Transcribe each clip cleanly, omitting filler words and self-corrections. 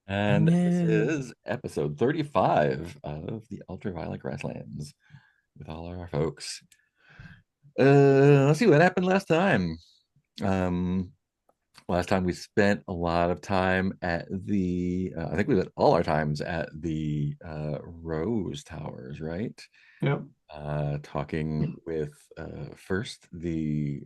And this No. is episode 35 of the Ultraviolet Grasslands with all our folks. Let's see what happened last time. Um, Last time we spent a lot of time at I think we spent all our times at the Rose Towers, right? Yep. Talking with first the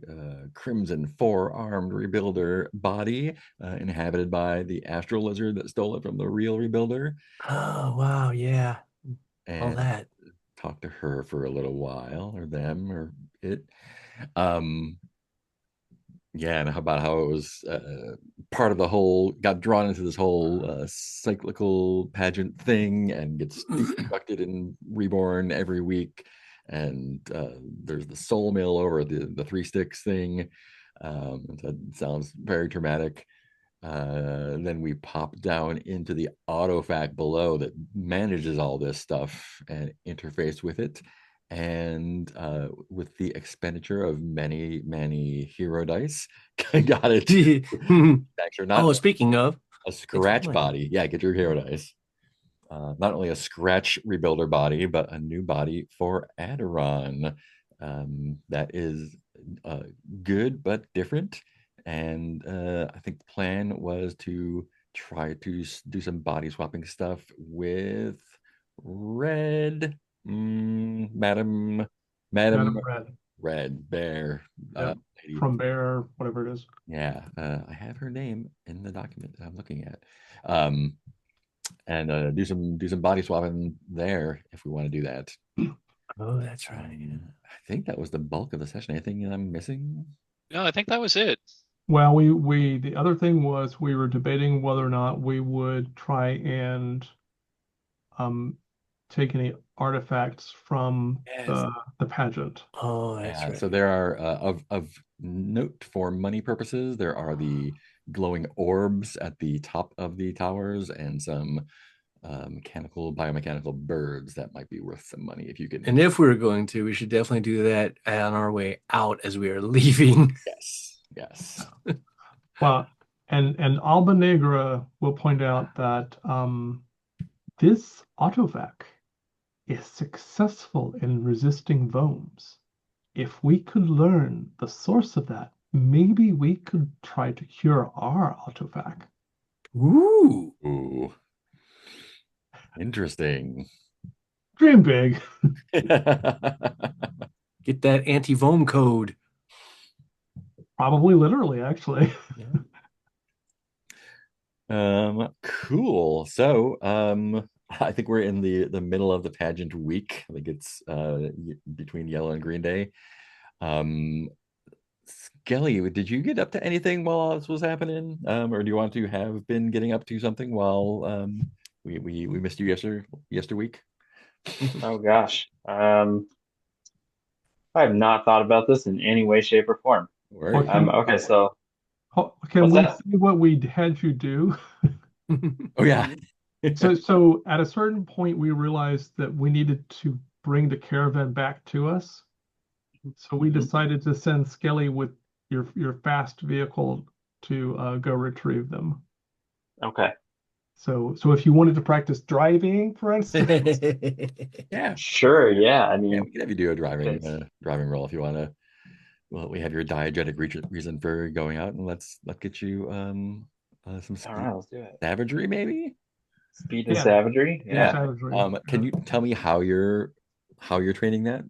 Crimson Four-Armed Rebuilder body inhabited by the Astral Lizard that stole it from the real Rebuilder, Oh, wow. Yeah. All and that. talked to her for a little while, or them, or it. Um, yeah, and how about how it was part of the whole, got drawn into this whole cyclical pageant thing and gets deconstructed and reborn every week. And there's the soul mill over the three sticks thing. That sounds very traumatic. Then we pop down into the autofac below that manages all this stuff and interface with it. And with the expenditure of many, many hero dice, got it. Actually, not Oh, speaking of, a thanks for scratch playing. body. Yeah, get your hero dice. Not only a scratch rebuilder body, but a new body for Adoron. That is uh, good but different. And I think the plan was to try to do some body swapping stuff with Red, Madam Madam Red. Red Bear. Yep. Lady. From Bear, whatever it is. Yeah, I have her name in the document that I'm looking at. Um, and do some body swapping there if we want to do that. Oh, that's right. I think that was the bulk of the session. Anything I'm missing? No, I think that was it. Well, the other thing was we were debating whether or not we would try and um take any artifacts from Yes. the pageant. Oh, that's Yeah. right. So there are of note for money purposes. There are the glowing orbs at the top of the towers and some biomechanical birds that might be worth some money if you can. And if we were going to, we should definitely do that on our way out as we are leaving. Yes. Yes. Well, and Alba Negra will point out that this autovac is successful in resisting vomes. If we could learn the source of that, maybe we could try to cure our autovac. Ooh, Ooh, interesting. dream big. Yeah. Get that anti-voam code. Probably literally, actually. Cool. So, I think we're in the middle of the pageant week. I think it's between Yellow and Green Day. Um, Skelly, did you get up to anything while this was happening? Or do you want to have been getting up to something while we missed you yester week? Oh gosh. I have not thought about this in any way, shape, or form. Well, Right. Okay, so can what's we that? see what we had you do? Oh yeah. So at a certain point, we realized that we needed to bring the caravan back to us. So we Mhm. decided to send Skelly with your fast vehicle to go retrieve them. Okay. So if you wanted to practice driving, for instance, Yeah. Sure, yeah. I Yeah, mean, we can have you do a driving it's driving role if you want to. Well, we have your diegetic reason for going out, and let's get you some all speed right, let's do it. savagery, maybe. Speed and yeah, savagery. speed and Yeah. Yeah. savagery. Can you tell me how you're training that?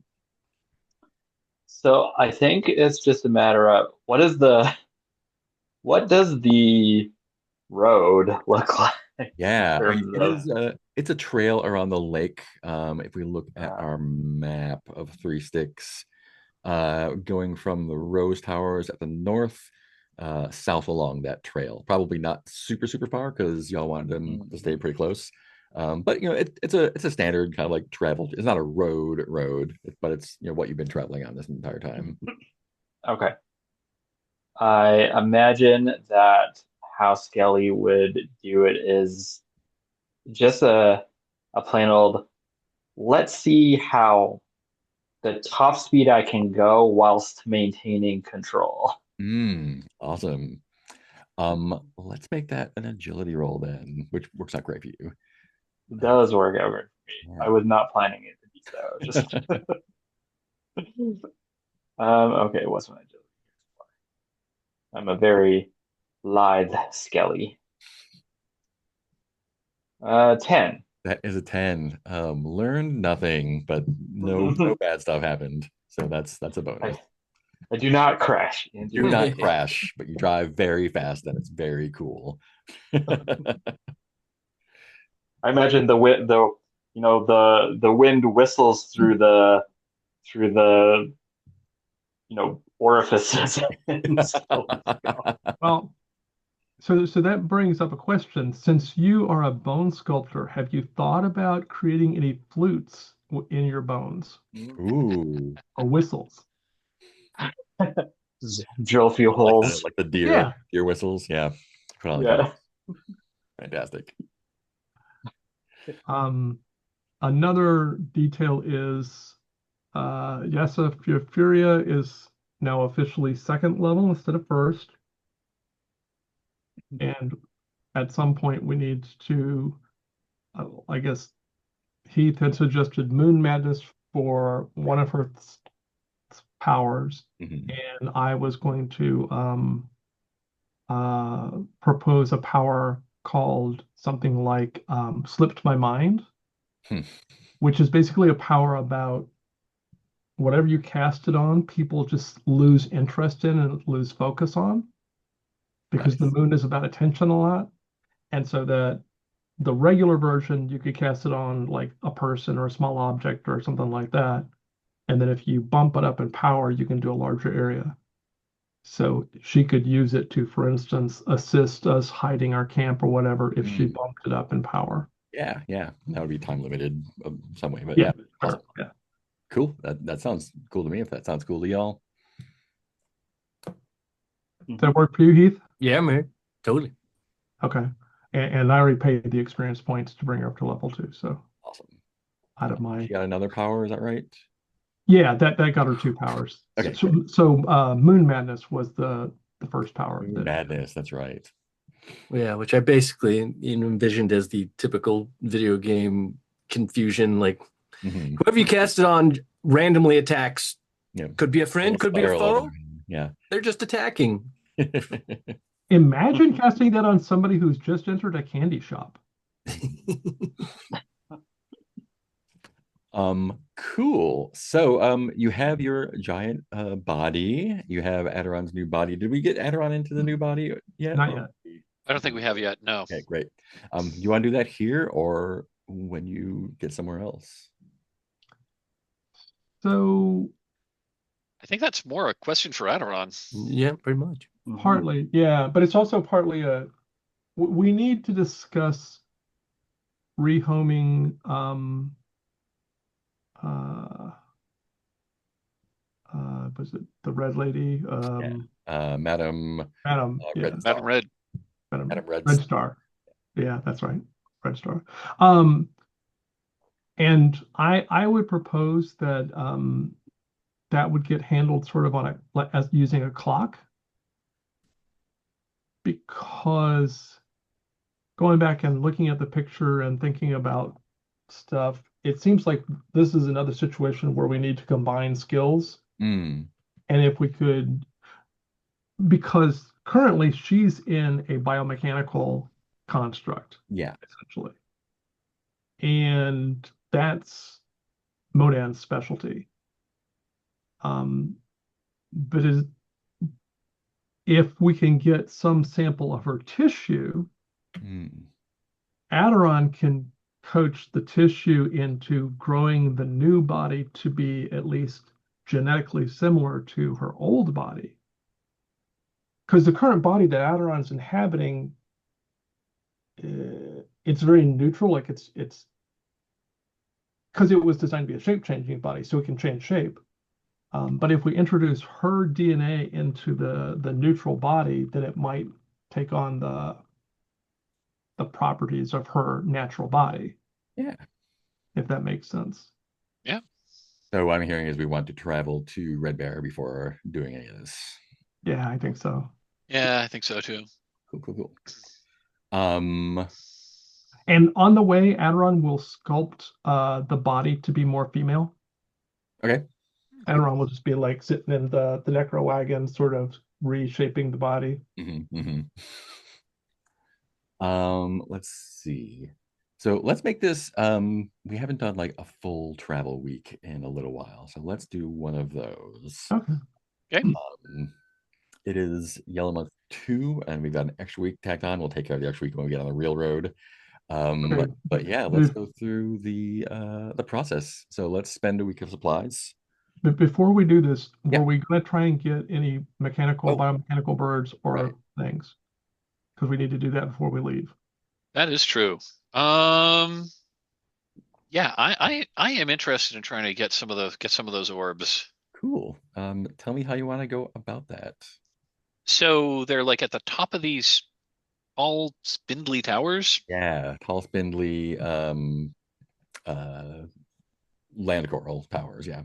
So I think it's just a matter of what does the road look like in Yeah, I mean terms it of is it's a trail around the lake. If we look at uh, our map of three sticks, going from the Rose Towers at the north, south along that trail. Probably not super super far because y'all wanted them to mhm. stay pretty close. But it's a standard kind of like travel. It's not a road, but it's what you've been traveling on this entire time. Okay. I imagine that how Skelly would do it is just a plain old let's see how the top speed I can go whilst maintaining control. Awesome. Let's make that an agility roll then, which works out great for you. It does work out for me. I Yeah. was not planning it to be so. Just okay, what's my agility? I'm a very lithe Skelly. 10. That is a 10. Learned nothing, but no bad stuff happened. So that's a bonus. I, I do not crash into Do not anything. crash, but you drive very fast and it's very cool. I imagine the wind whistles through the orifices in Skelly's skull. Well, so that brings up a question. Since you are a bone sculptor, have you thought about creating any flutes in your bones Ooh. or whistles? Drill a few Like the holes. like the deer Yeah. deer whistles. Yeah. Put on the cover. Yeah. Fantastic. Um, Another detail is Yasa Furia is now officially second level instead of first. And at some point we need to, I guess Heath had suggested Moon Madness for one of her powers, Mhm. and I was going to propose a power called something like Slipped My Mind, Hmm. which is basically a power about whatever you cast it on, people just lose interest in and lose focus on because the Nice. moon is about attention a lot. And so that the regular version, you could cast it on like a person or a small object or something like that. And then if you bump it up in power, you can do a larger area. So she could use it to, for instance, assist us hiding our camp or whatever if she Mm. bumped it up in power. Yeah, yeah. That would be time limited some way, but Yeah, yeah. Awesome. sure. Yeah. Cool. That sounds cool to me if that sounds cool to y'all. Does that work for you, Heath? Yeah, man. Totally. Okay. And I already paid the experience points to bring her up to level 2. So Awesome. out of She my got another power, is that right? yeah, that got her 2 powers. Okay, So Moon Madness was the first power great. that Madness, that's right. Yeah, which I basically envisioned as the typical video game confusion. Like Mhm. whoever you cast it on randomly attacks. Yeah. Could be a friend, could be a Spiral over foe. them. Yeah. They're just attacking. imagine casting that on somebody who's just entered a candy shop. Cool. So you have your giant body. You have Adoron's new body. Did we get Adoron into the new body yet? Not Or- yet. I don't think we have yet. No. Okay, great. You want to do that here or when you get somewhere else? So I think that's more a question for Adoron. Yeah, pretty much. partly, yeah, but it's also partly we need to discuss rehoming uh was it the red lady? Madam Yeah, Red Star. Madam Red. Madam Red Red Star. Star. Yeah, that's right. Red Star. Um and I would propose that that would get handled sort of on a as using a clock, because going back and looking at the picture and thinking about stuff, it seems like this is another situation where we need to combine skills. Mm, And if we could, because currently she's in a biomechanical construct, yeah. essentially. And that's Modan's specialty. But if we can get some sample of her tissue, Mm, Adoron can coach the tissue into growing the new body to be at least genetically similar to her old body. Because the current body that Adoron is inhabiting, it's very neutral. Like it's because it was designed to be a shape-changing body, so it can change shape. But if we introduce her DNA into the neutral body, then it might take on the properties of her natural body, yeah. if that makes sense. Yeah. So what I'm hearing is we want to travel to Red Bear before doing any of this. Yeah, I think so. Yeah, I think so too. Cool. Um, And on the way, Adoron will sculpt the body to be more female. okay. Adoron will just be like sitting in the necro-wagon, sort of reshaping the body. Let's see. So let's make this we haven't done like a full travel week in a little while. So let's do one of those. Okay. Okay. It is Yellow Month 2, and we've got an extra week tacked on. We'll take care of the extra week when we get on the real road. Okay. But yeah, let's go through the process. So let's spend a week of supplies. But before we do this, Yeah. were we going to try and get any mechanical, biomechanical birds or things? Because we need to do that before we leave. That is true. Yeah, I am interested in trying to get some of those orbs. Cool. Tell me how you want to go about that. So they're like at the top of these all spindly towers. Yeah, tall, spindly, land coral towers. Yeah.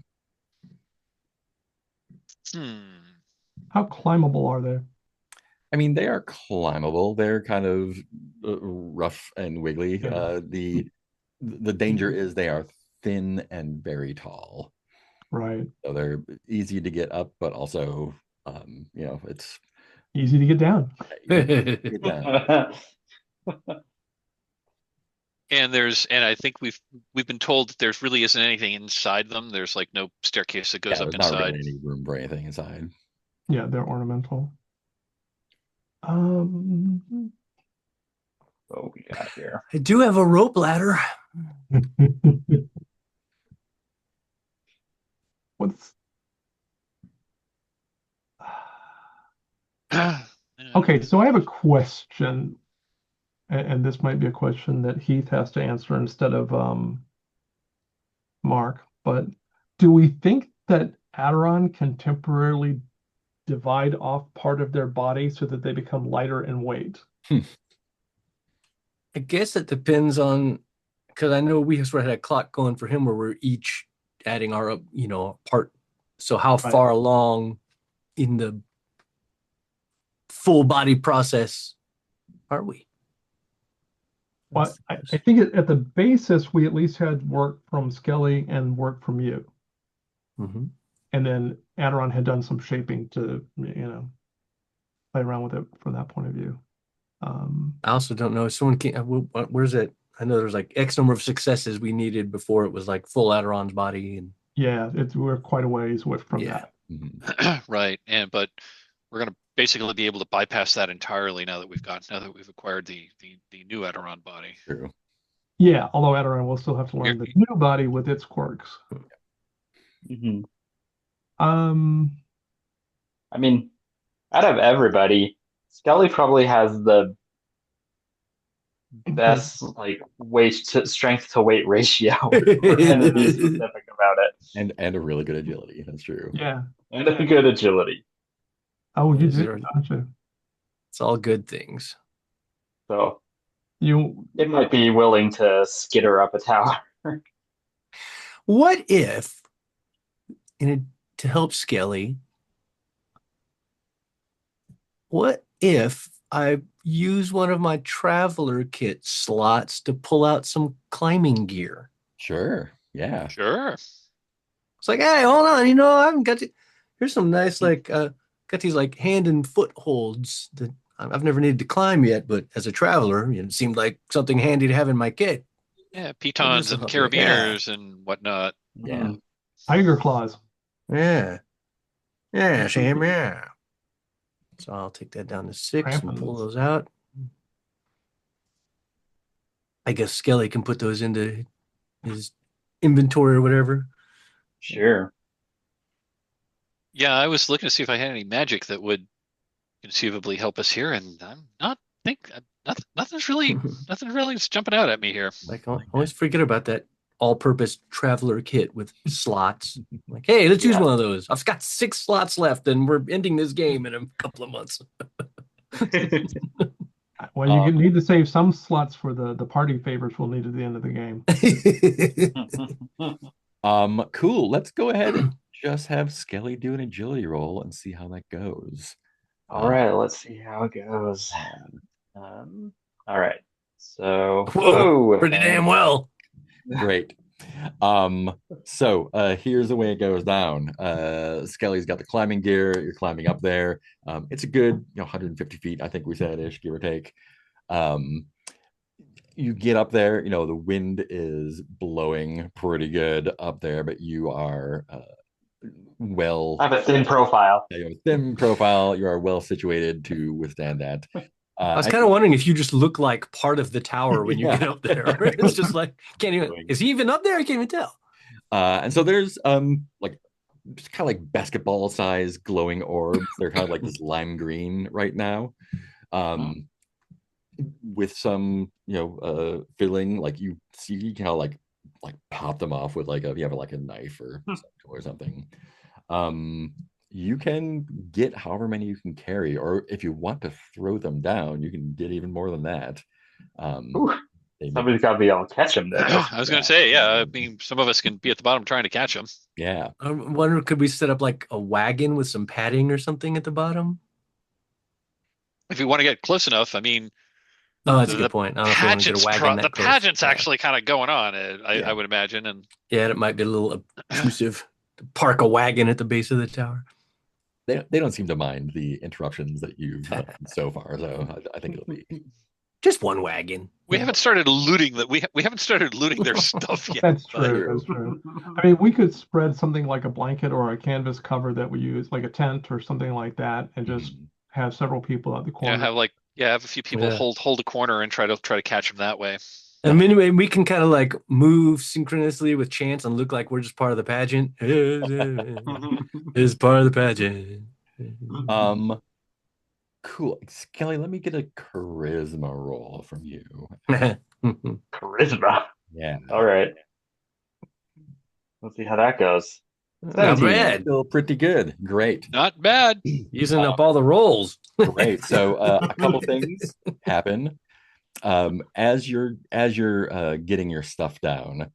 How climbable are they? I mean, they are climbable. They're kind of rough and wiggly. Yeah. The danger is they are thin and very tall. Right. So they're easy to get up, but also, it's easy to get down. Get down. And I think we've been told that there's really isn't anything inside them. There's like no staircase that goes up there's not inside. really any room for anything inside. Yeah, they're ornamental. What we got here? I do have a rope ladder. What's okay, so I have a question, and this might be a question that Heath has to answer instead of Mark, but do we think that Adoron can temporarily divide off part of their body so that they become lighter in weight? I guess it depends on, because I know we sort of had a clock going for him where we're each adding our, part. So how far along in the full body process are we? Well, I think at the basis, we at least had work from Skelly and work from you. Mm-hmm. And then Adoron had done some shaping to, play around with it from that point of view. I also don't know if someone can, where's it? I know there's like X number of successes we needed before it was like full Adoron's body. And yeah, we're quite a ways away from that. Right. But we're going to basically be able to bypass that entirely now that we've acquired the new Adoron body. True. Yeah, although Adoron will still have to learn the new body with its quirks. Mm-hmm. I mean, out of everybody, Skelly probably has the best strength to weight ratio. We're going to be specific about it. And a really good agility. That's true. Yeah. And a good agility. Oh, you did, don't you? It's all good things. So it might be willing to skitter up a tower. What if, to help Skelly, what if I use one of my traveler kit slots to pull out some climbing gear? Sure. Yeah. Sure. It's like, hey, hold on, I haven't got to. Here's some nice got these like hand and foot holds that I've never needed to climb yet, but as a traveler, it seemed like something handy to have in my kit. Yeah, pitons and carabiners and whatnot. Yeah. Tiger claws. Yeah. Yeah, Sam, yeah. So I'll take that down to 6 and pull those out. I guess Skelly can put those into his inventory or whatever. Sure. Yeah, I was looking to see if I had any magic that would conceivably help us here, and I'm not nothing's really jumping out at me here. Like, I always forget about that all-purpose traveler kit with slots. Like, hey, let's use one of those. I've got 6 slots left, and we're ending this game in a couple of months. Well, you need to save some slots for the party favorites we'll need at the end of the game. Cool. Let's go ahead and just have Skelly do an agility roll and see how that goes. All right, let's see how it goes. All right. So, Whoa, whoa, pretty damn well. Great. So here's the way it goes down. Skelly's got the climbing gear. You're climbing up there. It's a good 150 feet, I think we said ish, give or take. Um, you get up there, the wind is blowing pretty good up there, but you are I have a thin profile. you have a thin profile. You are well situated to withstand that. I was kind of wondering if you just look like part of the tower when you Yeah. get up there. It's just like, can't even, is he even up there? I can't even tell. And so there's like just kind of like basketball size glowing orbs. They're kind of like this lime green right now. With some filling, like you see, you kind of like pop them off with you have like a knife or something. You can get however many you can carry, or if you want to throw them down, you can get even more than that. Somebody's got to be able to catch them there. I was going to say, yeah. I mean, some of us can be at the bottom trying to catch them. Yeah. I wonder, could we set up like a wagon with some padding or something at the bottom? If you want to get close enough, I mean, oh, that's a good point. I don't know if we want to get a wagon that the close. pageant's actually kind of going on, I would imagine, and yeah, it might be a little obtrusive to park a wagon at the base of the tower. They don't seem to mind the interruptions that you've done so far, so I think it'll be just one wagon. We haven't started looting that. We haven't started looting their stuff yet. That's true. That's true. I mean, we could spread something like a blanket or a canvas cover that we use, like a tent or something like that, and just have several people at the corner. Have a few people hold a corner and try to catch them that way. I mean, we can kind of like move synchronously with Chance and look like we're just part of the pageant. Is part of the pageant. Cool. Skelly, let me get a charisma roll from you. Charisma. Yeah. All right. Let's see how that goes. Not bad. Still pretty good. Great. Not bad. Using up all the rolls. Great. So a couple things happen. As you're getting your stuff down,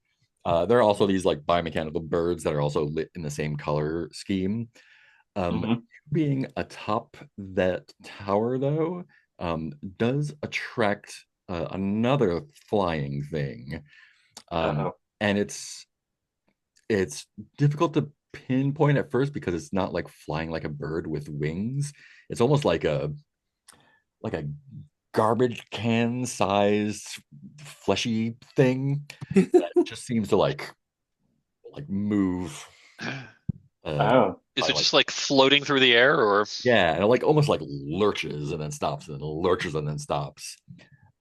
there are also these like biomechanical birds that are also lit in the same color scheme. Being atop that tower, though, does attract another flying thing, and it's difficult to pinpoint at first because it's not like flying like a bird with wings. It's almost like a garbage can sized fleshy thing that just seems to like move. Is it just like floating through the air, or yeah, and it almost like lurches and then stops and lurches and then stops.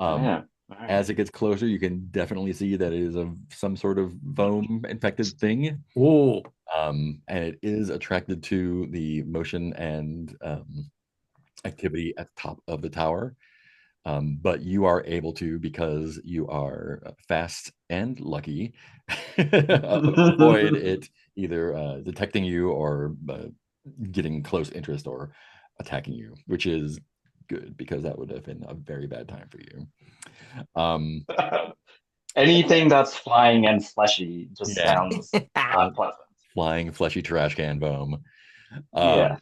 As it gets closer, you can definitely see that it is some sort of foam infected thing. Whoa. And it is attracted to the motion and activity at the top of the tower. But you are able to, because you are fast and lucky, avoid it either detecting you or getting close interest or attacking you, which is good because that would have been a very bad time for you. Anything that's flying and fleshy just sounds unpleasant. Flying fleshy trash can foam. No.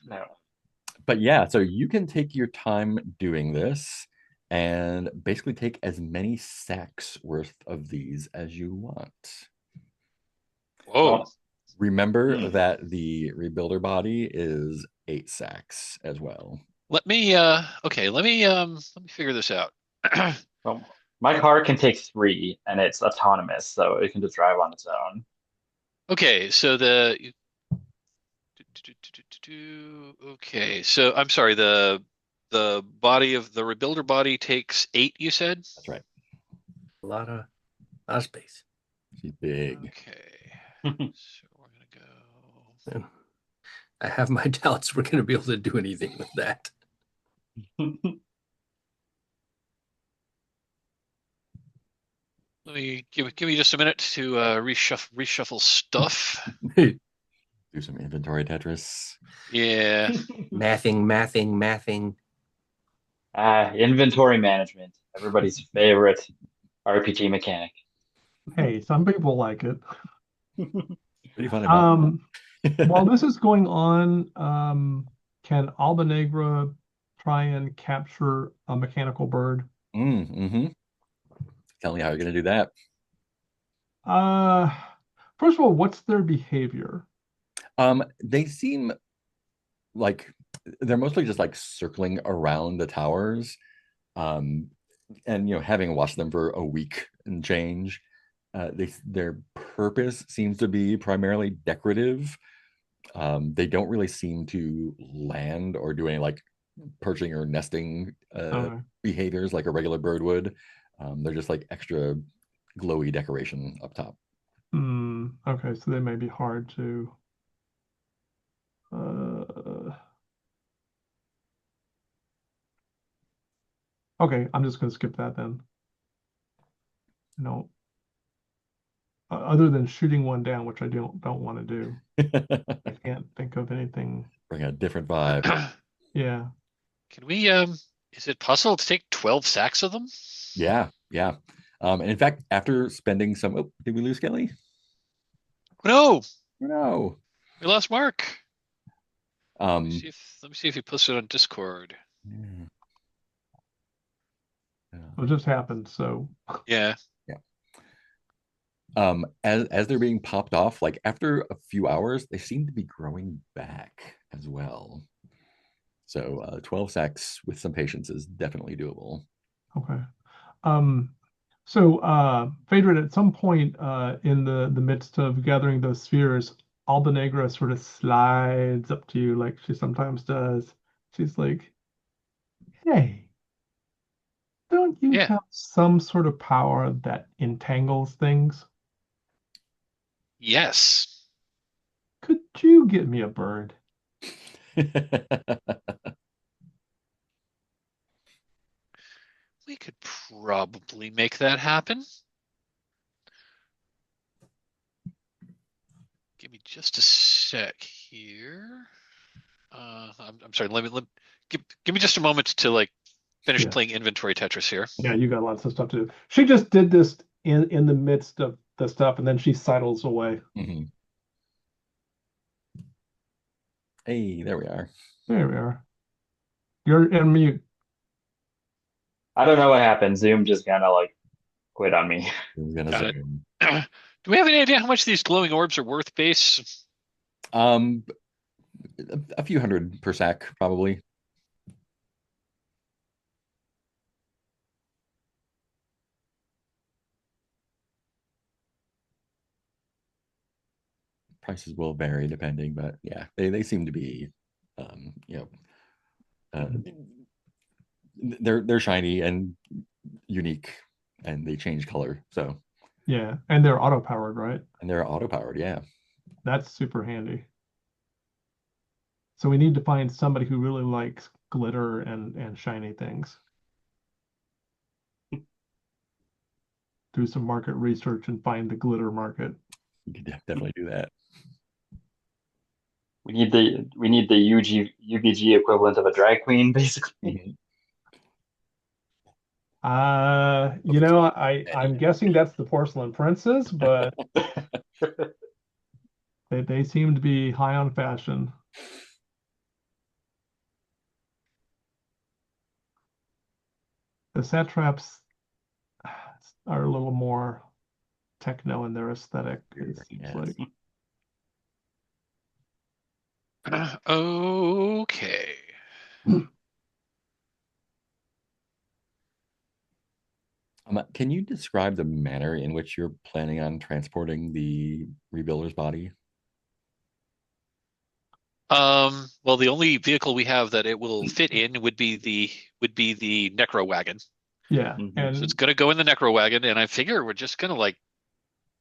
But yeah, so you can take your time doing this and basically take as many sacks worth of these as you want. Whoa. Remember that the rebuilder body is 8 sacks as well. Let me figure this out. Well, my car can take 3 and it's autonomous, so it can just drive on its own. Okay, so I'm sorry, the body of the rebuilder body takes 8, you said? That's right. A lot of space. She's big. Okay. So we're gonna go. I have my doubts we're gonna be able to do anything with that. Let me give me just a minute to reshuffle stuff. Do some inventory Tetris. Yeah. Mathing. Inventory management, everybody's favorite RPG mechanic. Hey, some people like it. Pretty funny about While this is going on, can Alba Negra try and capture a mechanical bird? Mm-hmm. Tell me how you're going to do that. Uh, First of all, what's their behavior? They seem like they're mostly just like circling around the towers. Um, and having watched them for a week and change, their purpose seems to be primarily decorative. They don't really seem to land or do any like perching or nesting Okay. behaviors like a regular bird would. They're just like extra glowy decoration up top. Okay, so they may be hard to. Uh, okay, I'm just going to skip that then. No, other than shooting one down, which I don't want to do. I can't think of anything. Bring a different vibe. Yeah. Can we, is it possible to take 12 sacks of them? Yeah. And in fact, after spending some, did we lose Skelly? No, No. we lost Mark. Let Um, me see if he posted on Discord. It just happened. So Yeah. As they're being popped off, like after a few hours, they seem to be growing back as well. So 12 sacks with some patience is definitely doable. okay. So Phaedra, at some point in the midst of gathering those spheres, Albanegra sort of slides up to you like she sometimes does. She's like, "Hey, don't you Yeah. have some sort of power that entangles things? Yes. Could you get me a bird?" We could probably make that happen. Give me just a sec here. I'm sorry. Give me just a moment to like finish Yeah. playing inventory Tetris here. Yeah, you got lots of stuff to do. She just did this in the midst of the stuff, and then she sidles away. Mhm. Hey, there we are. There we are. You're in mute. I don't know what happened. Zoom just kind of like quit on me. I was gonna Got say, it. Do we have any idea how much these glowing orbs are worth base? um, a few hundred per sack, probably. Prices will vary depending, but yeah, they seem to be, um, you know, uh, they're shiny and unique, and they change color. So, Yeah, and they're auto powered, right? and they're auto powered. Yeah. That's super handy. So we need to find somebody who really likes glitter and shiny things. Do some market research and find the glitter market. You can definitely do that. We need the UVG equivalent of a drag queen, basically. Mhm. I'm guessing that's the porcelain princess, but they seem to be high on fashion. The satraps are a little more techno in their aesthetic, it seems Yes. like. Okay. Can you describe the manner in which you're planning on transporting the rebuilder's body? Well, the only vehicle we have that it will fit in would be the necro-wagon. Yeah, Mhm. So and it's gonna go in the necro-wagon, and I figure we're just gonna like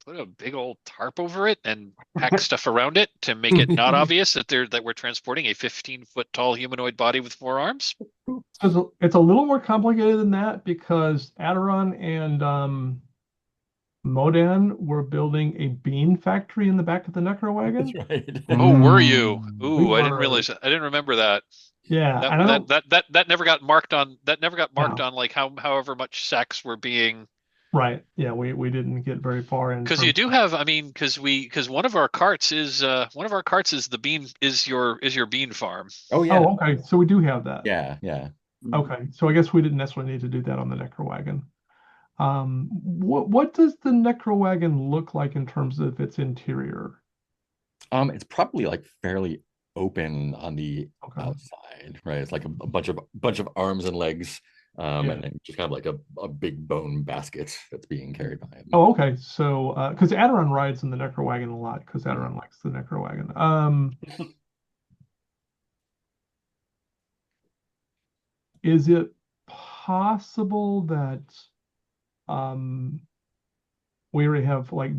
put a big old tarp over it and pack stuff around it to make it not obvious that we're transporting a 15-foot tall humanoid body with 4 arms. it's a little more complicated than that because Adoron and Modan were building a bean factory in the back of the necro wagon. That's right. Oh, were you? We Ooh, I didn't were, realize that. I didn't remember that. yeah, That I don't know. that that that that never got marked on. That never got marked No. on like however much sacks were being Right. Yeah, we didn't get very far in Because you terms do of, have, I mean, because one of our carts is the bean is your bean farm. Oh yeah, oh, okay. So we do have that. yeah. Okay. So I guess we didn't necessarily need to do that on the necro-wagon. What does the necro-wagon look like in terms of its interior? It's probably like fairly open on the Okay. outside, right? It's like a bunch of arms and legs, Yeah. and then just kind of like a big bone basket that's being carried by him. Oh, okay. So, because Adoron rides in the necro-wagon a lot, because Adoron likes the necro-wagon. Is it possible that um we already have like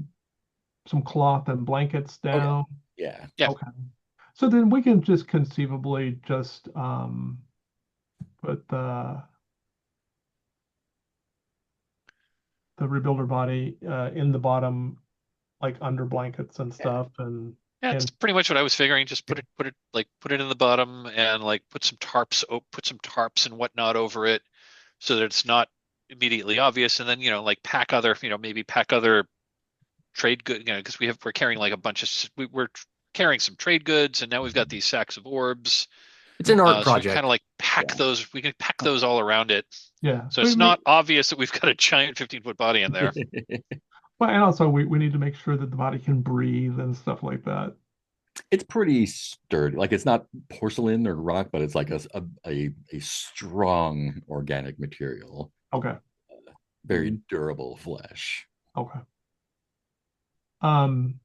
some cloth and blankets Oh yeah, down? yeah. Yeah. Okay. So then we can just conceivably just put the rebuilder body in the bottom, like under blankets and Yeah. stuff, and Yeah, it's and pretty much what I was figuring. Just put it in the bottom and like put some tarps and whatnot over it so that it's not immediately obvious. And then, like pack other, maybe pack other trade good, because we're carrying like a bunch of we're carrying some trade goods, and now we've got these sacks of orbs. It's an art So we can kind project. of like pack those. We can pack those all around it, yeah. so it's not obvious that we've got a giant 15-foot body in there. Well, and also we need to make sure that the body can breathe and stuff like that. It's pretty sturdy. Like it's not porcelain or rock, but it's like a strong organic material, Okay. very durable flesh. Okay. Um,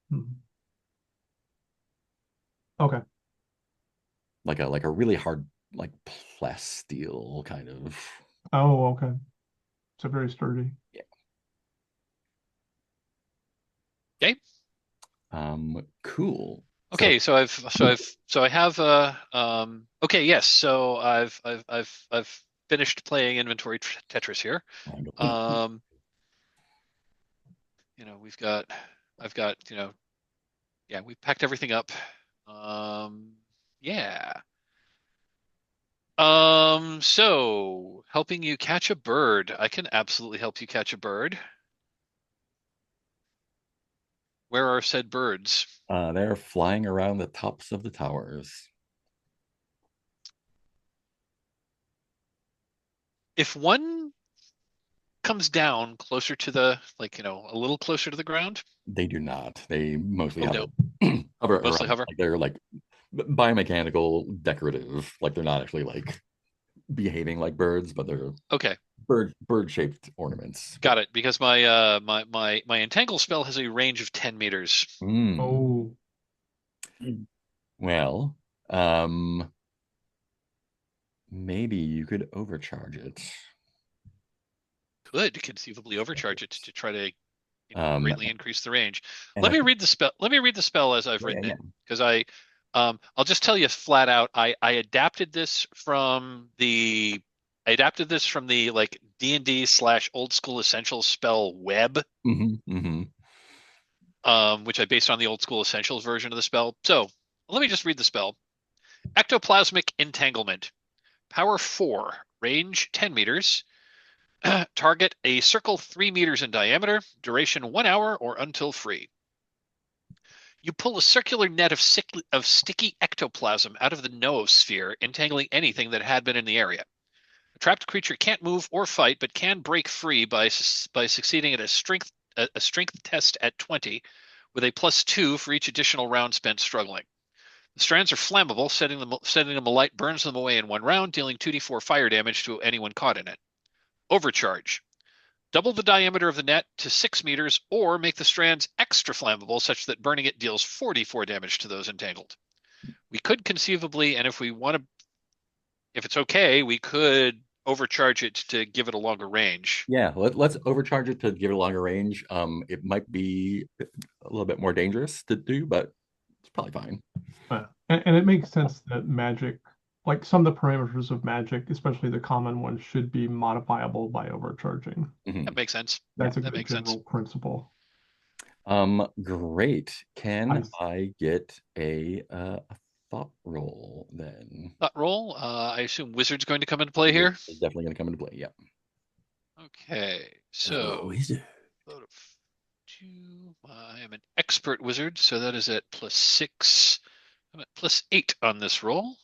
hmm. Okay. Like a really hard like plasteel kind of. Oh, okay. So very sturdy. Yeah. Okay. Cool. Okay, so I have okay, yes. So I've finished playing inventory Tetris here. Um, we've got I've got, yeah, we've packed everything up. Yeah. So helping you catch a bird. I can absolutely help you catch a bird. Where are said birds? They're flying around the tops of the towers. If one comes down closer to a little closer to the ground. They do not. They mostly Oh hover, no, hover mostly around. hover. Like they're like biomechanical, decorative. Like they're not actually like behaving like birds, but they're Okay, bird shaped ornaments. got it. Because my entangle spell has a range of 10 meters. Oh, Well, maybe you could overcharge it. Could conceivably overcharge it to try to Um, greatly increase the range. and Let I me think, read the spell. Let me read the spell as I've written yeah, it, because I'll just tell you flat out. I adapted this from like D&D / old school essentials spell web, hmm which I based on the old school essentials version of the spell. So let me just read the spell. Ectoplasmic entanglement. Power 4. Range 10 meters. Target a circle 3 meters in diameter. Duration 1 hour or until free. You pull a circular net of sticky ectoplasm out of the noosphere, entangling anything that had been in the area. A trapped creature can't move or fight, but can break free by succeeding at a strength test at 20, with a +2 for each additional round spent struggling. The strands are flammable, setting them alight burns them away in 1 round, dealing 2d4 fire damage to anyone caught in it. Overcharge. Double the diameter of the net to 6 meters, or make the strands extra flammable such that burning it deals 44 damage to those entangled. We could conceivably, and if it's okay, we could overcharge it to give it a longer range. Yeah, let's overcharge it to give it a longer range. It might be a little bit more dangerous to do, but it's probably fine. and it makes sense that magic, like some of the parameters of magic, especially the common ones, should be modifiable by overcharging. That makes sense. That's a That good makes sense. general principle. Great. Can Nice. I get a thought roll then? Thought roll. I assume wizard's going to come into play here. It's definitely going to come into play. Yeah. Okay, Oh, so is it? load of two. I am an expert wizard, so that is at +6. I'm at +8 on this roll.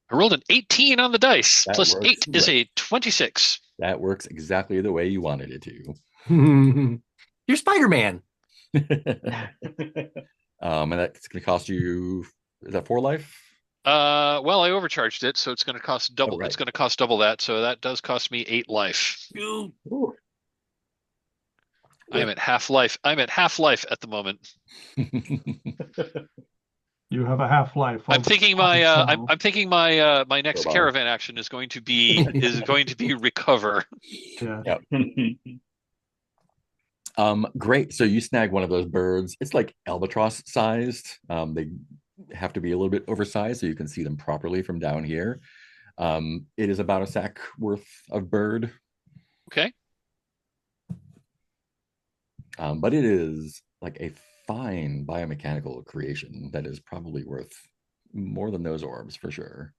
I rolled an 18 on the dice. That works. +8 is a 26. That works exactly the way you wanted it to. You're Spider-Man. And that's going to cost you, is that 4 life? Well, I overcharged it, so it's going to cost double. Oh, right. It's going to cost double that, so that does cost me 8 life. You- Ooh. I am at half life. I'm at half life at the moment. You have a half-life. I'm thinking my I'm thinking my next Crowbar. caravan action is going to be recover. Yeah. Great. So you snag one of those birds. It's like albatross sized. They have to be a little bit oversized so you can see them properly from down here. It is about a sack worth of bird. Okay. But it is like a fine biomechanical creation that is probably worth more than those orbs for sure.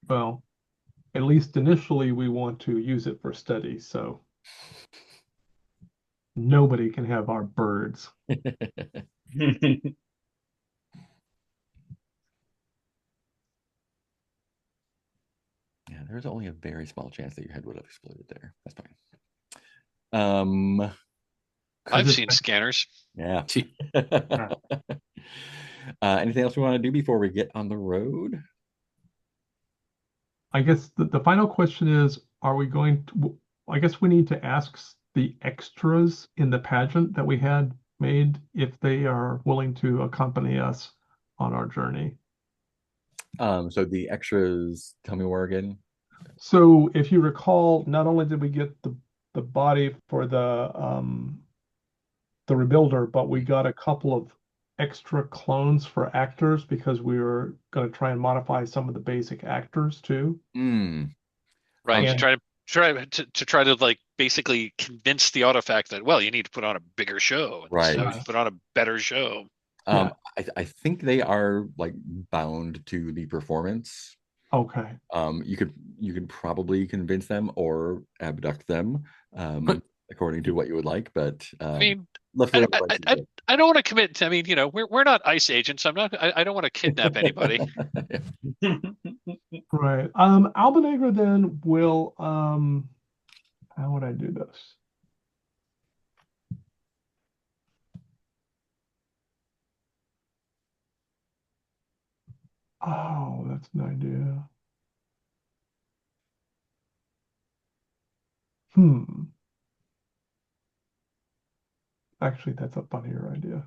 Well, at least initially we want to use it for study, so nobody can have our birds. Yeah, there's only a very small chance that your head would have exploded there. That's fine. I've seen scanners. Yeah. Anything else we want to do before we get on the road? I guess the final question is, are we going to, I guess we need to ask the extras in the pageant that we had made if they are willing to accompany us on our journey. So the extras, tell me more again. So if you recall, not only did we get the body for the rebuilder, but we got a couple of extra clones for actors because we were going to try and modify some of the basic actors too. Right. And- To try to like basically convince the artifact that, well, you need to put on a bigger show. Right. So put on a better show. Yeah. I think they are like bound to the performance. Okay. You could probably convince them or abduct them, according to what you would like. But I mean, left for them to write I don't want to commit. I mean, you know, we're not ICE agents. I don't want to kidnap anybody. Right. Albanegra then will how would I do this? Oh, that's an idea. Actually, that's a funnier idea.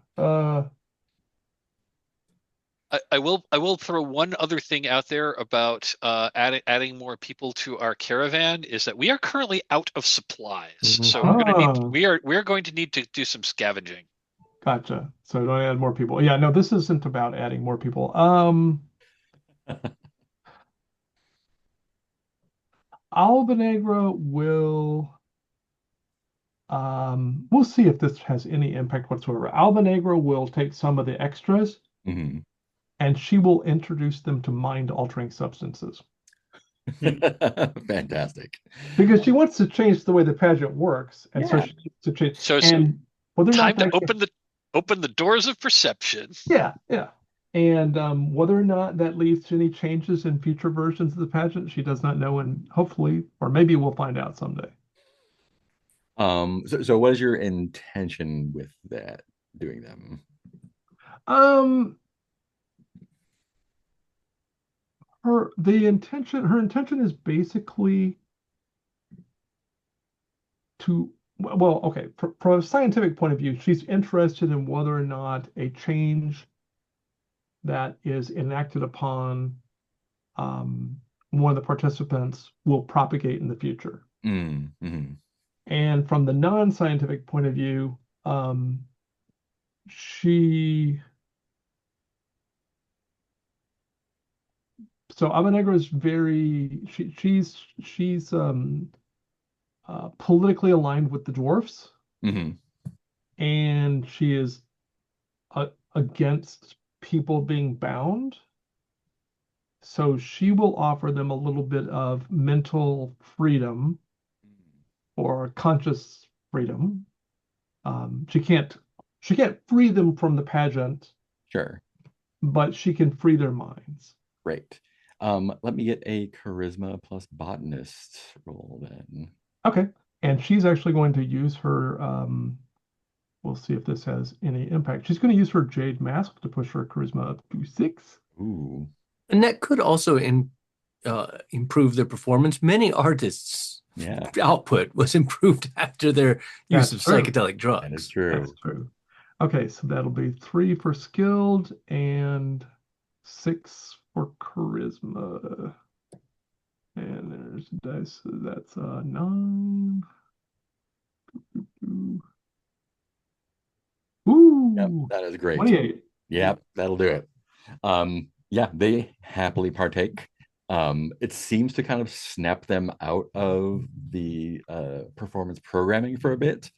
I will throw one other thing out there about adding more people to our caravan is that we are currently out of supplies. So we're going to need to do some scavenging. Gotcha. So don't add more people. Yeah, no, this isn't about adding more people. Albanegra will we'll see if this has any impact whatsoever. Albanegra will take some of the extras and she will introduce them to mind-altering substances. Fantastic. Because she wants to change the way the pageant works, and so she needs to change. So and whether or time not to open the doors of perception. Yeah. And whether or not that leads to any changes in future versions of the pageant, she does not know, and hopefully, or maybe we'll find out someday. So what is your intention with that, doing them? Her intention is basically to, well, okay, from a scientific point of view, she's interested in whether or not a change that is enacted upon one of the participants will propagate in the future. And from the non-scientific point of view, so Albanegra is very she's politically aligned with the dwarfs, and she is against people being bound. So she will offer them a little bit of mental freedom or conscious freedom. She can't free them from the pageant, Sure. but she can free their minds. Great. Let me get a charisma plus botanist roll then. Okay. And she's actually going to use her, we'll see if this has any impact. She's going to use her Jade Mask to push her charisma up to 6. Ooh. And that could also improve their performance. Many artists' Yeah, output was improved after their use That's of true. psychedelic that is drugs. true. That's true. Okay, so that'll be 3 for skilled and 6 for charisma. And there's dice. So that's 9. Yep, Ooh, that is great. 28. Yep, that'll do it. Yeah, they happily partake. It seems to kind of snap them out of the performance programming for a bit.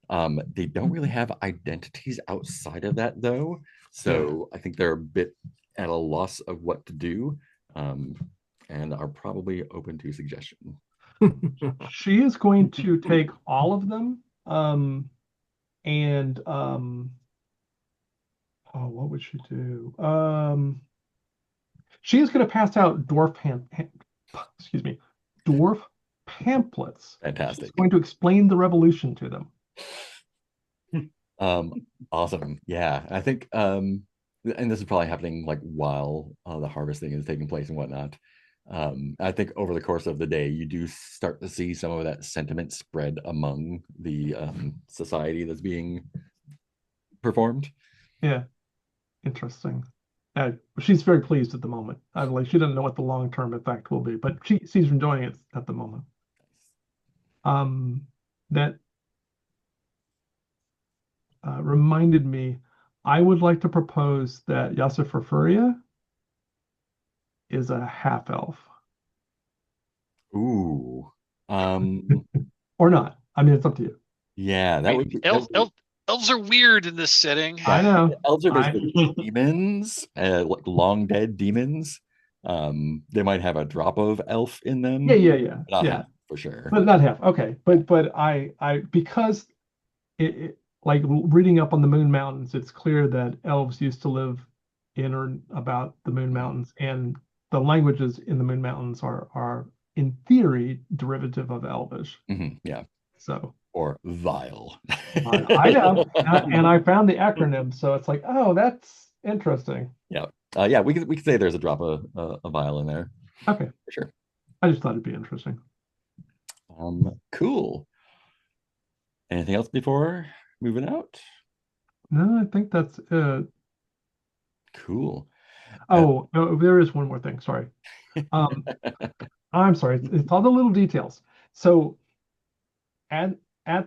They don't really have identities outside of that, though. So I think they're a bit at a loss of what to do, and are probably open to suggestion. She is going to take all of them, and oh, what would she do? She is going to pass out excuse me, dwarf pamphlets. She's Fantastic. going to explain the revolution to them. Awesome. Yeah, I think, and this is probably happening like while the harvesting is taking place and whatnot. I think over the course of the day, you do start to see some of that sentiment spread among the society that's being performed. Yeah, interesting. She's very pleased at the moment. I believe she doesn't know what the long-term effect will be, but she's enjoying it at the moment. That reminded me, I would like to propose that Yasser is a half elf. Ooh. Um, Or not. I mean, it's up to you. yeah, that would be, Elves are weird in this setting. I know. elves are basically demons, like long dead demons. They might have a drop of elf in them. Yeah. Not Yeah. half, for sure. But not half. Okay. But I because like reading up on the Moon Mountains, it's clear that elves used to live in or about the Moon Mountains, and the languages in the Moon Mountains are in theory derivative of Elvish. Yeah. So Or vile. I know, and I found the acronym, so it's like, oh, that's interesting. Yeah. Yeah, we could say there's a drop of a vile in there Okay, for sure. I just thought it'd be interesting. Cool. Anything else before moving out? No, I think that's it. Cool. Oh, no, there is one more thing. Sorry. Um, I'm sorry. It's all the little details. So at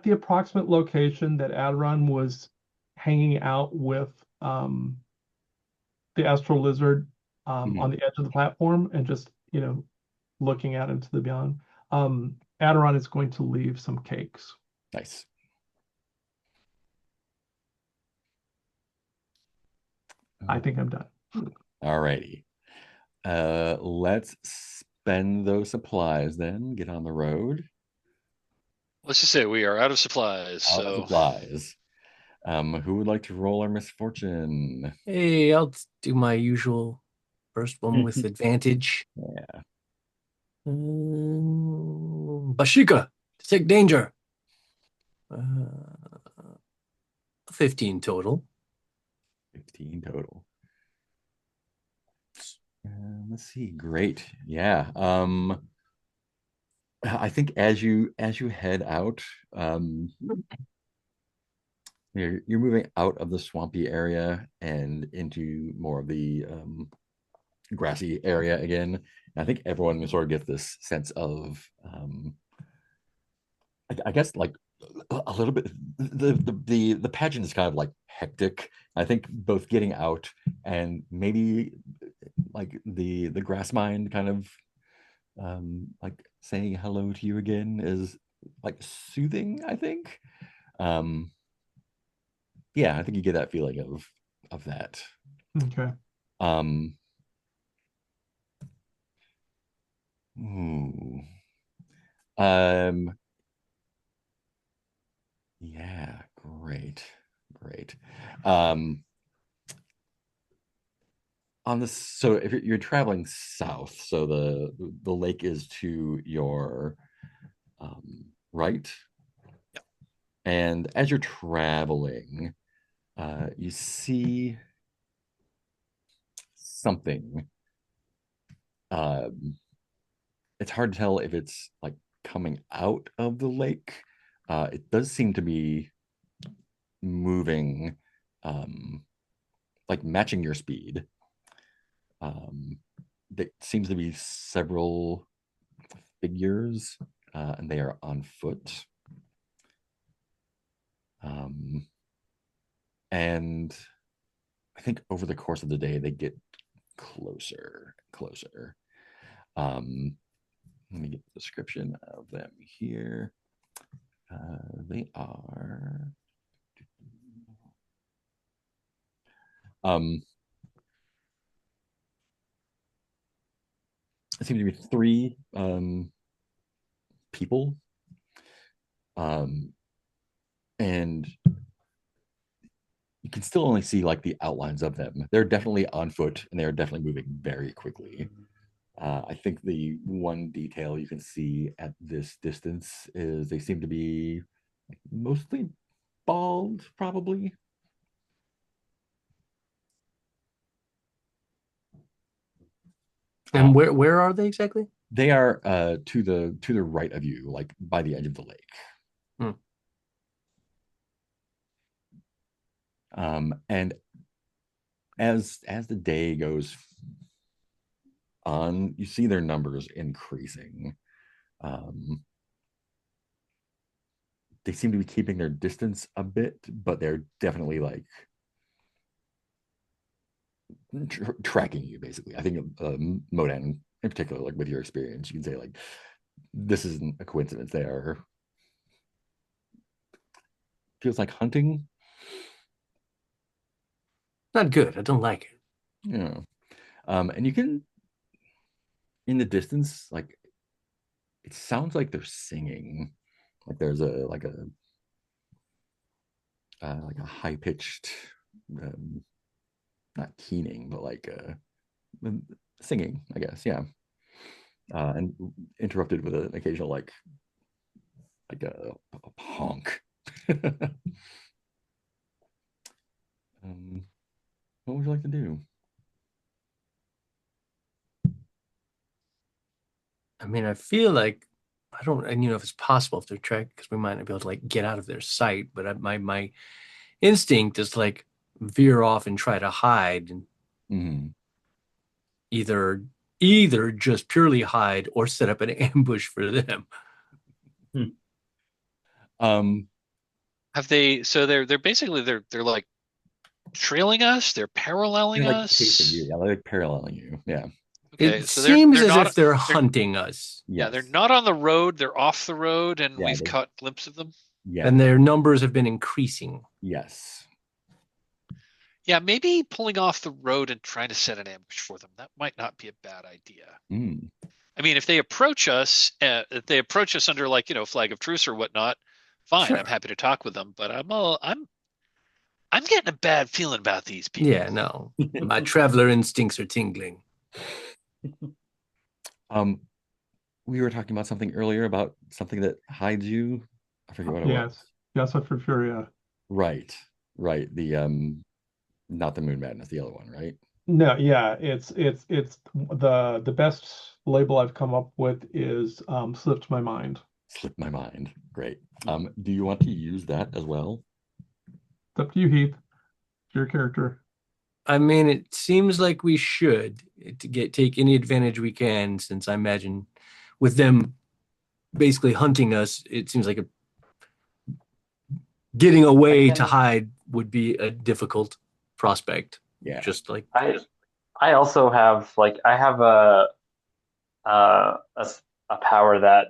the approximate location that Adoron was hanging out with the astral lizard on the edge of the platform and just looking out into the beyond, Adoron is going to leave some cakes. Nice. I think I'm done. All righty. Let's spend those supplies then. Get on the road. Let's just say we are out of supplies. Out of So supplies. Who would like to roll our misfortune? Hey, I'll do my usual first one with advantage. Yeah. Bashika, detect danger. 15 total. 15 total. Let's see. Great. Yeah. I think as you head out, you're moving out of the swampy area and into more of the grassy area again. And I think everyone sort of gets this sense of, I guess, like a little bit. The pageant is kind of like hectic. I think both getting out and maybe like the grass mind kind of like saying hello to you again is like soothing, I think. Yeah, I think you get that feeling of that. Okay. Um Ooh. Um, yeah, great. Great. Um, on this, so if you're traveling south, so the lake is to your right, and as you're traveling, you see something. Um, it's hard to tell if it's like coming out of the lake. It does seem to be moving, um, like matching your speed. There seems to be several figures, and they are on foot. Um, and I think over the course of the day, they get closer, closer. Um, Let me get the description of them here. They are. It seems to be three people, and you can still only see like the outlines of them. They're definitely on foot, and they're definitely moving very quickly. I think the one detail you can see at this distance is they seem to be mostly bald, probably. And where are they exactly? They are to the right of you, like by the edge of the lake. Hmm. And as the day goes on, you see their numbers increasing. They seem to be keeping their distance a bit, but they're definitely like tracking you, basically. I think Modan in particular, like with your experience, you can say like this isn't a coincidence. They are feels like hunting. Not good. I don't like it. Yeah. And you can in the distance, like it sounds like they're singing. Like there's like a high pitched, not keening, but like singing, I guess. Yeah. And interrupted with an occasional like a honk. What would you like to do? I mean, I feel like I don't, and if it's possible if they're tracked because we might not be able to like get out of their sight. But my instinct is to like veer off and try to hide, and Mm-hmm. either either just purely hide or set up an ambush for them. Um, Have they? So they're basically they're like trailing us. They're paralleling they're like chasing us. you. Yeah, they're like paralleling you. Yeah. Okay, It so seems they're as if not they're they're hunting us, yeah they're Yes. not on the road. They're off the road, and Yeah. we've caught glimpse of them. Yeah. and their numbers have been increasing. Yes. Yeah, maybe pulling off the road and trying to set an ambush for them. That might not be a bad idea. Mm. I mean, if they approach us under like flag of truce or whatnot, fine. I'm Sure. happy to talk with them. But I'm getting a bad feeling about these Yeah, people. no. My traveler instincts are tingling. Um, we were talking about something earlier about something that hides you. I forget what it was. Yes. Yes, for Furia. Right. Right. The not the Moon Madness, the other one, right? No, yeah, it's the best label I've come up with is slipped my mind. Slipped my mind. Great. Do you want to use that as well? It's up to you, Heath. It's your character. I mean, it seems like we should to take any advantage we can, since I imagine with them basically hunting us, it seems like getting away to hide would be a difficult prospect. Yeah. Just like I also have like I have a power that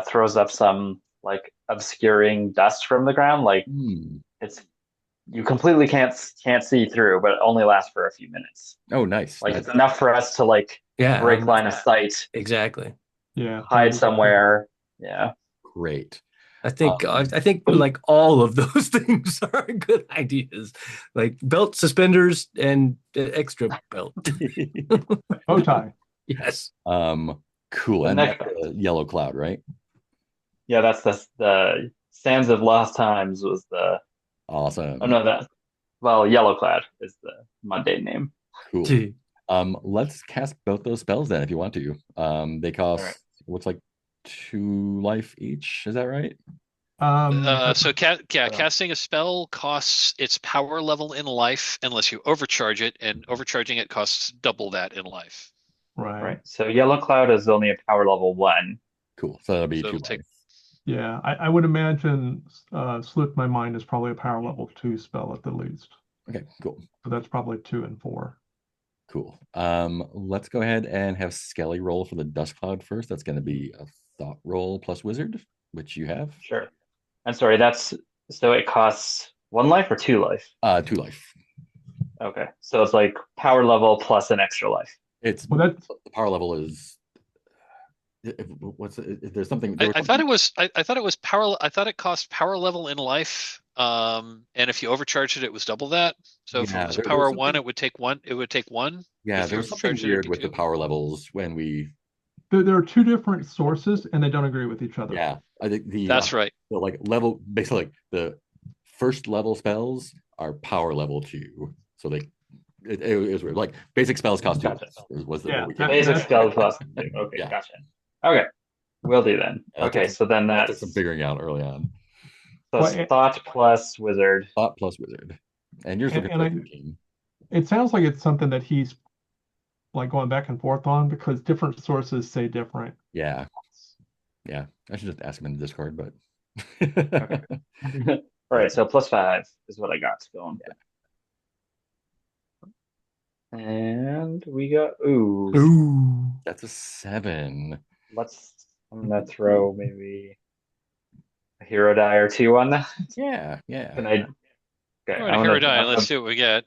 throws up some like obscuring dust from the ground. Like Hmm. it's you completely can't see through, but it only lasts for a few minutes. Oh, nice. Like Nice. it's enough for us to like Yeah, break line of sight, exactly. Yeah. hide somewhere. Yeah. Great. I think like all of those things are good ideas, like belt, suspenders, and extra belt. Bow tie. Yes. Cool. The And neck that's belt. a yellow cloud, right? Yeah, that's the Sands of Lost Times was the. Oh Awesome. no, that. Well, Yellowclad is the mundane name. Cool. Let's cast both those spells then if you want to. They All right. cost looks like 2 life each. Is that right? So casting a spell costs its power level in life unless you overcharge it, and overcharging it costs double that in life. Right. Right. So Yellowcloud is only a power level 1. Cool. So that'll be So two it'll take life. Yeah. I would imagine Slip My Mind is probably a power level 2 spell at the least. Okay, cool. So that's probably 2 and 4. Cool. Let's go ahead and have Skelly roll for the dust cloud first. That's going to be a thought roll plus wizard, which you have. Sure. I'm sorry, that's so it costs 1 life or 2 life? 2 life. Okay. So it's like power level plus an extra life. It's Well, that's the power level is what's there's something I thought it was I thought it was power. I thought it cost power level in life. And if you overcharged it, it was double that. So if it Yeah, was there was power 1, something. it would take 1. It would take 1. Yeah, If there you was something overcharged it, it'd weird be with the 2. power levels when we. there are 2 different sources and they don't agree with each other. Yeah, I think That's right. the like level basically like the first level spells are power level 2, so it was weird. Like basic spells cost 2 Gotcha. life, was Yeah, what we that- came. Basic that- spell plus 2. Okay, Yeah, gotcha. Okay. Will do then. that took Okay, some, so then that took that's some figuring out early on. Well, and, thought plus wizard. Thought plus wizard, and yours looking and for I, 13. it sounds like it's something that he's like going back and forth on because different sources say different. Yeah, yeah. I should just ask him in the Discord, but Okay. All right, so plus 5 is what I got going. And we got Ooh. that's a 7. I'm gonna throw maybe a hero die or 2 on that. Yeah, yeah. Can I? Okay, All right, hero die. Let's see what we get.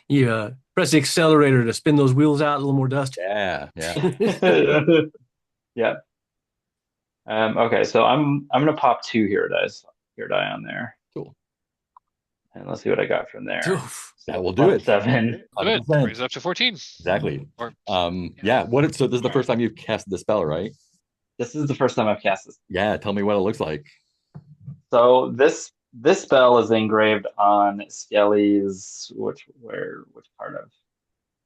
You press the accelerator to spin those wheels out, a little more dust. Yeah, yeah. Yeah. Okay, so I'm gonna pop 2 hero die on there, Cool. and let's see what I got from there. Oof. That will do Plus it. 7. Good. 100%. Brings it up to 14. Exactly. Or Yeah. So this is the first time you've cast the spell, right? This is the first time I've cast this. Yeah. Tell me what it looks like. So this spell is engraved on Skelly's which part of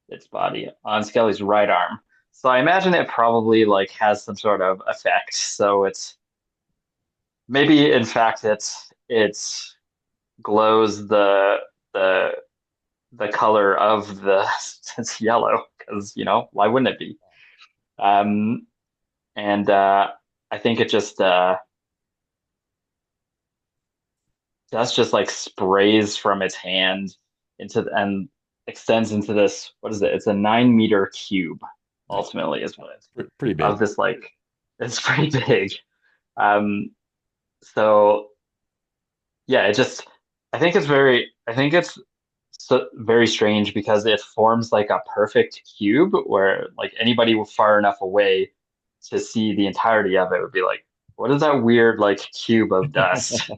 its body? On Skelly's right arm. So I imagine it probably like has some sort of effect. So it's maybe in fact it's glows the the color of the it's yellow because why wouldn't it be? And I think it just dust just like sprays from its hand and extends into this. What is it? It's a 9-meter cube. Ultimately, is what it's Pretty big. of this like it's pretty big. Um, so yeah, I think it's so very strange because it forms like a perfect cube where like anybody far enough away to see the entirety of it would be like, what is that weird like cube of dust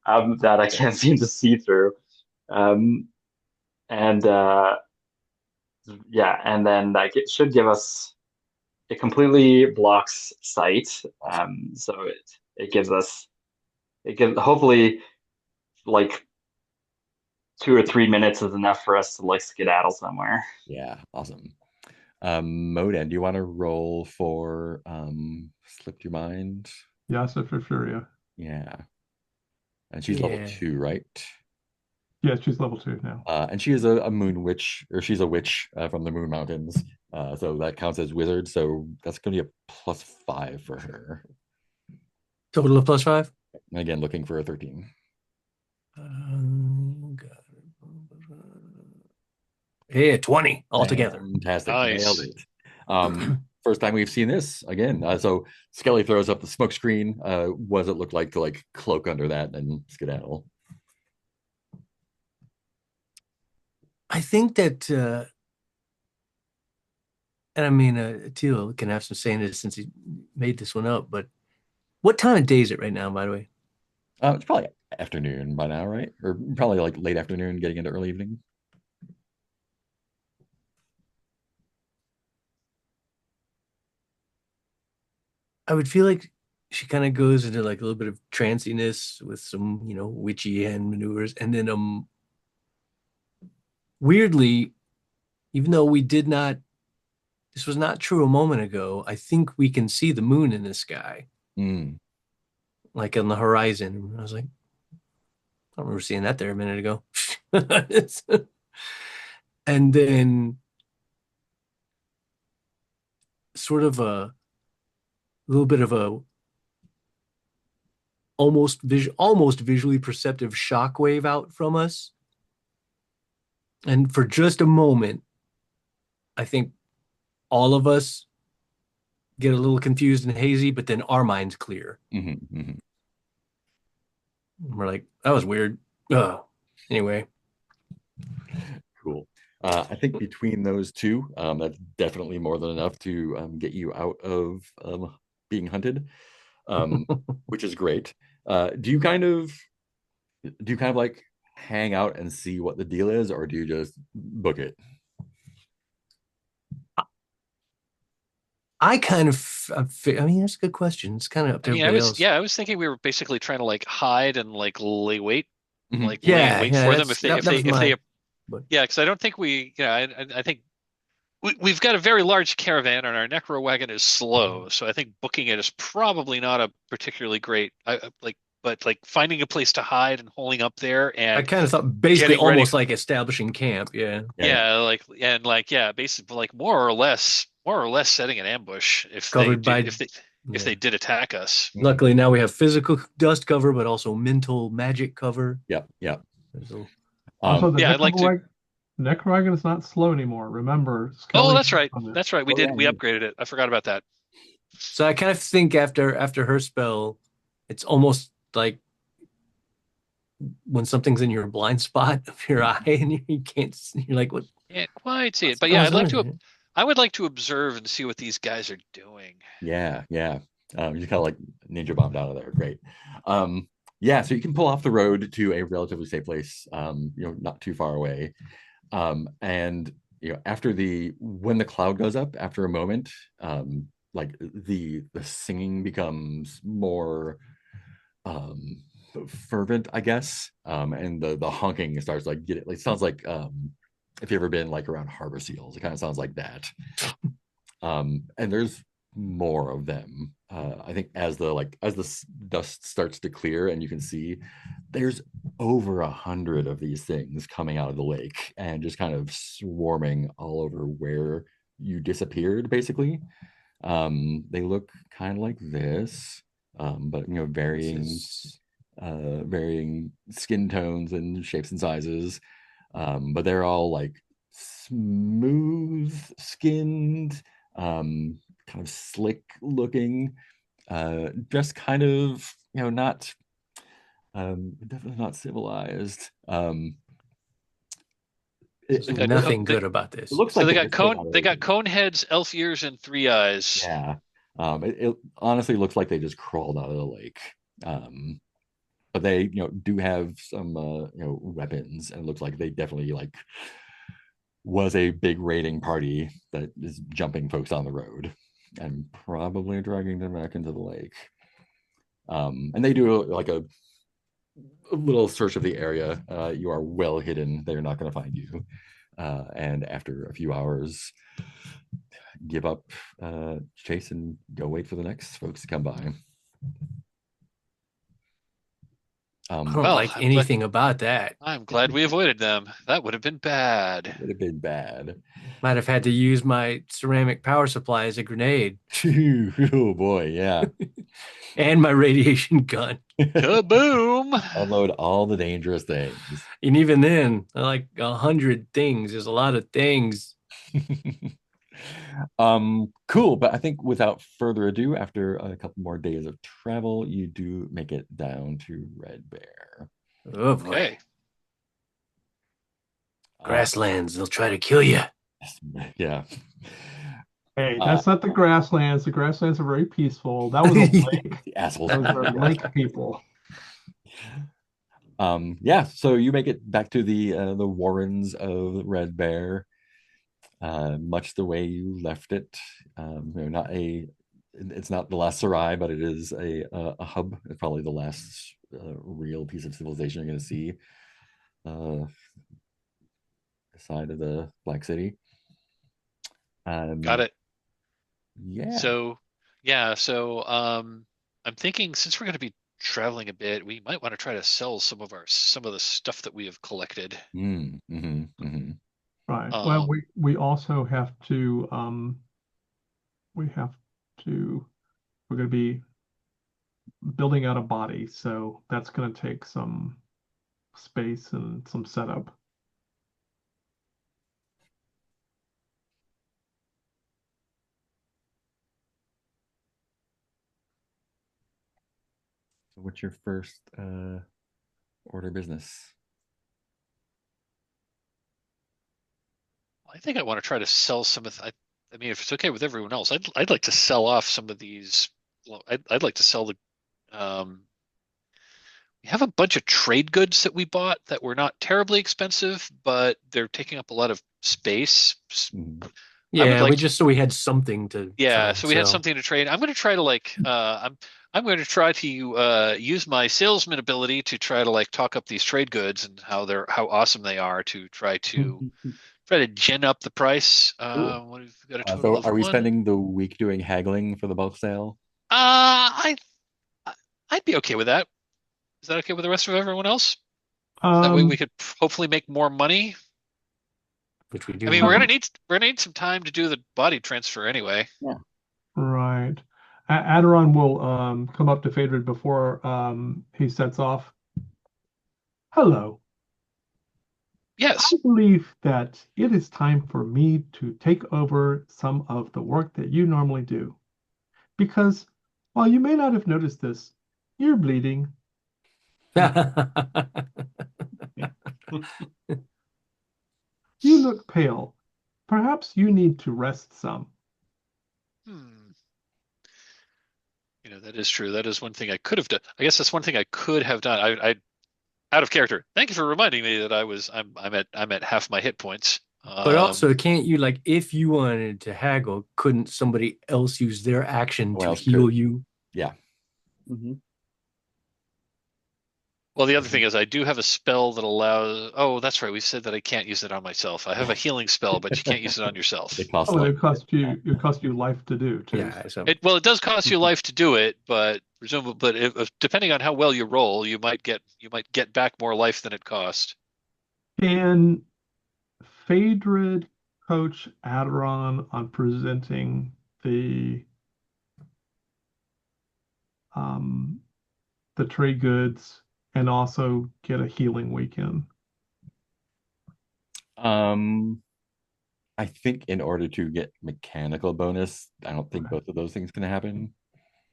that I can't seem to see through? Um, and yeah, and then like it should give us it completely blocks sight. So it gives us hopefully like 2 or 3 minutes is enough for us to like skedaddle somewhere. Yeah. Awesome. Modan, do you want to roll for Slipped Your Mind? Yes, for Furia. Yeah. And she's level 2, right? Yeah, she's level 2 now. And she is a moon witch, or she's a witch from the Moon Mountains. So that counts as wizard. So that's going to be a +5 for her. Total of +5? And again, looking for a 13. Yeah, 20 altogether. Fantastic. Nice. Nailed it. First time we've seen this again. So Skelly throws up the smoke screen. What does it look like to like cloak under that and skedaddle? I think that and I mean, Teal can have some saying this since he made this one up, but what time of day is it right now, by the way? It's probably afternoon by now, right? Or probably like late afternoon, getting into early evening. I would feel like she kind of goes into like a little bit of tranciness with some, witchy hand maneuvers, and then weirdly, even though we did not, this was not true a moment ago, I think we can see the moon in the sky, Mm. like on the horizon. And I was like, I don't remember seeing that there a minute ago. And then sort of a little bit of a almost visually perceptive shockwave out from us. And for just a moment, I think all of us get a little confused and hazy, but then our minds clear. Mm-hmm, mm-hmm. And we're like, that was weird. Anyway. Cool. I think between those two, that's definitely more than enough to get you out of being hunted, which is great. Do you kind of like hang out and see what the deal is, or do you just book it? I kind of, I mean, that's a good question. It's kind of up to everybody else. I was thinking we were basically trying to like hide and like lay wait, Mhm. like lay wait for them but yeah, because I don't think I think we've got a very large caravan and our necro-wagon is slow, so I think booking it is probably not a particularly great, but like finding a place to hide and holding up there I and kind of thought basically getting ready. almost like establishing camp. Yeah. Basically like more or less setting an ambush Covered by, if they did attack us. luckily now we have physical dust cover, but also mental magic cover. Yep, yep. Also, the Yeah, I'd like to. necro-wagon is not slow anymore. Remember, Oh, Skelly that's right. on it. That's right. We did. We upgraded it. I forgot about that. So I kind of think after her spell, it's almost like when something's in your blind spot of your eye and you can't, you're like, what? Can't quite see it, What's but yeah, going on? I would like to observe and see what these guys are doing. Yeah, yeah. You kind of like ninja bombed out of there. Great. Yeah, so you can pull off the road to a relatively safe place, not too far away. And after when the cloud goes up, after a moment, like the singing becomes more fervent, I guess. And the honking starts like it sounds like if you've ever been like around harbor seals, it kind of sounds like that. And there's more of them. I think as the dust starts to clear and you can see there's over 100 of these things coming out of the lake and just kind of swarming all over where you disappeared, basically. They look kind of like this, but varying skin tones and shapes and sizes. But they're all like smooth skinned, kind of slick looking, just kind of, not definitely not civilized. Nothing good about this. It looks So like they got cone heads, elf ears, and 3 eyes. Yeah. It honestly looks like they just crawled out of the lake. But they, do have some, weapons, and it looks like they definitely like was a big raiding party that is jumping folks on the road and probably dragging them back into the lake. And they do like a little search of the area. You are well hidden. They're not going to find you. And after a few hours, give up chase and go wait for the next folks to come by. I don't like anything about that. I'm glad we avoided them. That would have been bad. It would have been bad. Might have had to use my ceramic power supply as a grenade. Oh boy, yeah. And my radiation gun. Kaboom! Unload all the dangerous things. And even then, like 100 things. There's a lot of things. Cool. But I think without further ado, after a couple more days of travel, you do make it down to Red Bear. Oh boy. Okay. Grasslands, they'll try to kill you. Yeah. Hey, Uh, that's not the grasslands. The grasslands are very peaceful. That was a lake. the assholes. Those are lake people. Yeah, so you make it back to the warrens of Red Bear, much the way you left it. Not it's not the last Sarai, but it is a hub. It's probably the last real piece of civilization you're going to see side of the Black City. Got it. Yeah. So yeah, so I'm thinking since we're going to be traveling a bit, we might want to try to sell some of the stuff that we have collected. Right. Well, we also have to we have to we're going to be building out a body, so that's going to take some space and some setup. So what's your first order of business? I think I want to try to sell some of. I mean, if it's okay with everyone else, I'd like to sell off some of these. Well, I'd like to sell the. We have a bunch of trade goods that we bought that were not terribly expensive, but they're taking up a lot of space. Yeah, we had something to. Yeah, so we had something to trade. I'm going to try to I'm going to try to use my salesman ability to try to like talk up these trade goods and how awesome they are to try to gin up the price. What have we got a total So of are we one? spending the week doing haggling for the bulk sale? I'd be okay with that. Is that okay with the rest of everyone else? That way we could hopefully make more money. Which we do. I mean, we're gonna need some time to do the body transfer anyway. Yeah. Right. Adoron will come up to Phaedra before he sets off. Hello. Yes. I believe that it is time for me to take over some of the work that you normally do. Because while you may not have noticed this, you're bleeding. You look pale. Perhaps you need to rest some. That is true. That is one thing I could have done. I guess that's one thing I could have done. I out of character. Thank you for reminding me that I'm at half my hit points. But also, can't you if you wanted to haggle, couldn't somebody else use their action to heal you? Yeah. Well, the other thing is I do have a spell that allows. Oh, that's right. We said that I can't use it on myself. I have a healing spell, but you can't use it on yourself. It costs it cost you life to do too. Yeah. So. It does cost you life to do it, but presumably, depending on how well you roll, you might get back more life than it cost. Can Phaedra coach Adoron on presenting the trade goods and also get a healing weekend? I think in order to get mechanical bonus, I don't think both of those things can happen.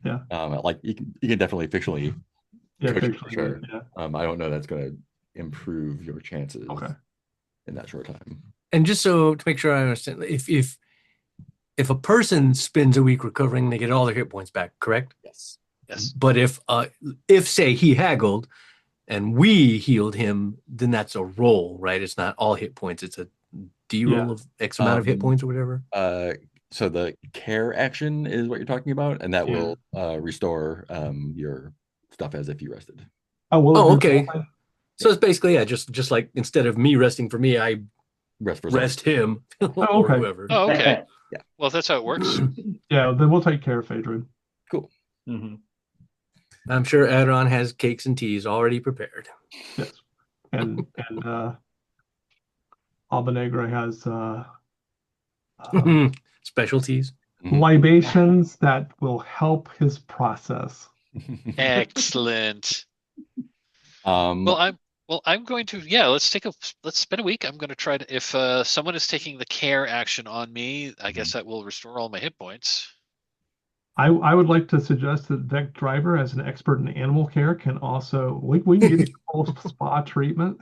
Yeah. You can definitely fictionally. Yeah, for sure. Yeah. I don't know that's going to improve your chances. Okay. In that short time. And just so to make sure I understand, if a person spends a week recovering, they get all their hit points back, correct? Yes. But if say he haggled and we healed him, then that's a roll, right? It's not all hit points. It's a D-roll of X amount of hit points or whatever. So the care action is what you're talking about, and that will restore your stuff as if you rested. Okay. So it's basically just like instead of me resting for me, I rest him or whoever. Oh, okay. Yeah. Well, if that's how it works. Yeah, then we'll take care of Phaedra. Cool. I'm sure Adoron has cakes and teas already prepared. Yes. And Albanegra has specialties. Libations that will help his process. Excellent. I'm going to let's spend a week. I'm going to try to if someone is taking the care action on me, I guess that will restore all my hit points. I would like to suggest that Vec Driver, as an expert in animal care, can also we can get a full spa treatment.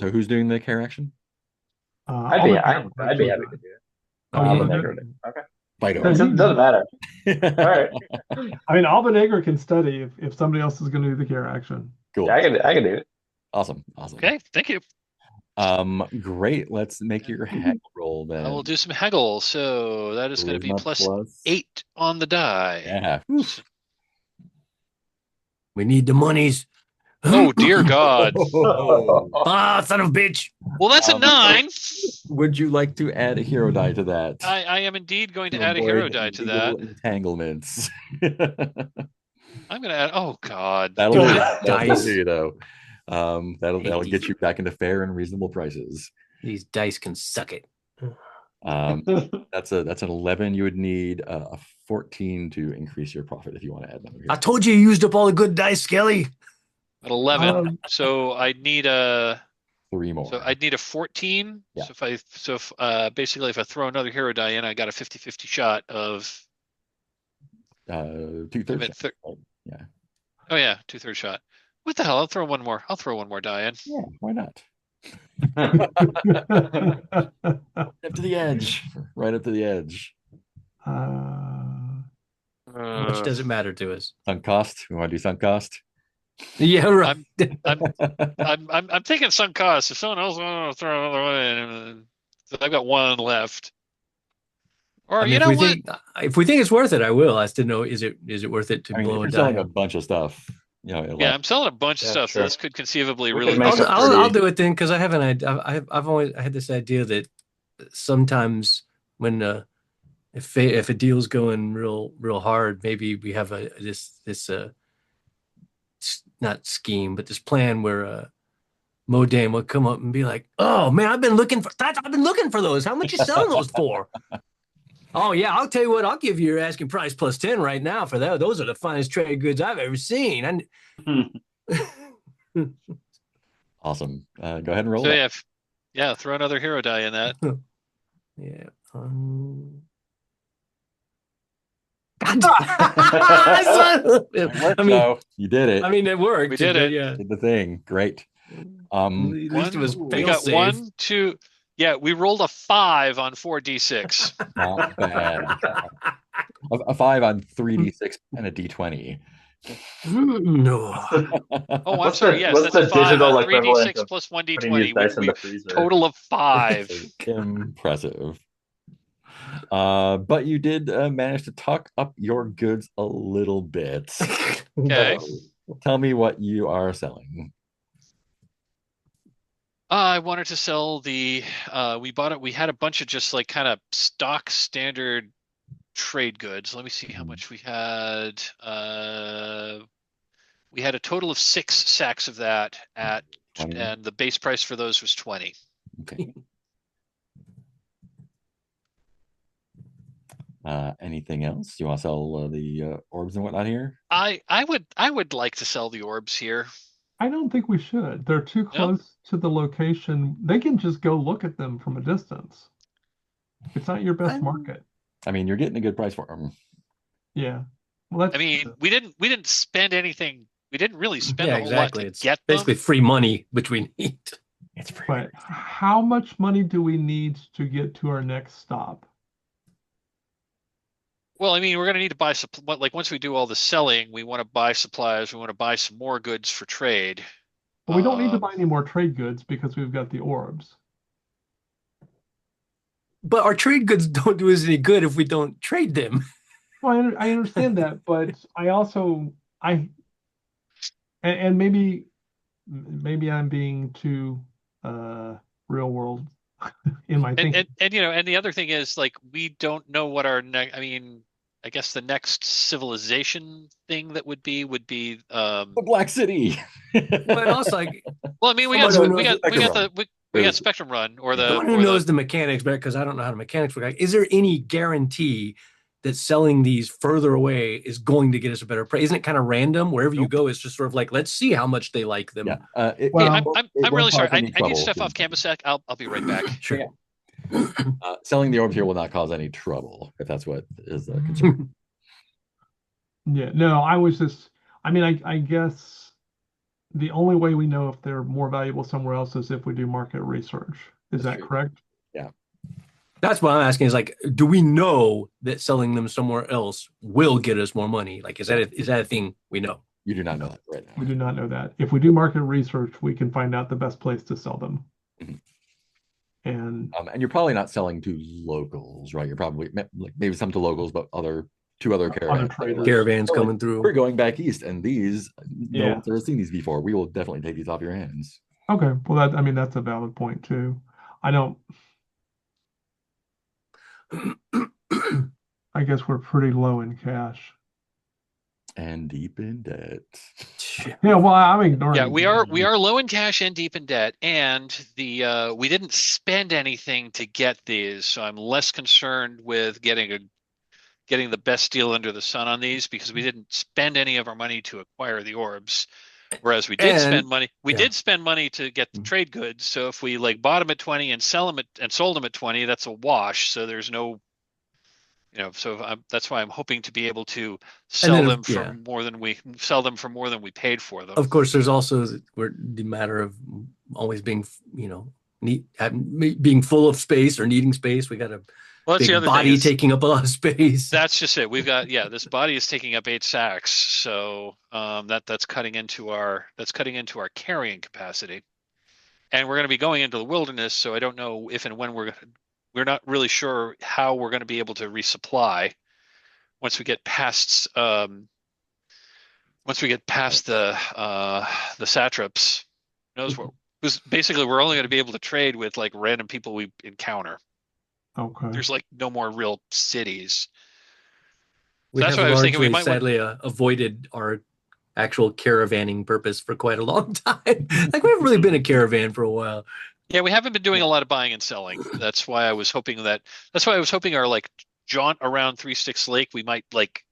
So who's doing the care action? I'd be happy to do it. Oh, you Alba can Negra. do it. Okay. Fido. It doesn't matter. All right. I mean, Alba can study if somebody else is going to do the care action. Cool. Yeah, I can do it. Awesome. Okay, thank you. Great. Let's make your heck roll then. I will do some haggle. So that is going to be plus 8 on the die. Yeah. We need the monies. Oh dear God! Ah, son of a bitch! Well, that's a 9. Would you like to add a hero die to that? I am indeed going to add a hero die to that. Entanglements. I'm going to add. Oh God! That'll Dice. do though. That'll get you back into fair and reasonable prices. These dice can suck it. That's an 11. You would need a 14 to increase your profit if you want to add another hero. I told you used up all the good dice, Skelly. At 11, so I need a 3 more. So I'd need a 14. Yeah. So if basically if I throw another hero die in, I got a 50-50 shot of 2/3 shot. Yeah. Oh yeah, 2/3 shot. What the hell? I'll throw one more. I'll throw one more die in. Yeah, why not? Up to the edge. Right up to the edge. How much does it matter to us? Sunk cost. We want to do sunk cost. Yeah, right. I'm taking sunk cost. If someone else wants to throw another one in, so I've got one left. Or I mean, you know what? If we think it's worth it, I will. I still know is it worth it to blow if a you're selling die? a bunch of stuff. Yeah, I'm selling a bunch of stuff. So this could conceively really. I'll do it then because I have an idea. I've always had this idea that sometimes when if a deal's going real hard, maybe we have this not scheme, but this plan where Modane would come up and be like, "Oh man, I've been looking for those. How much you selling those for?" Oh yeah, I'll tell you what. I'll give you your asking price plus 10 right now for that. Those are the finest trade goods I've ever seen. And awesome. Go ahead and roll. So yeah, throw another hero die in that. Yeah. I mean, you did it. I mean, it worked. We did it. Yeah. Did the thing. Great. At least it was we got fail-safe. 1, 2. Yeah, we rolled a 5 on 4d6. Not bad. A 5 on 3d6 and a d20. No. Oh, I'm sorry. Yes, that's a 5 on 3d6 plus 1d20. We total of 5. Impressive. But you did manage to tuck up your goods a little bit. Okay. So, tell me what you are selling. I wanted to sell the we had a bunch of just like kind of stock standard trade goods. Let me see how much we had. We had a total of 6 sacks of that and the base price for those was 20. Okay. Anything else? You want to sell the orbs and whatnot here? I would like to sell the orbs here. I don't think we should. They're too close to the location. They can just go look at them from a distance. It's not your best market. I mean, you're getting a good price for them. Yeah. Well, I mean, we didn't spend anything. We didn't really spend a whole exactly. lot to It's get basically them. free money, which we need. It's free. but how much money do we need to get to our next stop? Well, I mean, we're going to need to buy like once we do all the selling, we want to buy supplies. We want to buy some more goods for trade. Well, we don't need to buy any more trade goods because we've got the orbs. But our trade goods don't do us any good if we don't trade them. Well, I understand that, but I also and maybe I'm being too real world in my thinking. And and the other thing is like we don't know what our next. I mean, I guess the next civilization thing that would be the Black City. But also, like, well, I mean, we got Spectrum Run or the someone who knows the mechanics better, because I don't know how the mechanics work. Is there any guarantee that selling these further away is going to get us a better price? Isn't it kind of random? Wherever you go, it's just sort of like, let's see how much they like them. Yeah. I'm really sorry. I need to step off campus sec. I'll be right back. Sure. Yeah. Selling the orbs here will not cause any trouble, if that's what is the concern. Yeah, no, I was just, I mean, I guess the only way we know if they're more valuable somewhere else is if we do market research. Is That's that true. correct? Yeah. That's what I'm asking is like, do we know that selling them somewhere else will get us more money? Like, is that a thing we know? You do not know that right now. We do not know that. If we do market research, we can find out the best place to sell them. Mhm. And And you're probably not selling to locals, right? You're probably like maybe some to locals, but two other caravans. traders. Caravans Like, coming through. we're going back east, and these no Yeah. one's ever seen these before. We will definitely take these off your hands. okay, well, that's a valid point too. I guess we're pretty low in cash. And deep in debt. Yeah, well, I'm ignoring. Yeah, we are low in cash and deep in debt, and the we didn't spend anything to get these, so I'm less concerned with getting the best deal under the sun on these because we didn't spend any of our money to acquire the orbs. Whereas we did spend money, did spend money to get the trade goods. So if we like bought them at 20 and sold them at 20, that's a wash. So there's no, so that's why I'm hoping to be able to sell them for more than we paid for them. Of course, there's also the matter of always being, being full of space or needing space. We got a big body taking up a lot of space. That's just it. We've got this body is taking up 8 sacks, so that's cutting into our carrying capacity, and we're going to be going into the wilderness. So I don't know if and when we're not really sure how we're going to be able to resupply once we get past the satraps. Who knows what? Because basically we're only going to be able to trade with like random people we encounter. Okay. There's like no more real cities. So that's what I was thinking. We might sadly avoided our actual caravanning purpose for quite a long time. Like we haven't really been a caravan for a while. Yeah, we haven't been doing a lot of buying and selling. That's why I was hoping our like jaunt around Three Sticks Lake, we might like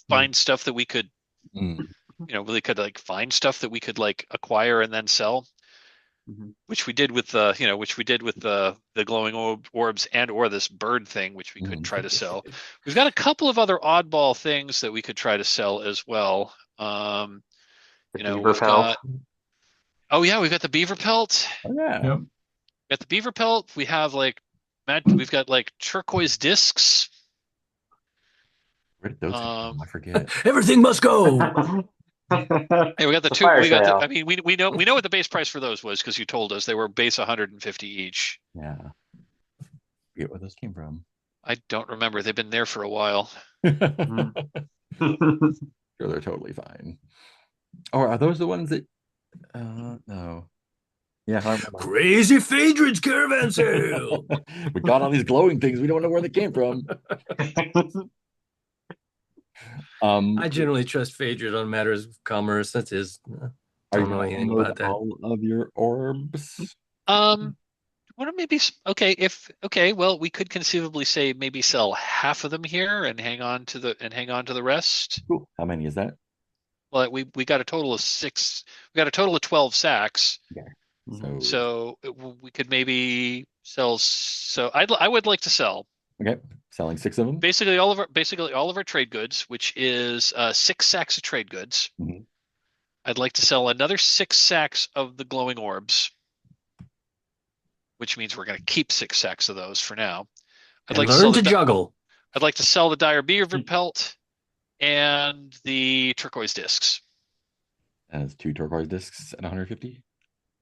find stuff that we could, really could like find stuff that we could like acquire and then sell. Which we did with the glowing orbs and or this bird thing, which we could try to sell. We've got a couple of other oddball things that we could try to sell as well. Beaver pelt. We've got the beaver pelt. Oh, yeah. Yep. We got the beaver pelt. We have we've got like turquoise discs. Where did those come from? I forget. Everything must go. Hey, we got the two. I mean, we know what the base price for those was because you told us they were base 150 each. Yeah. I forget where those came from. I don't remember. They've been there for a while. Sure, they're totally fine. Or are those the ones that? No. Yeah. Crazy Phaedron's caravan sale. We got all these glowing things. We don't know where they came from. I generally trust Phaedron on matters of commerce. That is, I don't know anything about that. All of your orbs. What maybe well, we could conceivably say maybe sell half of them here and hang on to the rest. Cool. How many is that? Well, we got a total of 6. We got a total of 12 sacks. Okay. So we could maybe sell. So I would like to sell. Okay, selling 6 of them. Basically all of our trade goods, which is 6 sacks of trade goods. I'd like to sell another 6 sacks of the glowing orbs, which means we're going to keep 6 sacks of those for now. I'd like to juggle. I'd like to sell the dire beaver pelt and the turquoise discs. As 2 turquoise discs at 150.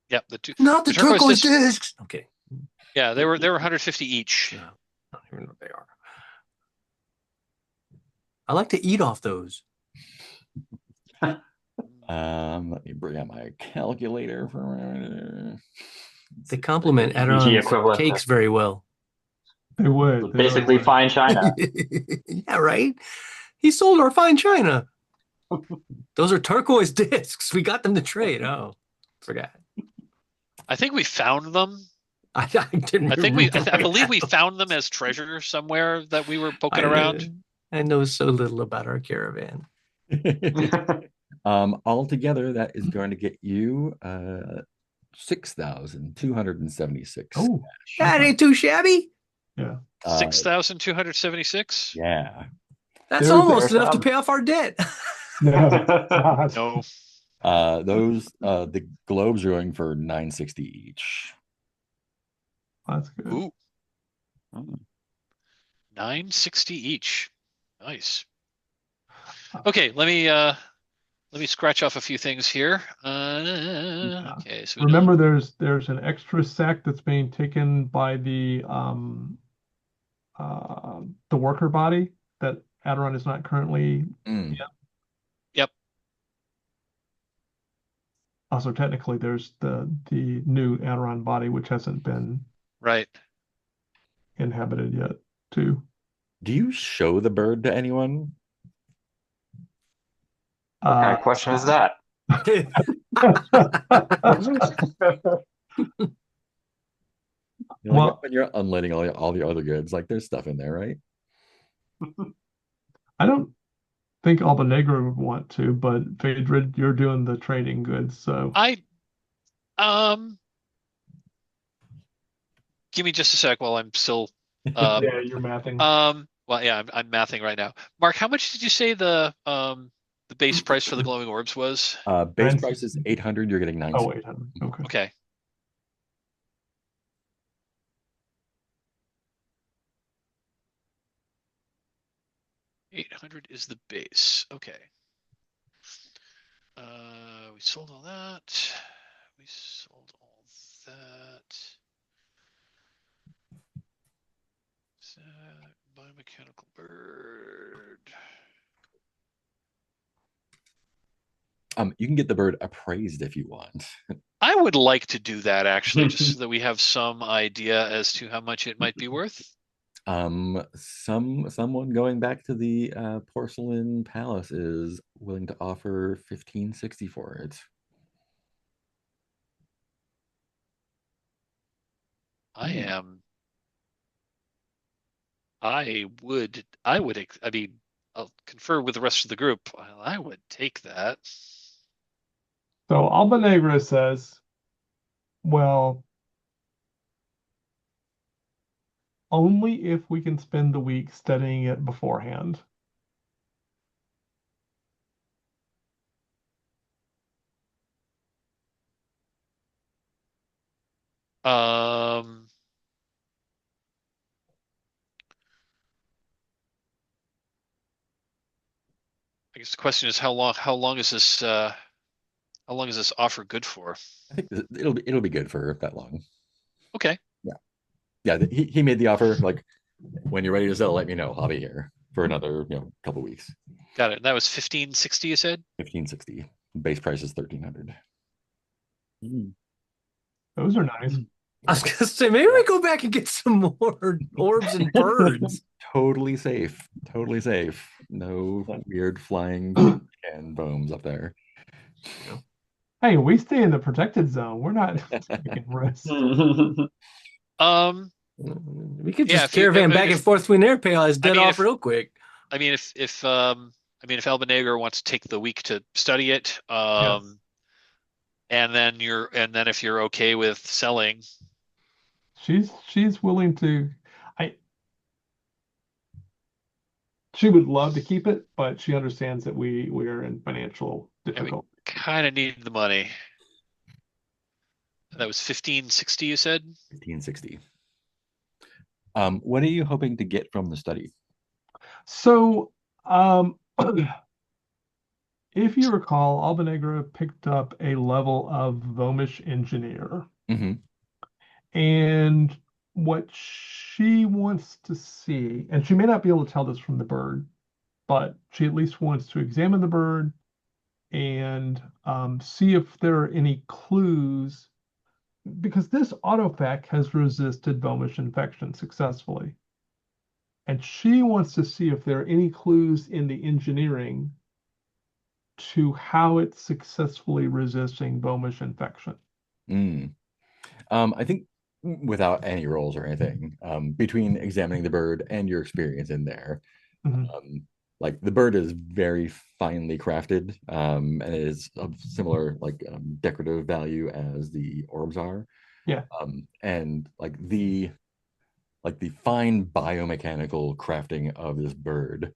Yep, the two. Not the turquoise discs. Okay. Yeah, they were 150 each. Yeah. I don't even know what they are. I like to eat off those. Let me bring out my calculator for. They complement Adoron's cakes very well. They would. Basically, fine china. Yeah, right. He sold our fine china. Those are turquoise discs. We got them to trade. Oh, forgot. I think we found them. I believe we found them as treasure somewhere that we were poking around. I know so little about our caravan. Altogether, that is going to get you 6,276. Oh, that ain't too shabby. Yeah. 6,276. Yeah. That's almost enough to pay off our debt. No. No. The globes are going for 960 each. That's good. Ooh, 960 each. Nice. Okay, let me scratch off a few things here. Okay, so Remember, there's an extra sack that's being taken by the worker body that Adoron is not currently. Mm. Yep. Also, technically, there's the new Adoron body, which hasn't been Right. inhabited yet, too. Do you show the bird to anyone? What kind of question is that? Well, when you're unloading all the other goods, like there's stuff in there, right? I don't think Albanegro would want to, but Phaedra, you're doing the trading goods, so I give me just a sec while I'm still yeah, you're mathing. well yeah, I'm mathing right now. Mark, how much did you say the base price for the glowing orbs was? Base price is 800, you're getting 960. 800. Okay. Okay. $800 is the base. Okay. We sold all that. We sold all that. Biomechanical bird. You can get the bird appraised if you want. I would like to do that actually, just so that we have some idea as to how much it might be worth. Someone going back to the porcelain palace is willing to offer 1560 for it. I am. I would. I mean, I'll confer with the rest of the group. I would take that. So Albanegro says, well, only if we can spend the week studying it beforehand. I guess the question is how long is this how long is this offer good for? I think it'll be good for that long. Okay. Yeah. He made the offer. Like, when you're ready to sell, let me know. I'll be here for another couple weeks. Got it. That was 1560, you said? 1560. Base price is 1300. Those are nice. I was gonna say maybe we go back and get some more orbs and birds. Totally safe. Totally safe. No weird flying and bones up there. Hey, we stay in the protected zone. We're not taking risks. We could just caravan back and forth between there, pay all his debt off real quick. I mean, if Albanegro wants to take the week to study it, Yes. and then if you're okay with selling, she's willing to. She would love to keep it, but she understands that we're in financial difficulty. Kind of need the money. That was 1560, you said? 1560. What are you hoping to get from the study? So, if you recall, Albanegro picked up a level of Vomish engineer. Mm-hmm. And what she wants to see, and she may not be able to tell this from the bird, but she at least wants to examine the bird and see if there are any clues, because this autofac has resisted Vomish infection successfully. And she wants to see if there are any clues in the engineering to how it's successfully resisting Vomish infection. I think without any rolls or anything, between examining the bird and your experience in there, like the bird is very finely crafted, and it is of similar decorative value as the orbs are. Yeah. And the fine biomechanical crafting of this bird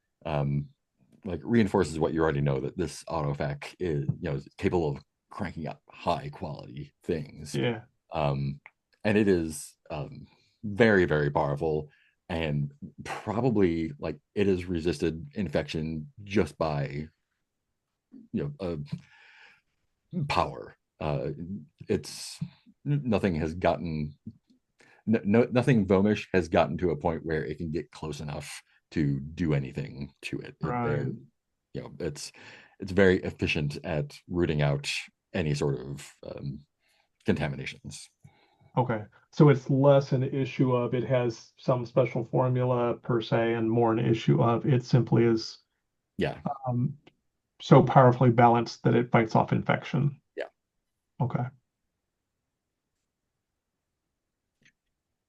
like reinforces what you already know, that this autofac is, is capable of cranking up high quality things. Yeah. And it is very, very powerful, and probably like it has resisted infection just by power. It's nothing has gotten nothing Vomish has gotten to a point where it can get close enough to do anything to it. Right. It's very efficient at rooting out any sort of contaminations. Okay. So it's less an issue of it has some special formula per se, and more an issue of it simply is Yeah, um, so powerfully balanced that it fights off infection. yeah. Okay.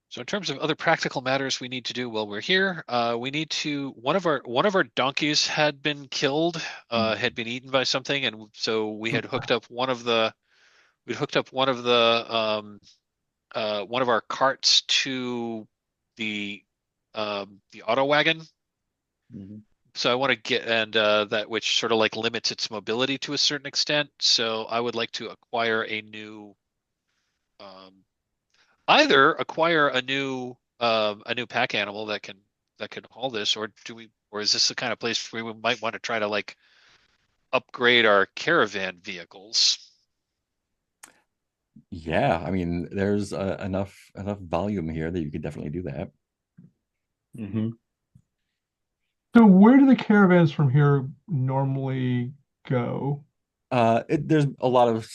So in terms of other practical matters we need to do while we're here, we need to one of our donkeys had been killed, had been eaten by something, and so we had hooked up one of our carts to the auto wagon. Mhm. So I want to get and that which sort of like limits its mobility to a certain extent. So I would like to acquire um, either acquire a new pack animal that can haul this, or is this the kind of place where we might want to try to like upgrade our caravan vehicles? Yeah, I mean, there's enough volume here that you could definitely do that. Mhm. So where do the caravans from here normally go? There's a lot of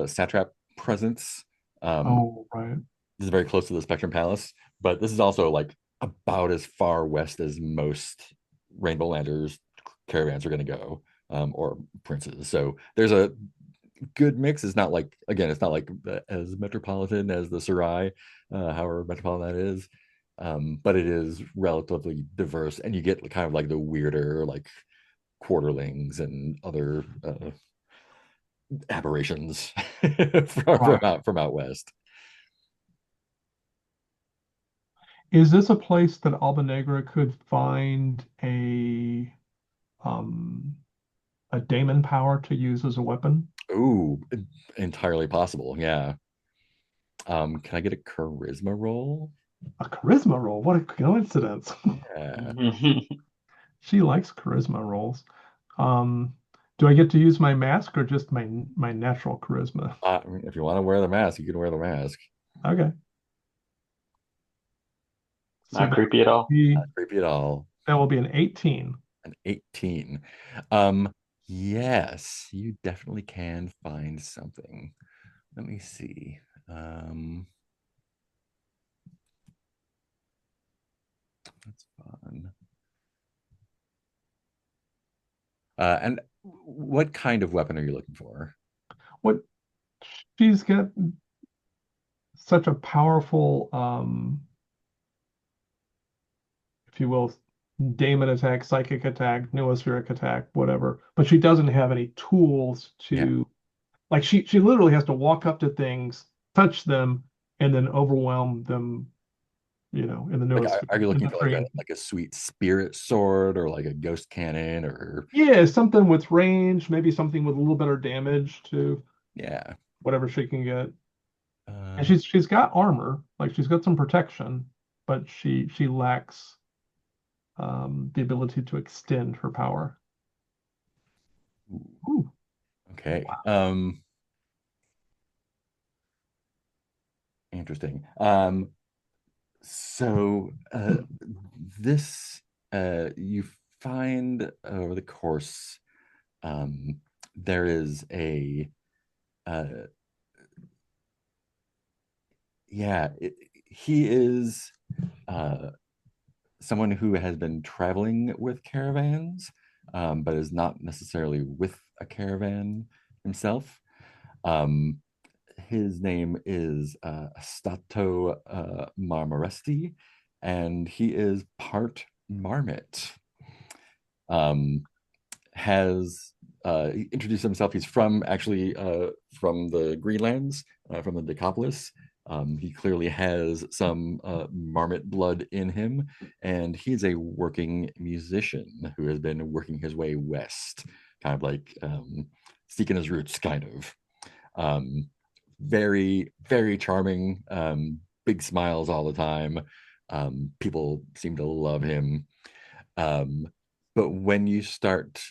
satrap presence. Um, Oh, right. this is very close to the Spectrum Palace, but this is also like about as far west as most Rainbow Landers caravans are going to go, or princes. So there's a good mix. It's not like, again, it's not like as metropolitan as the Sarai, however metropolitan that is. But it is relatively diverse, and you get kind of like the weirder, like quarterlings and other aberrations Right. from out west. Is this a place that Alba Negra could find um a daemon power to use as a weapon? Ooh, entirely possible. Yeah. Can I get a charisma roll? A charisma roll. What a coincidence. Yeah. She likes charisma rolls. Um, do I get to use my mask or just my natural charisma? I mean, if you want to wear the mask, you can wear the mask. Okay. So Not creepy at all. Not creepy at all. that will be an 18. An 18. Um, yes, you definitely can find something. Let me see. That's fun. And what kind of weapon are you looking for? What she's got such a powerful if you will, daemon attack, psychic attack, noospheric attack, whatever. But she doesn't have any tools Yeah. to like she literally has to walk up to things, touch them, and then overwhelm them, in the Like, noosphere are you in looking the for like frame. a sweet spirit sword or like a ghost cannon or Yeah, something with range, maybe something with a little better damage to yeah. whatever she can get. And Uh, she's got armor, like she's got some protection, but she lacks the ability to extend her power. Ooh, okay. wow. Interesting. So this you find over the course, there is a uh, yeah, he is uh, someone who has been traveling with caravans, but is not necessarily with a caravan himself. Um, his name is Stato Marmoresti, and he is part marmot. Um, has introduced himself. He's from actually from the Greenlands, from the Decapolis, He clearly has some marmot blood in him, and he's a working musician who has been working his way west, kind of like seeking his roots, kind of. Very, very charming, big smiles all the time. People seem to love him. Um, but when you start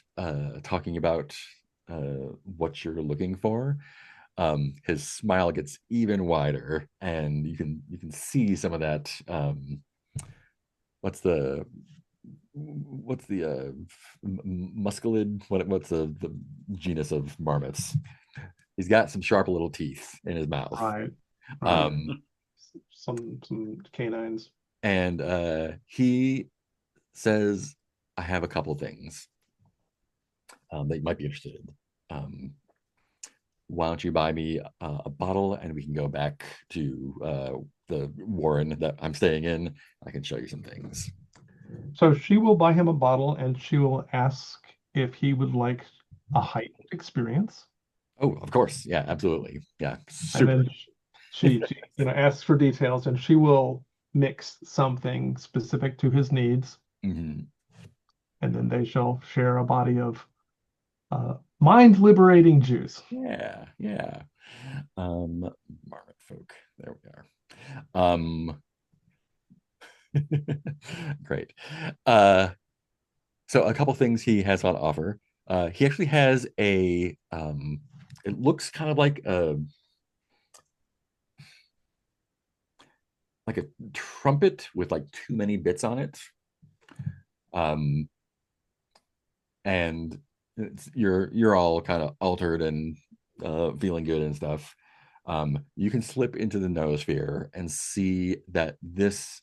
talking about what you're looking for, his smile gets even wider, and you can see some of that. What's the musculid? What's the genus of marmots? He's got some sharp little teeth in his mouth. Right. Um, Some canines. and he says, "I have a couple things that you might be interested in. Why don't you buy me a bottle and we can go back to the warren that I'm staying in? I can show you some things." So she will buy him a bottle and she will ask if he would like a heightened experience. Oh, of course. Yeah, absolutely. Yeah, And super. then she asks for details and she will mix something specific to his needs. Mhm. And then they shall share a body of mind liberating juice. Yeah, yeah. Marmot folk. There we are. Great. So a couple things he has on offer. He actually has it looks kind of like a trumpet with like too many bits on it. Um, and you're all kind of altered and feeling good and stuff. You can slip into the noosphere and see that this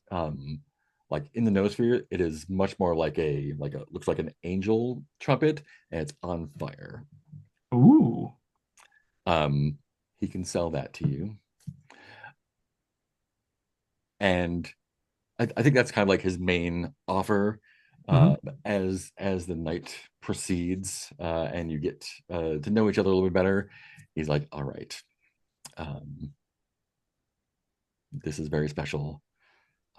like in the noosphere, it is much more like a looks like an angel trumpet, and it's on fire. Ooh. Um, he can sell that to you, and I think that's kind of like his main offer. As the night proceeds and you get to know each other a little bit better, he's like, "All right, um, this is very special.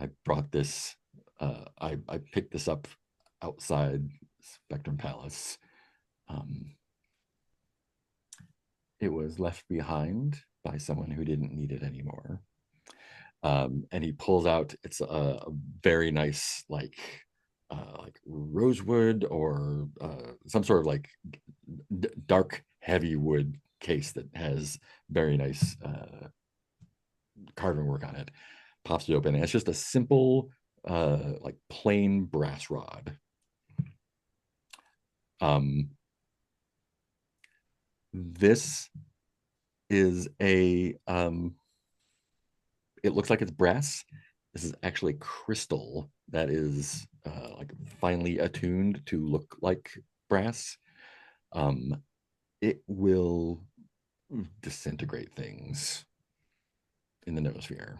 I brought this. I picked this up outside Spectrum Palace. Um, it was left behind by someone who didn't need it anymore." And he pulls out, it's a very nice like rosewood or some sort of like dark heavy wood case that has very nice carving work on it. Pops it open, and it's just a simple like plain brass rod. um this is a it looks like it's brass. This is actually crystal that is like finely attuned to look like brass. Um, it will disintegrate things in the noosphere.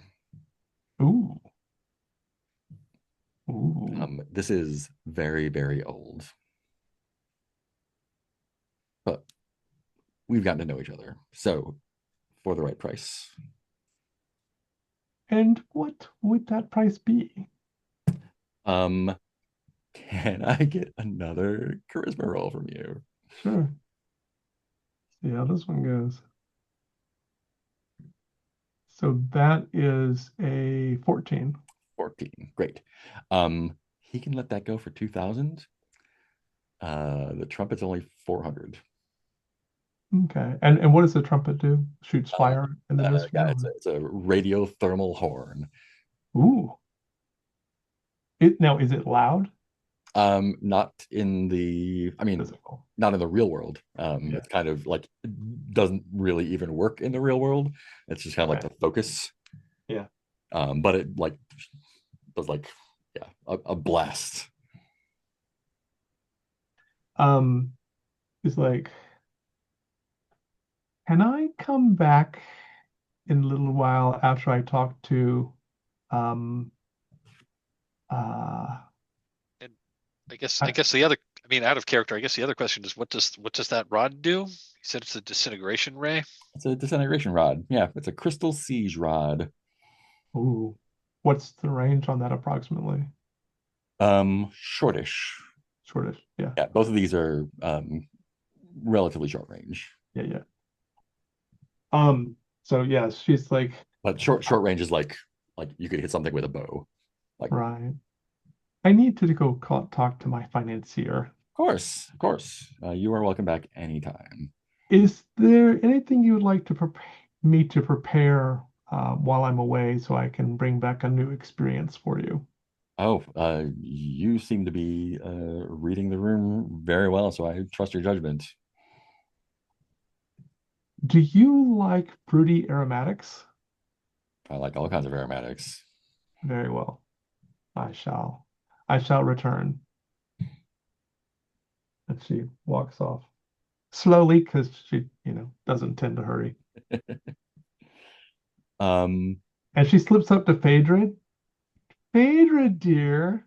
Ooh. Ooh. This is very, very old, but we've gotten to know each other. So, for the right price, And what would that price be? um, can I get another charisma roll from you? Sure. See how this one goes. So that is a 14. 14. Great. He can let that go for 2,000. The trumpet's only 400. Okay. And what does the trumpet do? Shoots fire in the Yeah, nostril? it's a radiothermal horn. Ooh. Now, is it loud? Not in the, I mean, Physical. not in the real world. Yeah. It's kind of like doesn't really even work in the real world. It's just kind of like the focus. Yeah. But it like was like, yeah, a blast. It's like, can I come back in a little while after I talk to um And I guess I- the I mean, out of character, I guess the other question is what does that rod do? You said it's a disintegration ray. It's a disintegration rod. Yeah, it's a crystal siege rod. Ooh. What's the range on that approximately? Shortish. Shortish. Yeah. Yeah, both of these are relatively short range. Yeah, yeah. So yeah, she's like, But short range is like you could hit something with a bow. Like, right. I need to go talk to my financier. of course. You are welcome back anytime. Is there anything you would like to prepare me to prepare while I'm away so I can bring back a new experience for you? Oh, you seem to be reading the room very well, so I trust your judgment. Do you like fruity aromatics? I like all kinds of aromatics. Very well. I shall. I shall return. And she walks off slowly because she, doesn't tend to hurry. Um, And she slips up to Phaedra. Phaedra, dear,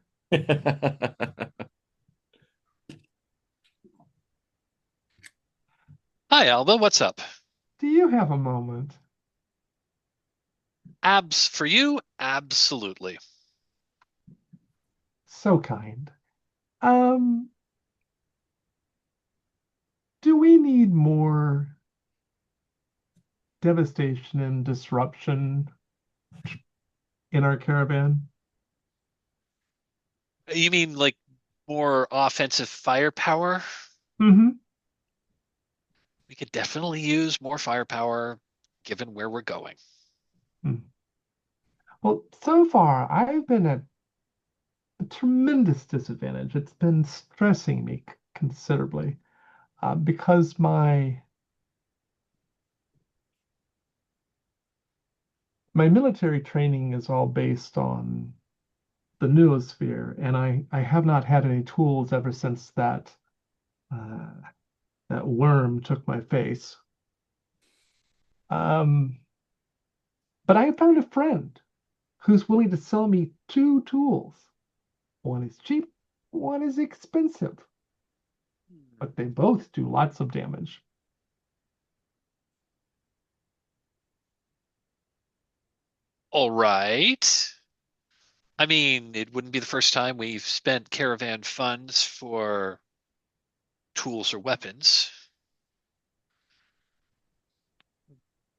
Hi, Alba. What's up? do you have a moment? Abs for you? Absolutely. So kind. Um, do we need more devastation and disruption in our caravan? You mean like more offensive firepower? Mm-hmm. We could definitely use more firepower given where we're going. Well, so far I've been at a tremendous disadvantage. It's been stressing me considerably because my military training is all based on the noosphere, and I have not had any tools ever since uh, that worm took my face. Um, but I have found a friend who's willing to sell me two tools. One is cheap, one is expensive, but they both do lots of damage. All right. I mean, it wouldn't be the first time we've spent caravan funds for tools or weapons.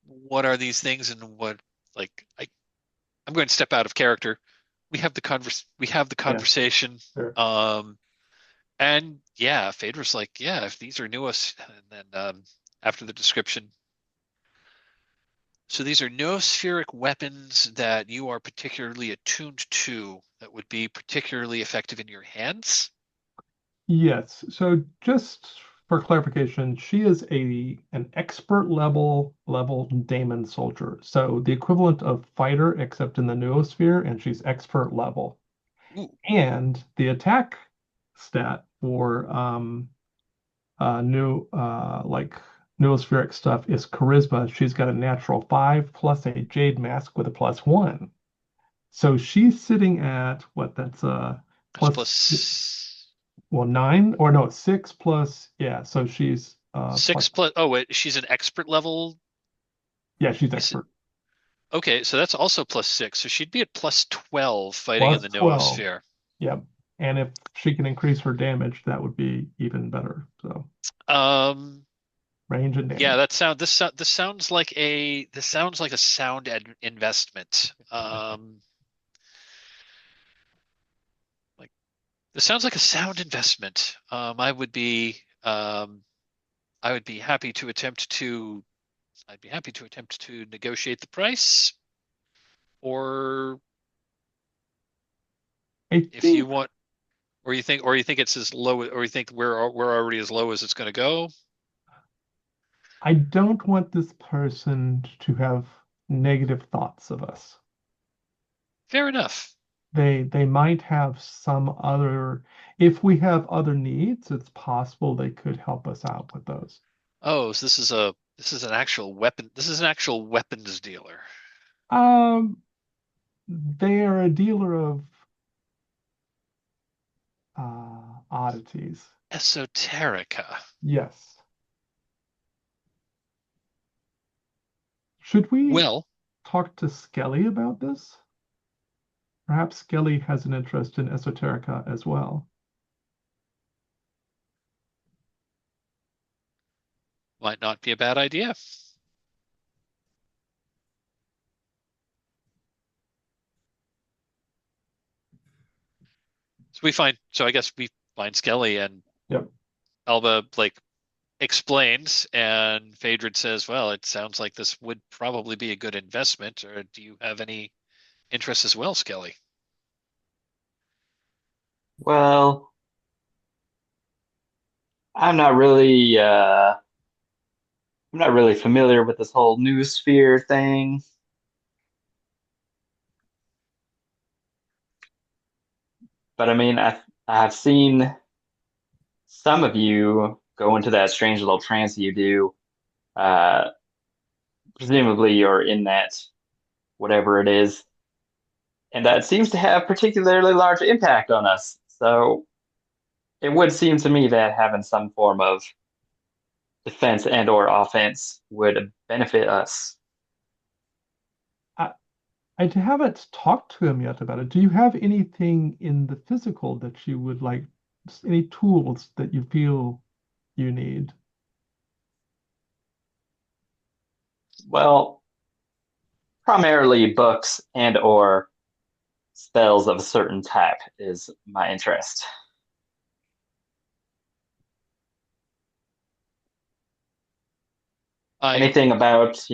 What are these things and what like I'm going to step out of character. We have the Yeah, conversation. sure. Um and yeah, Phaedra's like, yeah, if these are newest and then after the description. So these are noospheric weapons that you are particularly attuned to that would be particularly effective in your hands. Yes. So just for clarification, she is an expert level daemon soldier. So the equivalent of fighter, except in the noosphere, and she's expert level. Ooh, And the attack stat for new like noospheric stuff is charisma. She's got a natural 5 plus a jade mask with a +1. So she's sitting at what that's that's plus plus well 9 or no 6 plus yeah. So she's six plus. Oh, wait, she's an expert level. yeah, she's You said, expert. okay, so that's also plus six. So she'd be at plus 12 fighting in Plus the 12. noosphere. Yep. And if she can increase her damage, that would be even better. So Um, range and yeah, damage. this sounds like a sound investment. Like this sounds like a sound investment. I would be happy to attempt to I'd be happy to attempt to negotiate the price, or I if you think want, or you think it's as low, or you think we're already as low as it's going to go. I don't want this person to have negative thoughts of us. Fair enough. They might have some other, if we have other needs, it's possible they could help us out with those. Oh, so this is an actual weapon. This is an actual weapons dealer. Um, they are a dealer of oddities. Esoterica. Yes. Should we Well, talk to Skelly about this? Perhaps Skelly has an interest in esoterica as well. might not be a bad idea. So I guess we find Skelly and Yep. Alba like explains, and Phaedrid says, well, it sounds like this would probably be a good investment. Or do you have any interest as well, Skelly? Well, I'm not really I'm not really familiar with this whole new sphere thing. But I mean, I've seen some of you go into that strange little trance you do. Uh, Presumably you're in that whatever it is, and that seems to have particularly large impact on us. So it would seem to me that having some form of defense and or offense would benefit us. I haven't talked to him yet about it. Do you have anything in the physical that you would like, any tools that you feel you need? Well, primarily books and or spells of a certain type is my interest. I Anything about,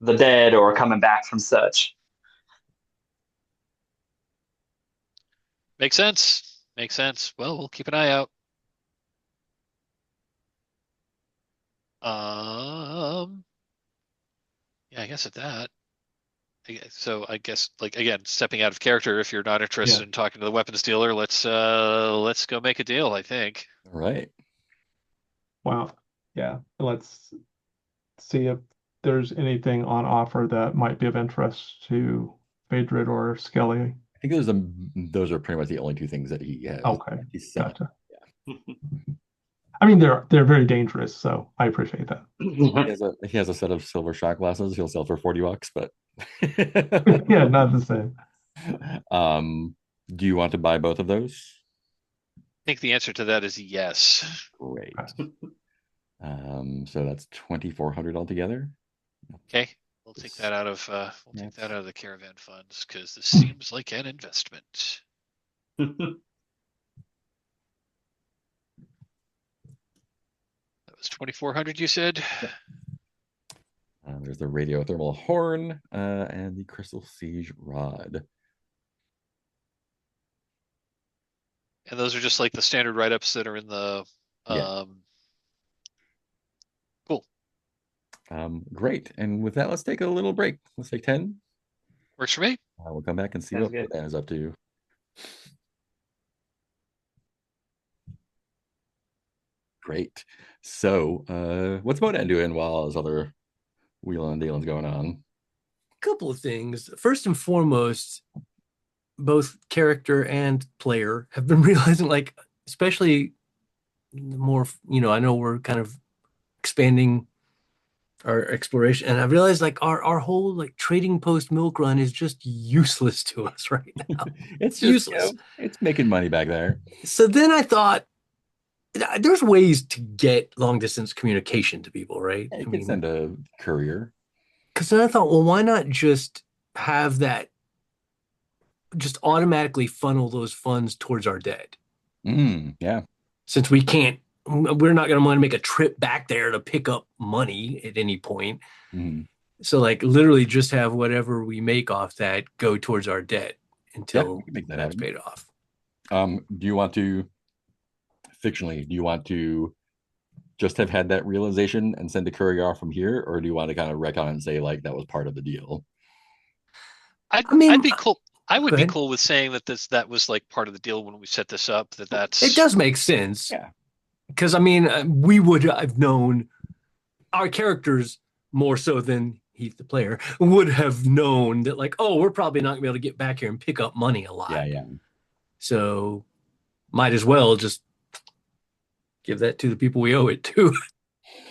the dead or coming back from such. Makes sense. Makes sense. Well, we'll keep an eye out. Yeah, I guess at that. So I guess like again, stepping out of character, if you're not interested Yeah. in talking to the weapons dealer, let's go make a deal, I think. All right. Wow. Yeah. Let's see if there's anything on offer that might be of interest to Phaedrid or Skelly. I think those are pretty much the only two things that he has. Okay. He's selling. Gotcha. I mean, they're very dangerous, so I appreciate that. He has a set of silver shot glasses he'll sell for $40, but Yeah, not the same. Do you want to buy both of those? I think the answer to that is yes. Great. So that's 2,400 altogether. Okay. We'll take that out of the caravan funds because this seems like an investment. That was 2,400, you said? There's the radiothermal horn and the crystal siege rod. And those are just like the standard write-ups that are in the Yeah. Cool. Great. And with that, let's take a little break. Let's take 10. Works for me. We'll come back and see Sounds what good. that is up to. Great. So what's Modan doing while his other wheeling and dealing's going on? Couple of things. First and foremost, both character and player have been realizing, like, especially the more, I know we're kind of expanding our exploration, and I realized like our whole like trading post milk run is just useless to us right now. It's just, Useless. It's making money back there. So then I thought there's ways to get long distance communication to people, right? You can send a courier. Because then I thought, well, why not just have that just automatically funnel those funds towards our dead? Yeah. Since we're not going to want to make a trip back there to pick up money at any point. So like literally just have whatever we make off that go towards our debt until that's paid off. Do you want to, fictionally, just have had that realization and send the courier off from here? Or do you want to kind of retcon and say like that was part of the deal? I'd be cool. I would be cool with saying that was like part of the deal when we set this up. It does make sense. Yeah. Because I mean, we would have known, our characters more so than Heath the player would have known that like, oh, we're probably not gonna be able to get back here and pick up money a lot. Yeah. So might as well just Give that to the people we owe it to.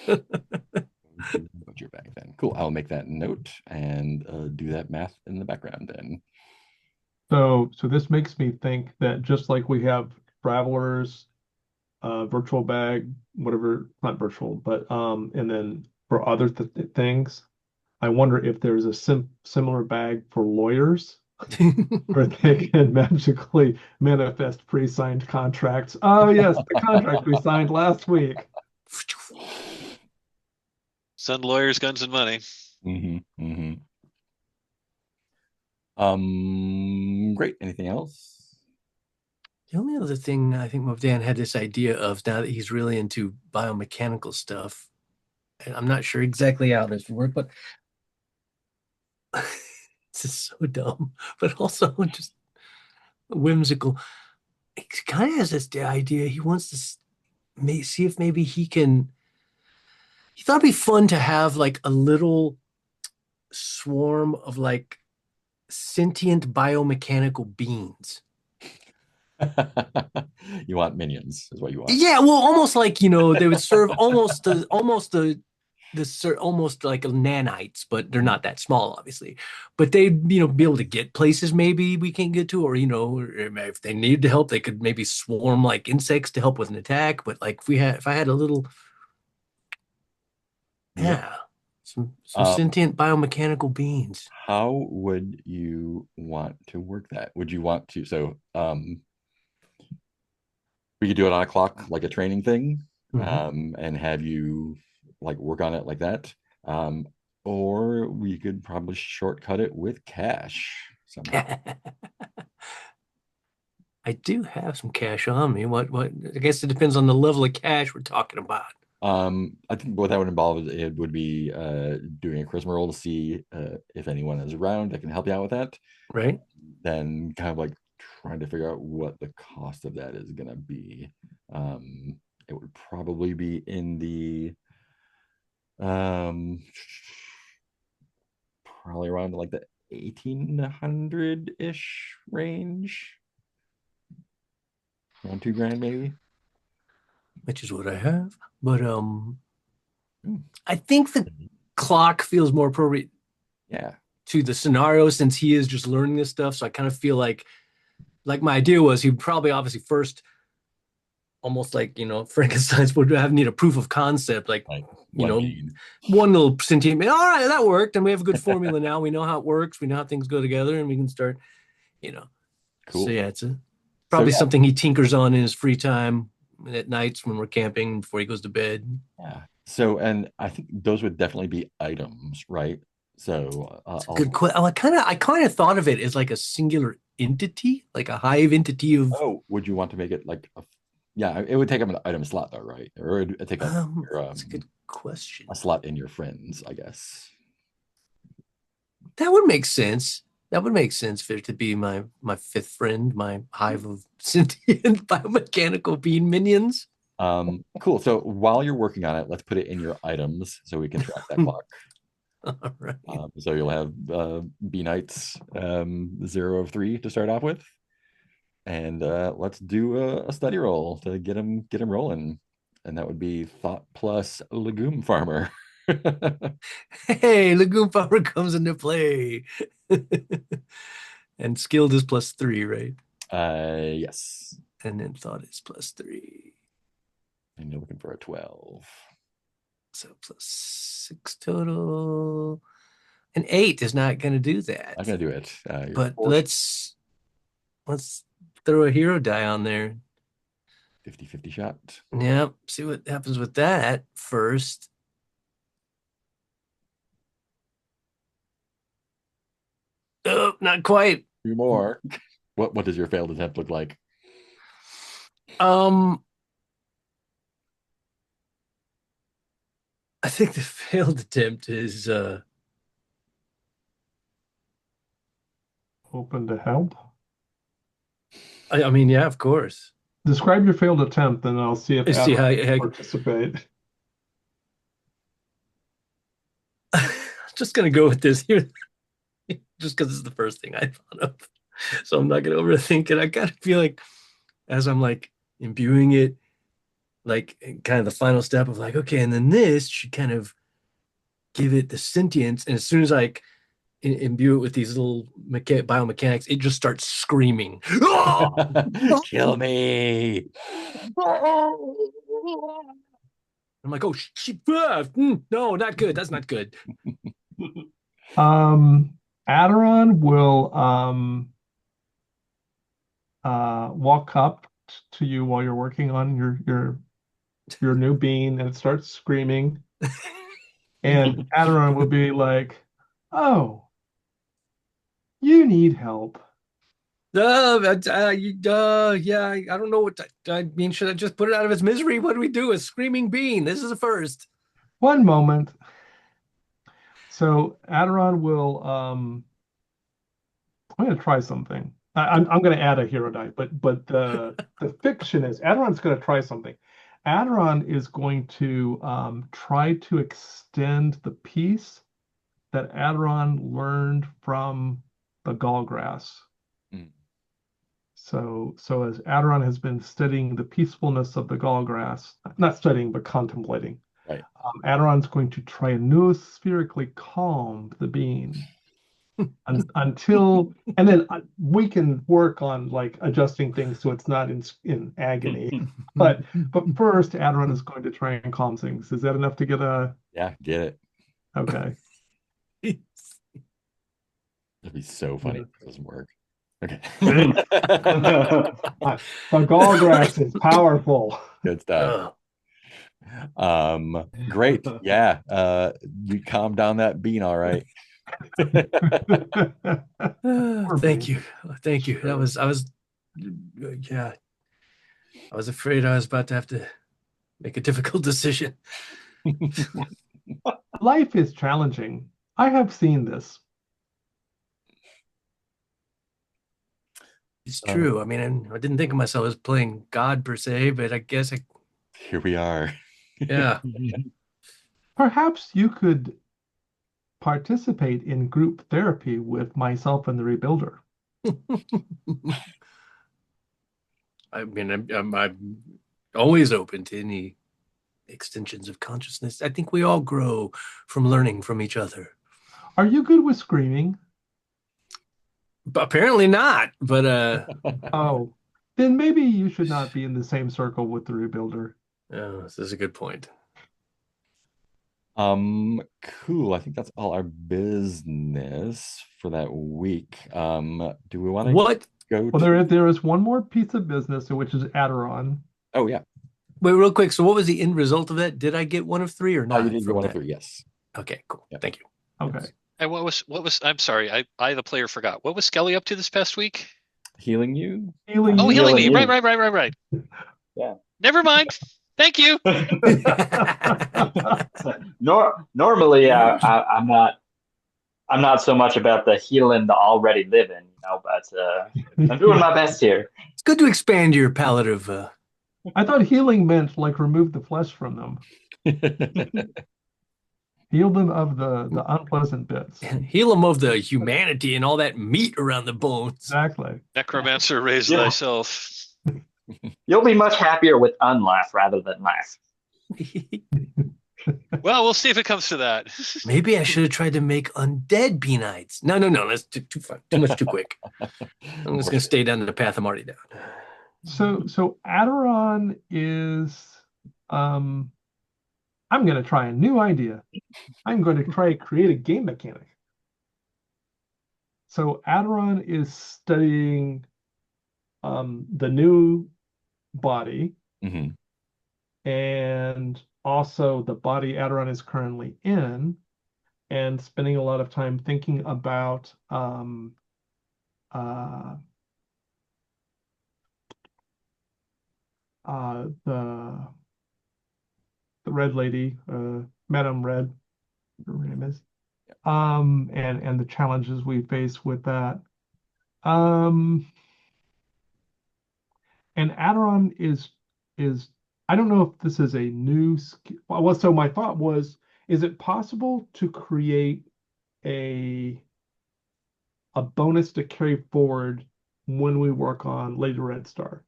Butcher bag then. Cool. I'll make that note and do that math in the background then. So this makes me think that just like we have travelers, virtual bag, whatever, not virtual, but and then for other things, I wonder if there's a similar bag for lawyers where they can magically manifest pre-signed contracts. Oh yes, the contract we signed last week. Send lawyers, guns, and money. Great. Anything else? The only other thing I think Dan had this idea of now that he's really into biomechanical stuff, and I'm not sure exactly how this would work, but this is so dumb, but also just whimsical. He kind of has this idea. He wants to see if maybe he can. He thought it'd be fun to have like a little swarm of like sentient biomechanical beings. You want minions, is what you want. Yeah, well, almost like they would serve almost like nanites, but they're not that small, obviously. But they'd be able to get places maybe we can't get to, or if they needed help, they could maybe swarm like insects to help with an attack. But like if I had a little, some sentient biomechanical beings. How would you want to work that? Would you want to? So we could do it on a clock, like a training thing, and have you like work on it like that. Or we could probably shortcut it with cash somehow. I do have some cash on me. What? I guess it depends on the level of cash we're talking about. I think what that would involve it would be doing a charisma roll to see if anyone is around that can help you out with that. Right. Then kind of like trying to figure out what the cost of that is going to be. It would probably be in the probably around like the 1800-ish range, around $2,000 maybe, which is what I have. But I think the clock feels more appropriate to the scenario since he is just learning this stuff. So I kind of feel like my idea was he'd probably obviously first almost like Frankenstein's would need a proof of concept, like one little sentient. All right, that worked, and we have a good formula now. We know how it works. We know how things go together, and we can start. Cool. So yeah, it's probably something he tinkers on in his free time at nights when we're camping before he goes to bed. Yeah. So, and I think those would definitely be items, right? So, good question. I kind of thought of it as like a singular entity, like a hive entity of. Oh, would you want to make it like a? Yeah, it would take up an item slot though, right? Or it would take up that's a good question. A slot in your friends, I guess. That would make sense. That would make sense for it to be my fifth friend, my hive of sentient biomechanical being minions. Cool. So while you're working on it, let's put it in your items so we can track that clock. All right. So you'll have B Knights 0 of 3 to start off with. And let's do a study roll to get him rolling. And that would be thought plus legume farmer. Hey, legume farmer comes into play. And skilled is +3, right? Yes. And then thought is +3. And you're looking for a 12. So +6 total. An 8 is not going to do that. Not going to do it. But let's throw a hero die on there. 50-50 shot. Yeah, see what happens with that first. Oh, not quite. 2 more. What does your failed attempt look like? I think the failed attempt is open to help. I mean, yeah, of course. Describe your failed attempt, and I'll see if see how I participate. Just gonna go with this here, just because it's the first thing I thought of. So I'm not gonna overthink it. I gotta feel like, as I'm like imbuing it, like kind of the final step of like, okay, and then this should kind of give it the sentience. And as soon as I imbue it with these little biomechanics, it just starts screaming. Kill me. I'm like, oh shit, no, not good. That's not good. Adoron will walk up to you while you're working on your new bean, and it starts screaming. And Adoron will be like, "Oh, you need help." Yeah, I don't know what I mean. Should I just put it out of its misery? What do we do? A screaming bean. This is a first. One moment. So Adoron will I'm going to try something. I'm going to add a hero die, but the fiction is Adoron's going to try something. Adoron is going to try to extend the piece that Adoron learned from the gallgrass. Mm. So as Adoron has been studying the peacefulness of the gallgrass, not studying but contemplating, Right. Adoron's going to try and noospherically calm the being. Until and then we can work on like adjusting things so it's not in agony. But first, Adoron is going to try and calm things. Is that enough to get a? Yeah, get it. Okay. That'd be so funny if it doesn't work. Okay. The gallgrass is powerful. Good stuff. Great. Yeah. You calmed down that bean, all right. Thank you. Thank you. I was yeah. I was afraid I was about to have to make a difficult decision. Life is challenging. I have seen this. It's true. I mean, I didn't think of myself as playing God per se, but I guess Here we are. yeah. Perhaps you could participate in group therapy with myself and the Rebuilder. I mean, I'm always open to any extensions of consciousness. I think we all grow from learning from each other. Are you good with screaming? But apparently not. But Oh, then maybe you should not be in the same circle with the Rebuilder. this is a good point. Cool. I think that's all our business for that week. Do we want to What? go Well, there is one more piece of business, which is Adoron. Oh yeah. Wait, real quick. So what was the end result of that? Did I get 1 of 3 or Oh, not you did get from 1 of that? 3, yes. Okay, cool. Yeah. Thank you. Okay. And what was I'm sorry, I the player forgot. What was Skelly up to this past week? Healing you? Healing Oh, you. healing me. you. Right. Yeah. Never mind. Thank you. Normally, I'm not so much about the healing the already living, but I'm doing my best here. It's good to expand your palette of I thought healing meant like remove the flesh from them. Heal them of the unpleasant bits. heal them of the humanity and all that meat around the bones. Exactly. Necromancer, raise Yeah. thyself. You'll be much happier with unlaugh rather than laugh. Well, we'll see if it comes to that. Maybe I should have tried to make undead beanites. No. That's too fun. Too much too quick. I'm just gonna stay down the path I'm already down. So Adoron is I'm going to try a new idea. I'm going to try to create a game mechanic. So Adoron is studying the new body Mhm. and also the body Adoron is currently in, and spending a lot of time thinking about the red lady, Madame Red, whatever her name is, and the challenges we face with that. And Adoron is I don't know if this is a new skill. Well, so my thought was, is it possible to create a bonus to carry forward when we work on Lady Red Star?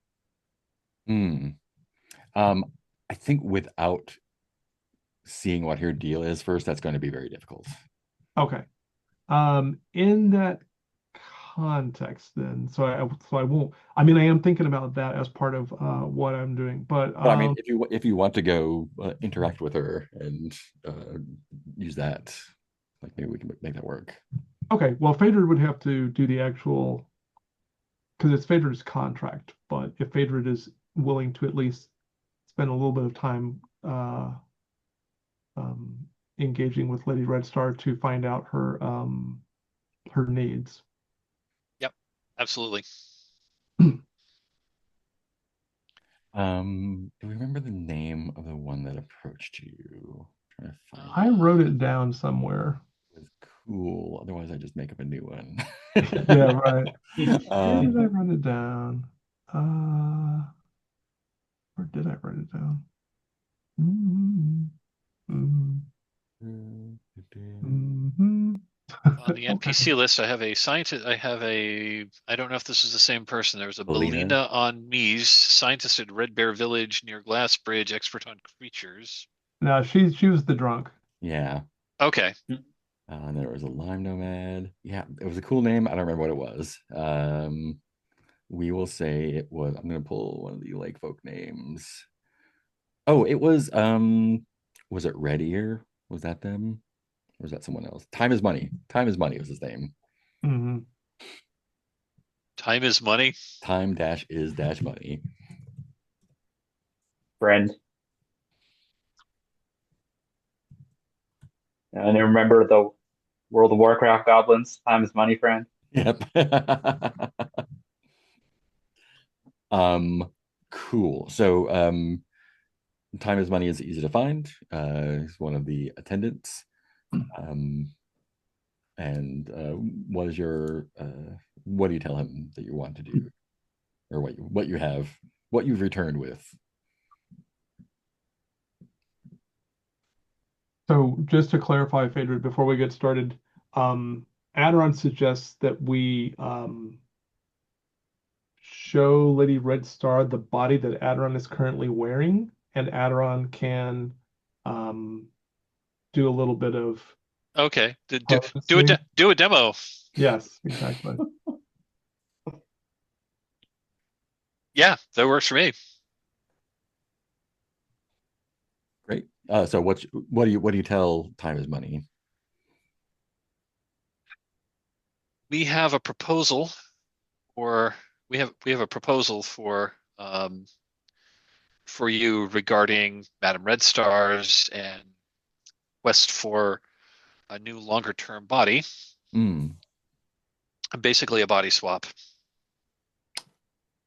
Hmm. I think without seeing what her deal is first, that's going to be very difficult. Okay. In that context, then, so I won't. I mean, I am thinking about that as part of what I'm doing, but But I mean, if you want to go interact with her and use that, like maybe we can make that work. okay. Well, Phaedra would have to do the actual because it's Phaedra's contract. But if Phaedra is willing to at least spend a little bit of time um, engaging with Lady Red Star to find out her needs. Yep, absolutely. Do we remember the name of the one that approached you? I'm trying to find I wrote it down somewhere. it. Was cool. Otherwise, I just make up a new one. Yeah, right. Where did I Um, write it down? Where did I write it down? Mm, mm, mhm. On the Okay. NPC list, I have a scientist. I don't know if this is the same person. There was a Belina. Belina on Mies, scientist at Red Bear Village near Glass Bridge, expert on creatures. No, she was the drunk. Yeah. Okay. And there was a Lime Nomad. Yeah, it was a cool name. I don't remember what it was. We will say it was. I'm gonna pull one of the lake folk names. Oh, it was it Red Ear? Was that them? Or was that someone else? Time is Money. Time is Money was his name. Mhm. Time is money. Time dash is dash money. Friend. And I remember the World of Warcraft goblins. Time is money, friend. Yep. Cool. So time is money is easy to find. He's one of the attendants. Um, and what is your what do you tell him that you want to do, or what you have, what you've returned with? So just to clarify, Phaedra, before we get started, Adoron suggests that we show Lady Red Star the body that Adoron is currently wearing, and Adoron can um, do a little bit of Okay. posing. Do a demo. Yes, exactly. Yeah, that works for me. Great. So what do you tell time is money? We have a proposal, or we have a proposal for you regarding Madame Red Stars and quest for a new longer term body. Mm, Basically a body swap.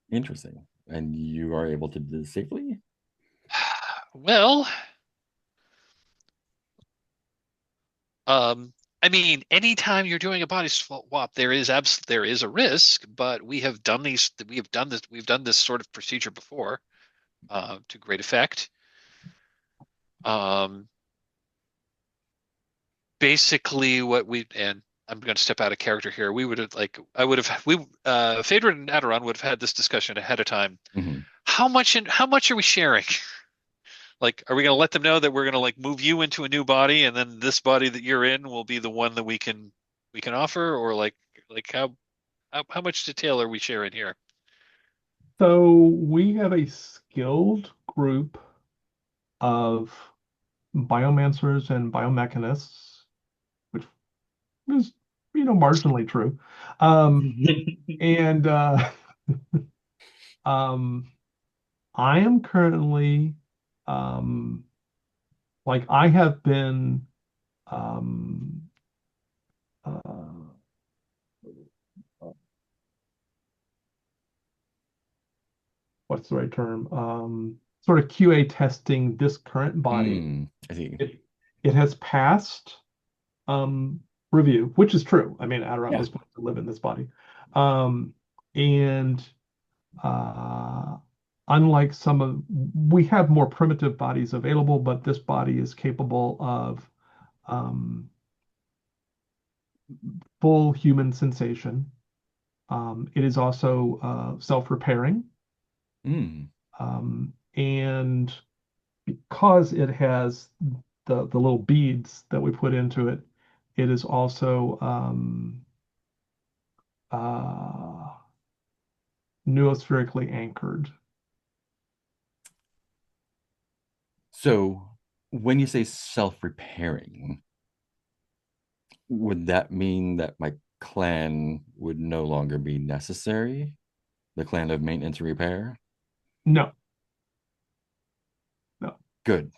interesting. And you are able to do this safely? Well, I mean, anytime you're doing a body swap, there is a risk, but we've done this sort of procedure before, to great effect. Um, Basically what we and I'm going to step out of character here. We would have I would have we Phaedra and Adoron would have had this discussion ahead of time. Mhm. How much are we sharing? Like, are we going to let them know that we're going to like move you into a new body, and then this body that you're in will be the one that we can offer, or like how much detail are we sharing here? So we have a skilled group of biomancers and biomechanists, which is, marginally true. And um, I am currently, um, like, I have been, um, uh, what's the right term? Sort of QA testing this current body. I see. It has passed review, which is true. I mean, Adoron Yeah. was supposed to live in this body. And uh, unlike we have more primitive bodies available, but this body is capable of um, full human sensation. It is also self-repairing. Mm. And because it has the little beads that we put into it, it is also noospherically anchored. So when you say self-repairing, would that mean that my clan would no longer be necessary? The clan of maintenance and repair? No, no. Good.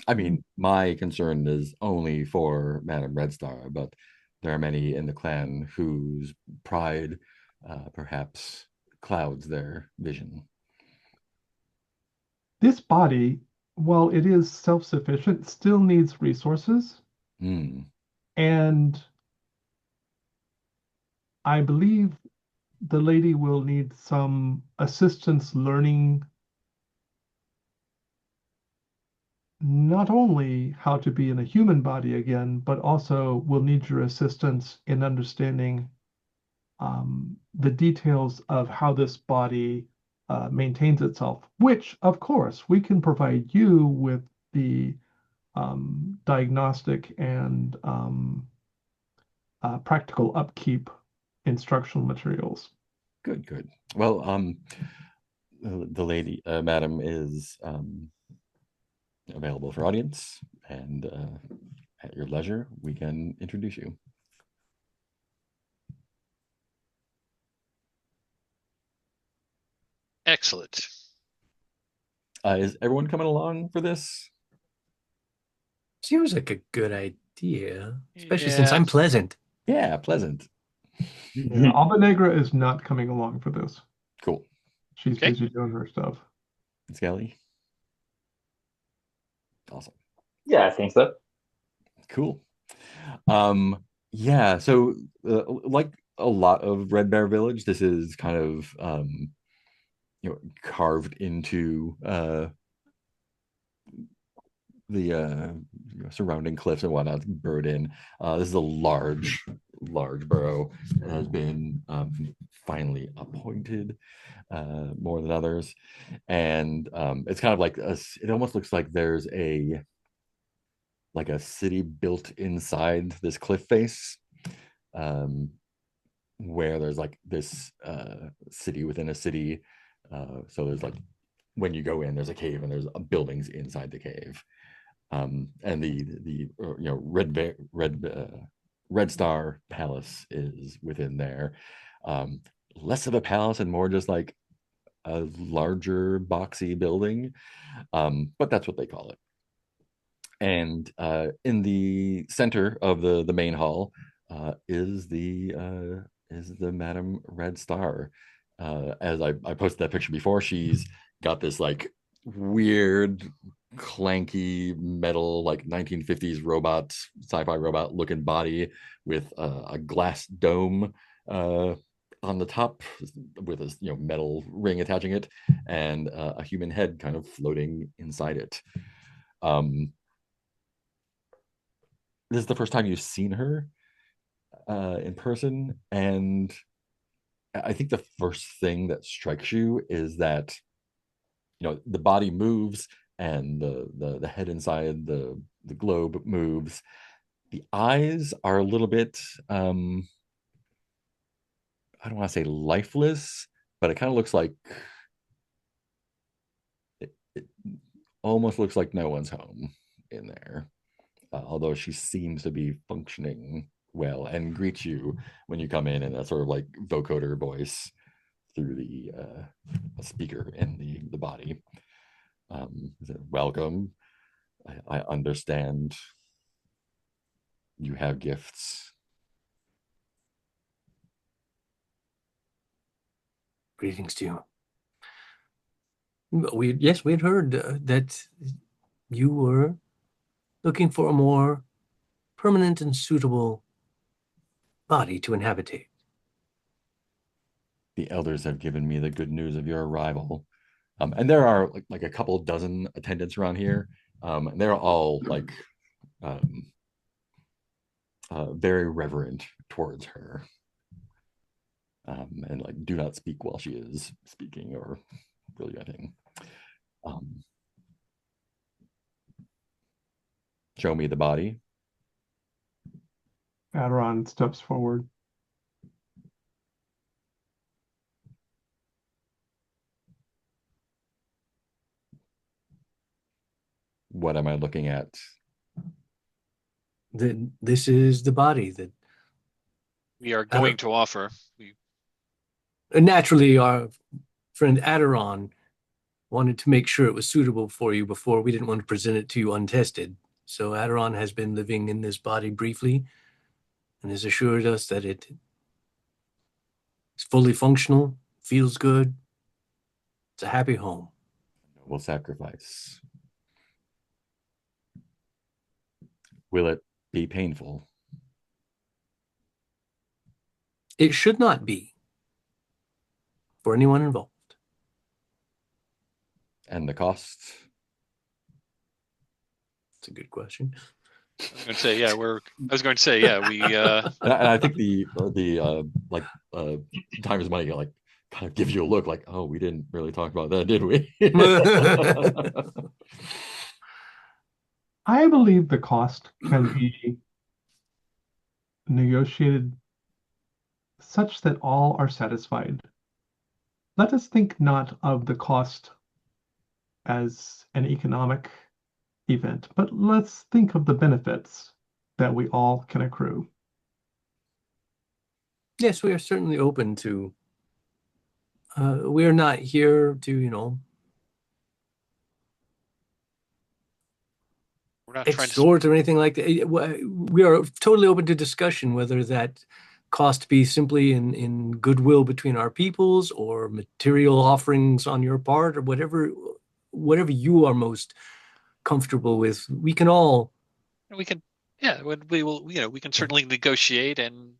I mean, my concern is only for Madame Red Star, but there are many in the clan whose pride perhaps clouds their vision. This body, while it is self-sufficient, still needs resources. Mm. And I believe the lady will need some assistance learning not only how to be in a human body again, but also will need your assistance in understanding the details of how this body maintains itself, which, of course, we can provide you with the diagnostic and practical upkeep instructional materials. Good, good. Well, the lady, madam, is available for audience, and at your leisure, we can introduce you. Excellent. Is everyone coming along for this? Seems like a good idea, especially since Yeah. I'm pleasant. Yeah, pleasant. Yeah, Alba Negra is not coming along for this. Cool. She's Okay. busy doing her stuff. Skelly? Awesome. Yeah, I think so. Cool. Yeah, so like a lot of Red Bear Village, this is kind of carved into the surrounding cliffs and whatnot, burrowed in. This is a large burrow that has been finally appointed more than others, and it's kind of like it almost looks like there's a city built inside this cliff face, where there's like this city within a city. So there's like, when you go in, there's a cave and there's buildings inside the cave. And the Red Star Palace is within there. Less of a palace and more just like a larger boxy building, but that's what they call it. And in the center of the main hall is the Madam Red Star. As I posted that picture before, she's got this like weird clanky metal like 1950s robot, sci-fi robot looking body with a glass dome on the top with a metal ring attaching it, and a human head kind of floating inside it. This is the first time you've seen her in person, and I think the first thing that strikes you is that the body moves and the head inside the globe moves. The eyes are a little bit I don't want to say lifeless, but it kind of looks like it almost looks like no one's home in there. Although she seems to be functioning well and greets you when you come in a sort of like vocoder voice through the speaker in the body. Welcome. I understand you have gifts. Greetings to you. We had heard that you were looking for a more permanent and suitable body to inhabitate. The elders have given me the good news of your arrival. And there are like a couple dozen attendants around here. And they're all like very reverent towards her. And like do not speak while she is speaking or really anything. Um, show me the body. Adoron steps forward. What am I looking at? This is the body that We are going to offer. naturally our friend Adoron wanted to make sure it was suitable for you before. We didn't want to present it to you untested. So Adoron has been living in this body briefly and has assured us that it is fully functional, feels good. It's a happy home. Noble sacrifice. Will it be painful? It should not be for anyone involved. And the cost? It's a good question. I was going to say, yeah, I was going to say, yeah, we. And I think the time is money. Like, kind of gives you a look like, oh, we didn't really talk about that, did we? I believe the cost can be negotiated such that all are satisfied. Let us think not of the cost as an economic event, but let's think of the benefits that we all can accrue. Yes, we are certainly open to. We are not here to, We're not trying to. extort or anything like that. We are totally open to discussion, whether that cost be simply in goodwill between our peoples or material offerings on your part or whatever you are most comfortable with. We can all. We can, yeah, we will, we can certainly negotiate, and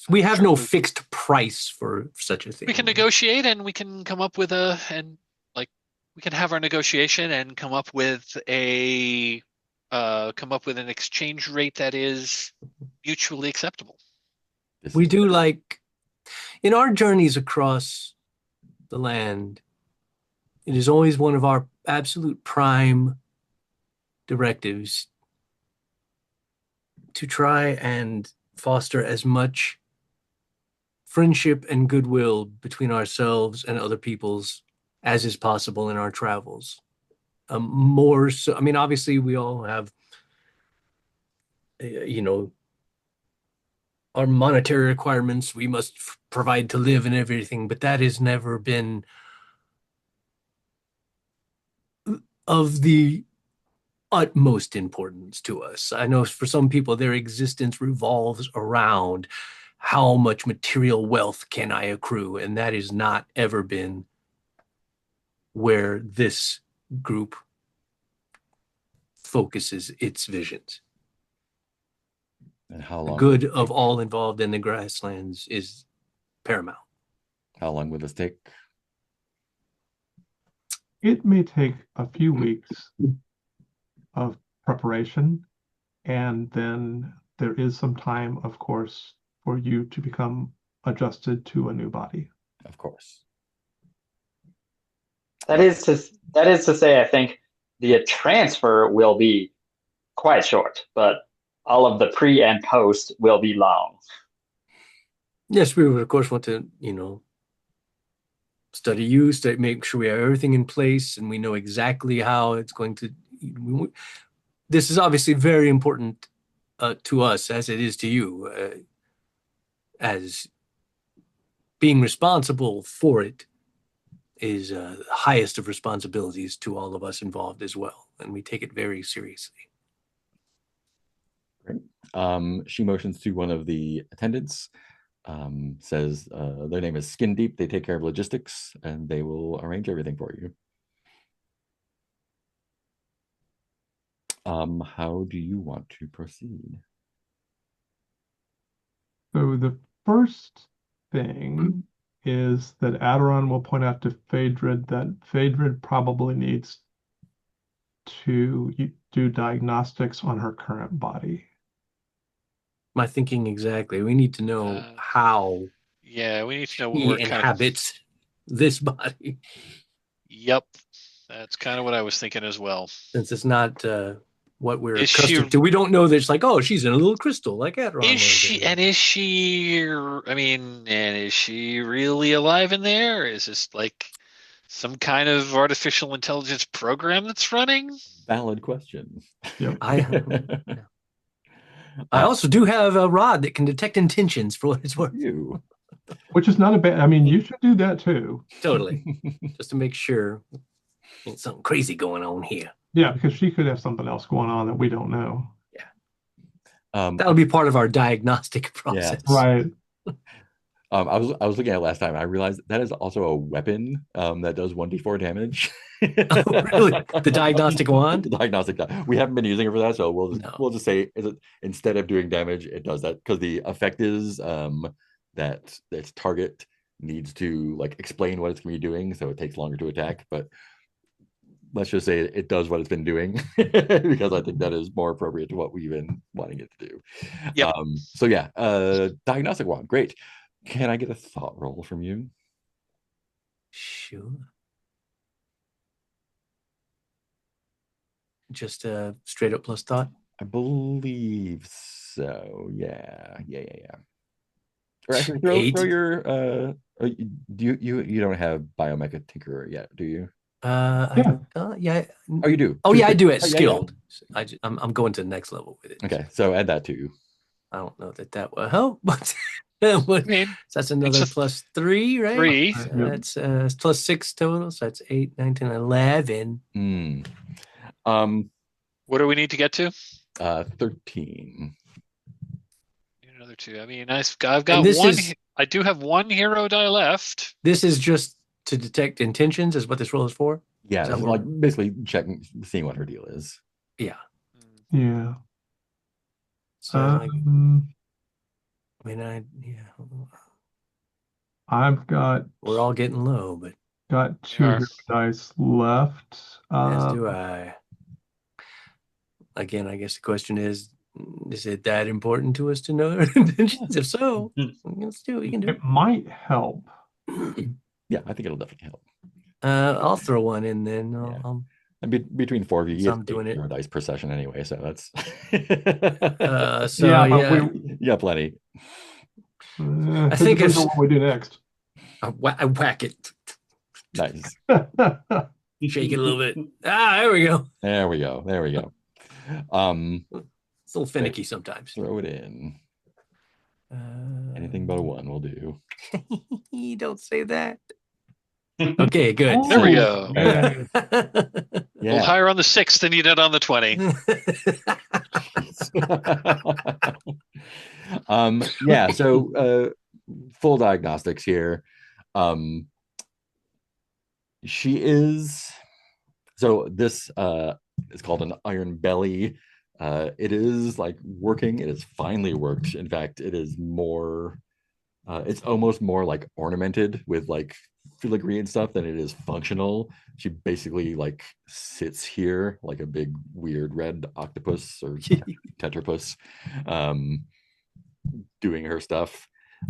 We have no certainly fixed price for such a thing. we can negotiate, and we can come up with we can have our negotiation and come up with an exchange rate that is mutually acceptable. We do like in our journeys across the land, it is always one of our absolute prime directives to try and foster as much friendship and goodwill between ourselves and other peoples as is possible in our travels. More so, I mean, obviously, we all have, our monetary requirements we must provide to live and everything, but that has never been of the utmost importance to us. I know for some people, their existence revolves around how much material wealth can I accrue, and that has not ever been where this group focuses its visions. And how The long? good of all involved in the grasslands is paramount. How long will this take? It may take a few weeks of preparation, and then there is some time, of course, for you to become adjusted to a new body. Of course. That is to say, I think the transfer will be quite short, but all of the pre and post will be long. Yes, we would, of course, want to, study you, make sure we have everything in place and we know exactly how it's going to. This is obviously very important to us, as it is to you, as being responsible for it is the highest of responsibilities to all of us involved as well, and we take it very seriously. Great. She motions to one of the attendants, says their name is Skin Deep. They take care of logistics, and they will arrange everything for you. How do you want to proceed? So the first thing is that Adoron will point out to Phaedrid that Phaedrid probably needs to do diagnostics on her current body. My thinking exactly. We need to know how Yeah, we need to know what he we're kind of. inhabits this body. Yep. That's kind of what I was thinking as well. Since it's not what we're Is she- accustomed to. We don't know that it's like, oh, she's in a little crystal like Adoron Is was. she? And is she? I mean, and is she really alive in there? Is this like some kind of artificial intelligence program that's running? Valid question. Yep. I also do have a rod that can detect intentions for what it's worth. You. Which is not a bad. I mean, you should do that too. Totally. Just to make sure ain't something crazy going on here. Yeah, because she could have something else going on that we don't know. That'll be part of our diagnostic process. Right. I was looking at it last time. And I realized that is also a weapon that does 1d4 damage. Oh, really? The diagnostic wand? The diagnostic. We haven't been using it for that, so No. we'll just say instead of doing damage, it does that because the effect is that its target needs to like explain what it's going to be doing, so it takes longer to attack. But let's just say it does what it's been doing because I think that is more appropriate to what we've been wanting it to do. Yep. So yeah, diagnostic wand, great. Can I get a thought roll from you? Sure. Just a straight up plus thought. I believe so. Yeah. Or actually, throw 8. your do you don't have Biomecha Tinkerer yet, do you? Yeah. Oh, you do. Oh, yeah, I do it Oh, yeah, skilled. I'm going to the next level with it. Okay, so add that too. I don't know that will help, but I mean, that's another plus 3, right? 3. So that's plus 6 total. So that's 8, 9, 10, 11. What do we need to get to? 13. Another 2. I mean, I've got this one. is- I do have one hero die left. This is just to detect intentions, is what this roll is for? Yeah, Is this that is what- like basically checking, seeing what her deal is. Yeah. Yeah. So, I've got we're all getting low, but 2 hero dice left. as do I. Again, I guess the question is it that important to us to know their intentions? If so, let's do what we can do. It might help. Yeah, I think it'll definitely help. I'll throw one in then. I'll And between 4 of you, So you I'm get doing 8 it. hero dice per session anyway, so that's so yeah, yeah, plenty. I think depends it's- on what we do next. I whack it, Nice. shake it a little bit. There we go. There we go. It's a little finicky sometimes. Throw it in. Anything but a 1 will do. Don't say that. Okay, good. There we go. Yeah. A Yeah. little higher on the 6 than you did on the 20. Yeah, so full diagnostics here. She is so this is called an iron belly. It is like working, it is finely worked. In fact, it is more it's almost more like ornamented with like filigree and stuff than it is functional. She basically like sits here like a big weird red octopus or tetrapus doing her stuff.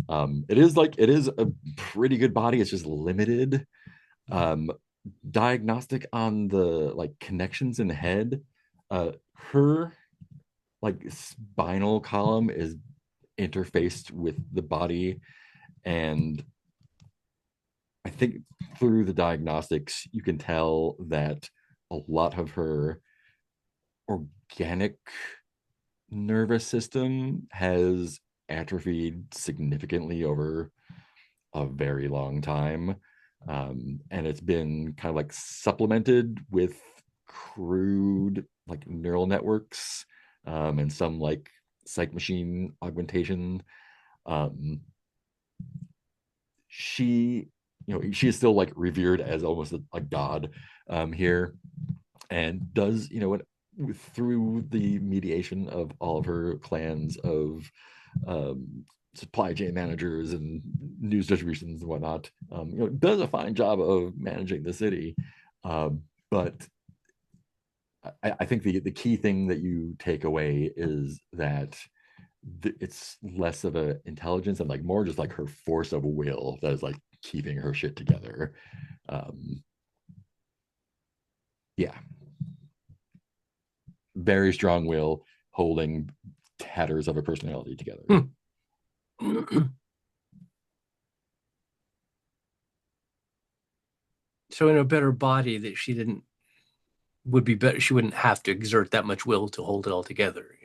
It is a pretty good body. It's just limited. Diagnostic on the like connections in the head. Her like spinal column is interfaced with the body, and I think through the diagnostics you can tell that a lot of her organic nervous system has atrophied significantly over a very long time, and it's been kind of like supplemented with crude like neural networks and some like psych machine augmentation. She she is still like revered as almost a god here, and does what through the mediation of all of her clans of supply chain managers and news distributions and whatnot, does a fine job of managing the city. But I think the key thing that you take away is that it's less of an intelligence and like more just like her force of will that is like keeping her shit together. Yeah. Very strong will, holding tatters of a personality together. So in a better body that would be better. She wouldn't have to exert that much will to hold it all together.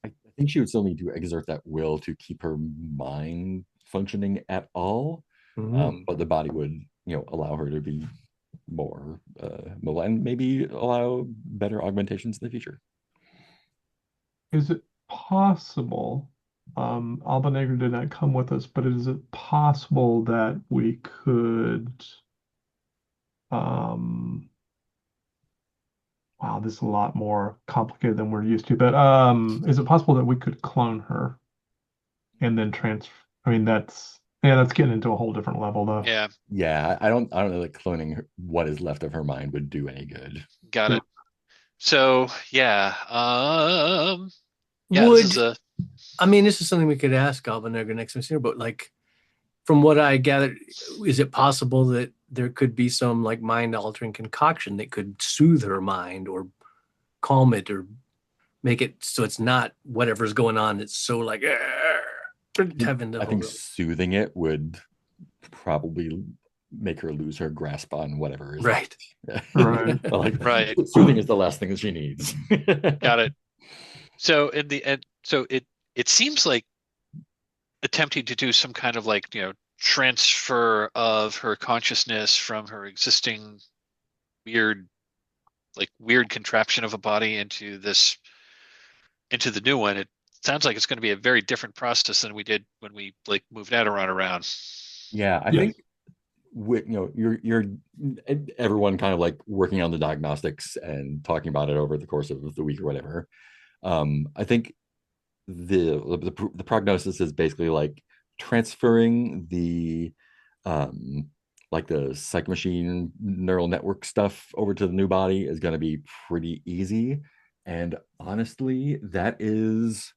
I think she would still need to exert that will to keep her mind functioning at all. But the body would, allow her to be more mobile and maybe allow better augmentations in the future. Is it possible, Alba Negra did not come with us, but is it possible that we could, wow, this is a lot more complicated than we're used to, but is it possible that we could clone her and then transfer? I mean, that's getting into a whole different level, though. Yeah, Yeah, I don't know that cloning what is left of her mind would do any good. got Yeah. it. So yeah, yeah, this is this is something we could ask Alba Negra next time here, but like from what I gathered, is it possible that there could be some like mind altering concoction that could soothe her mind or calm it or make it so it's not whatever's going on? It's so like, I think soothing it would probably make her lose her grasp on whatever is right. Right. like, right. Soothing is the last thing that she needs. Got it. So in the end, so it seems like attempting to do some kind of like, transfer of her consciousness from her existing weird contraption of a body into the new one. It sounds like it's going to be a very different process than we did when we like moved Adoron around. Yeah, I think you're everyone kind of like working on the diagnostics and talking about it over the course of the week or whatever. I think the prognosis is basically like transferring the like the psych machine neural network stuff over to the new body is going to be pretty easy. And honestly, that's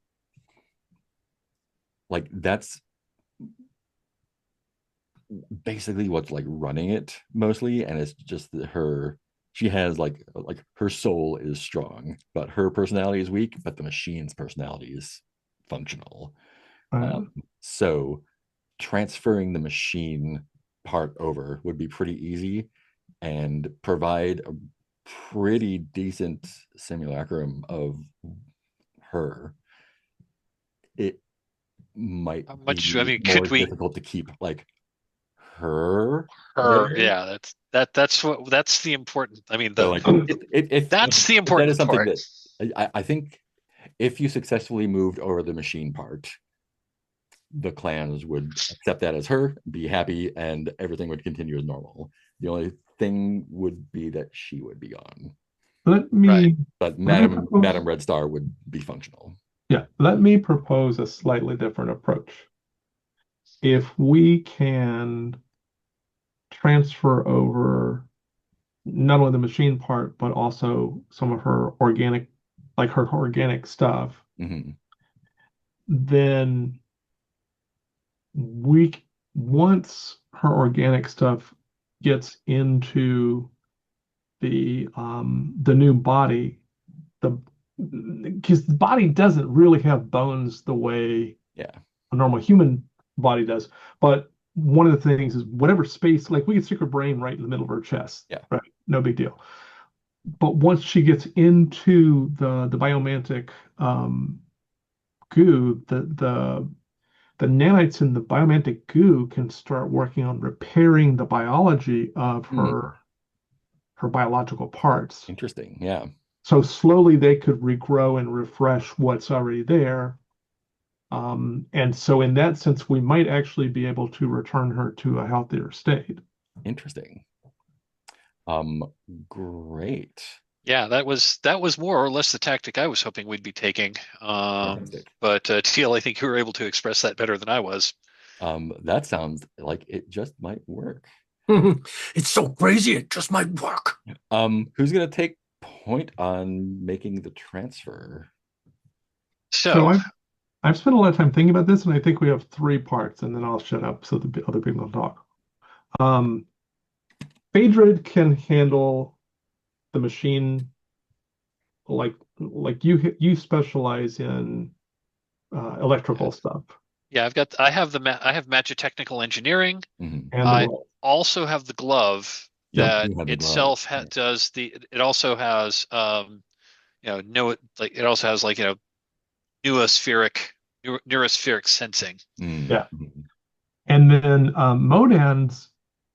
basically what's like running it mostly. And it's just she has like her soul is strong, but her personality is weak, but the machine's personality is functional. So transferring the machine part over would be pretty easy and provide a pretty decent simulacrum of her. It might be more difficult to keep like her. Yeah, that's the important. I mean, that's the important that is something part. That I think if you successfully moved over the machine part, the clans would accept that as her, be happy, and everything would continue as normal. The only thing would be that she would be gone. But Madam Red Star would be functional. Yeah, let me propose a slightly different approach. If we can transfer over not only the machine part, but also some of her organic stuff, then once her organic stuff gets into the new body, because the body doesn't really have bones the way a normal human body does. But one of the things is whatever space, like we can stick her brain right in the middle of her chest. Yeah. Right. No big deal. But once she gets into the biomantic goo, the nanites in the biomantic goo can start working on repairing the biology of her biological parts. Interesting. Yeah. So slowly they could regrow and refresh what's already there. And so in that sense, we might actually be able to return her to a healthier state. Interesting. Great. Yeah, that was more or less the tactic I was hoping we'd be taking. But Teal, I think you were able to express that better than I was. That sounds like it just might work. It's so crazy, it just might work. Who's gonna take point on making the transfer? So I've spent a lot of time thinking about this, and I think we have 3 parts, and then I'll shut up so the other people can talk. Phaedra can handle the machine, like you specialize in electrical stuff. Yeah, I have magitechnical engineering. Mhm. And I well, also have the glove Yep, that you have the glove. itself does it also has no, like it also has like neurospheric neurospheric sensing. yeah. Mhm. And then Modan's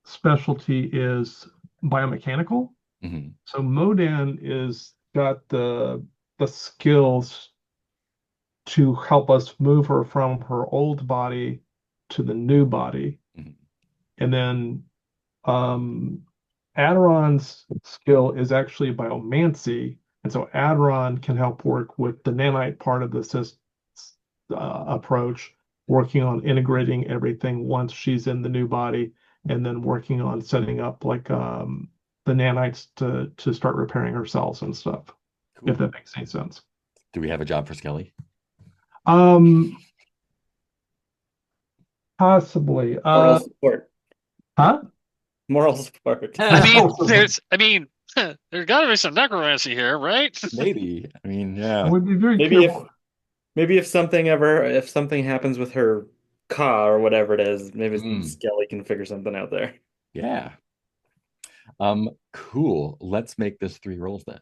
specialty is biomechanical. Mhm. So Modan is got the skills to help us move her from her old body to the new body. Mhm. And then um, Adoron's skill is actually biomancy. And so Adoron can help work with the nanite part of the approach, working on integrating everything once she's in the new body, and then working on setting up like the nanites to start repairing her cells and stuff, if Cool. that makes any sense. Do we have a job for Skelly? Um, possibly. Moral support. Huh? Moral support. I mean, there's got to be some necromancy here, right? Maybe. I mean, I yeah. would be very Maybe careful. if something happens with her car or whatever it is, maybe Mm. Skelly can figure something out there. Yeah. Cool. Let's make this 3 rolls then.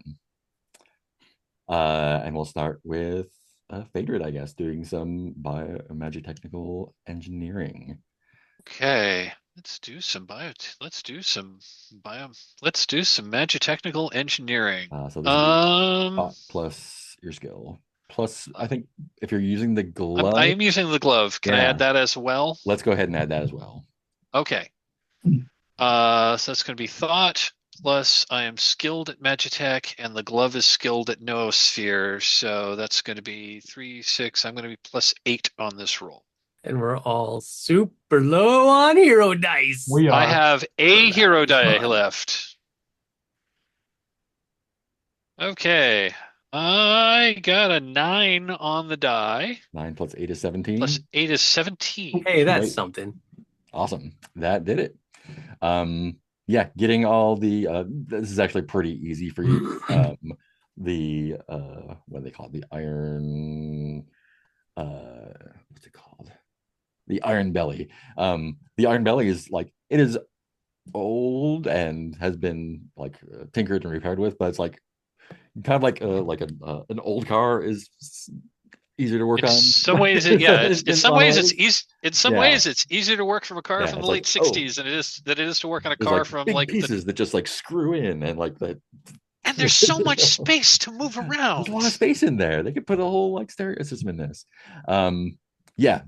And we'll start with Phaedrid, I guess, doing some magitechnical engineering. Okay, let's do some magitechnical engineering. So this is your plus your skill. Plus, I think if you're using the glove, I am using the glove. Can I Yeah. add that as well? Let's go ahead and add that as well. Okay. So that's going to be thought plus I am skilled at magitech and the glove is skilled at noosphere. So that's going to be 3, 6. I'm going to be plus 8 on this roll. And we're all super low on hero dice. We I are. have a That hero was die fun. left. Okay. I got a 9 on the die. 9 plus 8 is 17. Plus 8 is 17. Hey, that's Great. something. Awesome. That did it. Yeah, getting all the this is actually pretty easy for you. The what do they call it? The iron what's it called? The iron belly. The iron belly is like, it is old and has been like tinkered and repaired with, but it's like kind of like an old car is easier to work In on. some ways, in some ways it's easy. In some Yeah. ways, it's easier to work from a car Yeah, from the it's late like, oh, '60s than it is to work on a there's car like from big like pieces that just like screw in and like that. and there's so much space to move around. There's a lot of space in there. They could put a whole like stereo system in this. Yeah,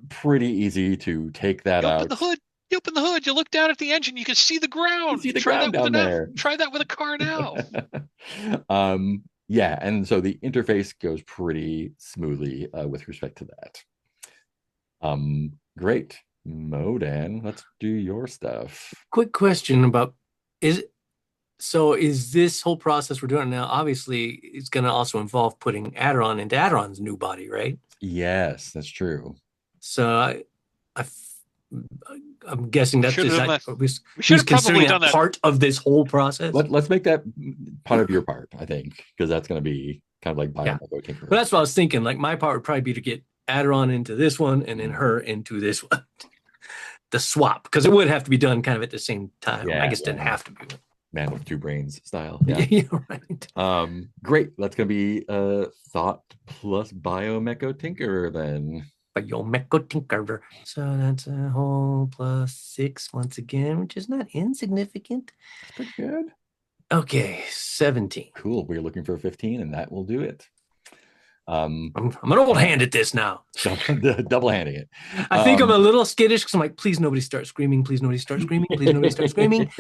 pretty easy to take that You out. open the hood. You open the hood. You look down at the engine. You can see the ground. You see the Try ground that with down there. Try that with a car now. Yeah, and so the interface goes pretty smoothly with respect to that. Great. Modan, let's do your stuff. Quick question about is this whole process we're doing now, obviously it's going to also involve putting Adoron into Adoron's new body, right? Yes, that's true. So I'm guessing that's should have he's probably considering done that that. part of this whole process. Let's make that part of your part, I think, because that's going to be kind of like biomechanical tinker. But that's what I was thinking. Like my part would probably be to get Adoron into this one and then her into this one. The swap, because it would have to be done kind of at the same time. Yeah, I guess it didn't have to be. Man with 2 brains style. Yeah, Yeah. right. Great. That's gonna be thought plus biomecho tinkerer then. Biomecho tinkerer. So that's a whole plus 6 once again, which is not insignificant. That's pretty good. Okay, 17. Cool. We're looking for 15, and that will do it. I'm an old hand at this now. Double handing it. I think I'm a little skittish because I'm like, please nobody start screaming. Please nobody start screaming. Please nobody start screaming.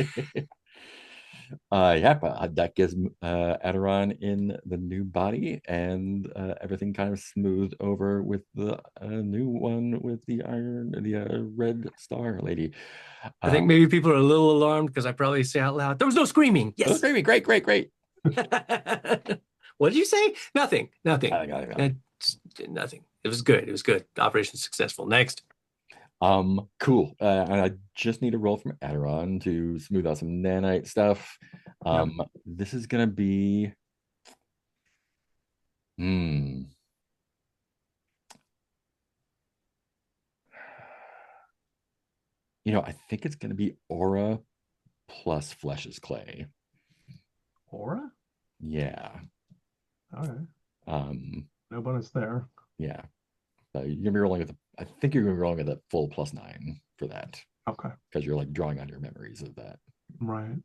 But that gives Adoron in the new body, and everything kind of smoothed over with the new one with the red star lady. I think maybe people are a little alarmed because I probably say out loud, there was no screaming. Yes. No screaming. Great. What did you say? Nothing. I got it. Nothing. It was good. Operation successful. Next. Cool. And I just need a roll from Adoron to smooth out some nanite stuff. Yep. This is gonna be hmm. I think it's gonna be aura plus flesh's clay. Aura? Yeah. All right. Um, No bonus there. yeah. You're gonna be rolling with I think you're gonna be rolling with a full +9 for that. Okay. Because you're like drawing on your memories of that. Right.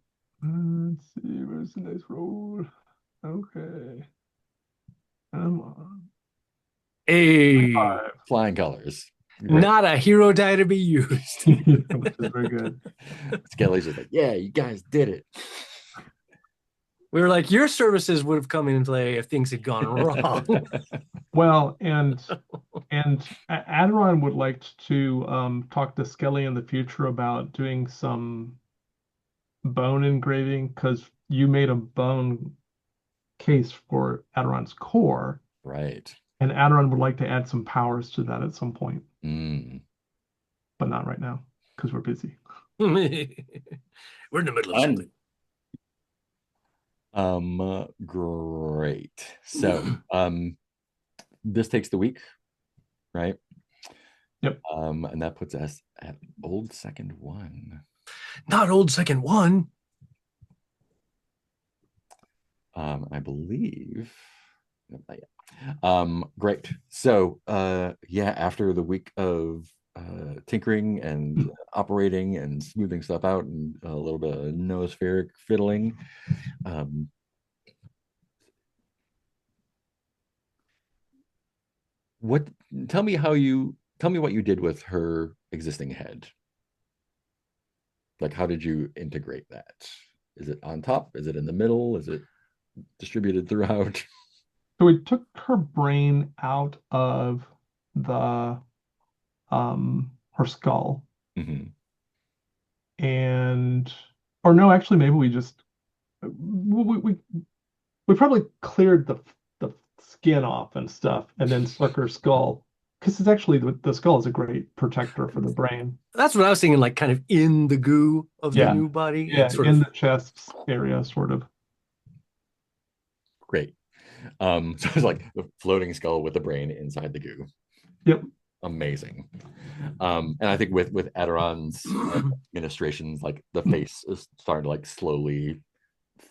Let's see. Where's the nice roll? Okay. Come on. Hey, Flying colors. Great. not a hero die to be used. Which is very good. Skelly's just like, yeah, you guys did it. We were like, your services would have come into play if things had gone wrong. Well, and Adoron would like to talk to Skelly in the future about doing some bone engraving because you made a bone case for Adoron's core, Right. and Adoron would like to add some powers to that at some point, Mm. but not right now because we're busy. We're in the middle of Fun. something. Great. So, this takes the week, right? Yep. And that puts us at old second one. Not old second one. I believe. Great. So, yeah, after the week of tinkering and operating and smoothing stuff out and a little bit of noospheric fiddling, what? Tell me what you did with her existing head. Like, how did you integrate that? Is it on top? Is it in the middle? Is it distributed throughout? So we took her brain out of the her skull, Mhm. and or no, actually, maybe we just we probably cleared the skin off and stuff, and then stuck her skull because it's actually the skull is a great protector for the brain. That's what I was thinking, like kind of in the goo of the Yeah, new body. yeah, Sort in of. the chest area, sort of. Great. So it's like the floating skull with the brain inside the goo. Yep. Amazing. And I think with Adoron's administrations, like the face is starting to like slowly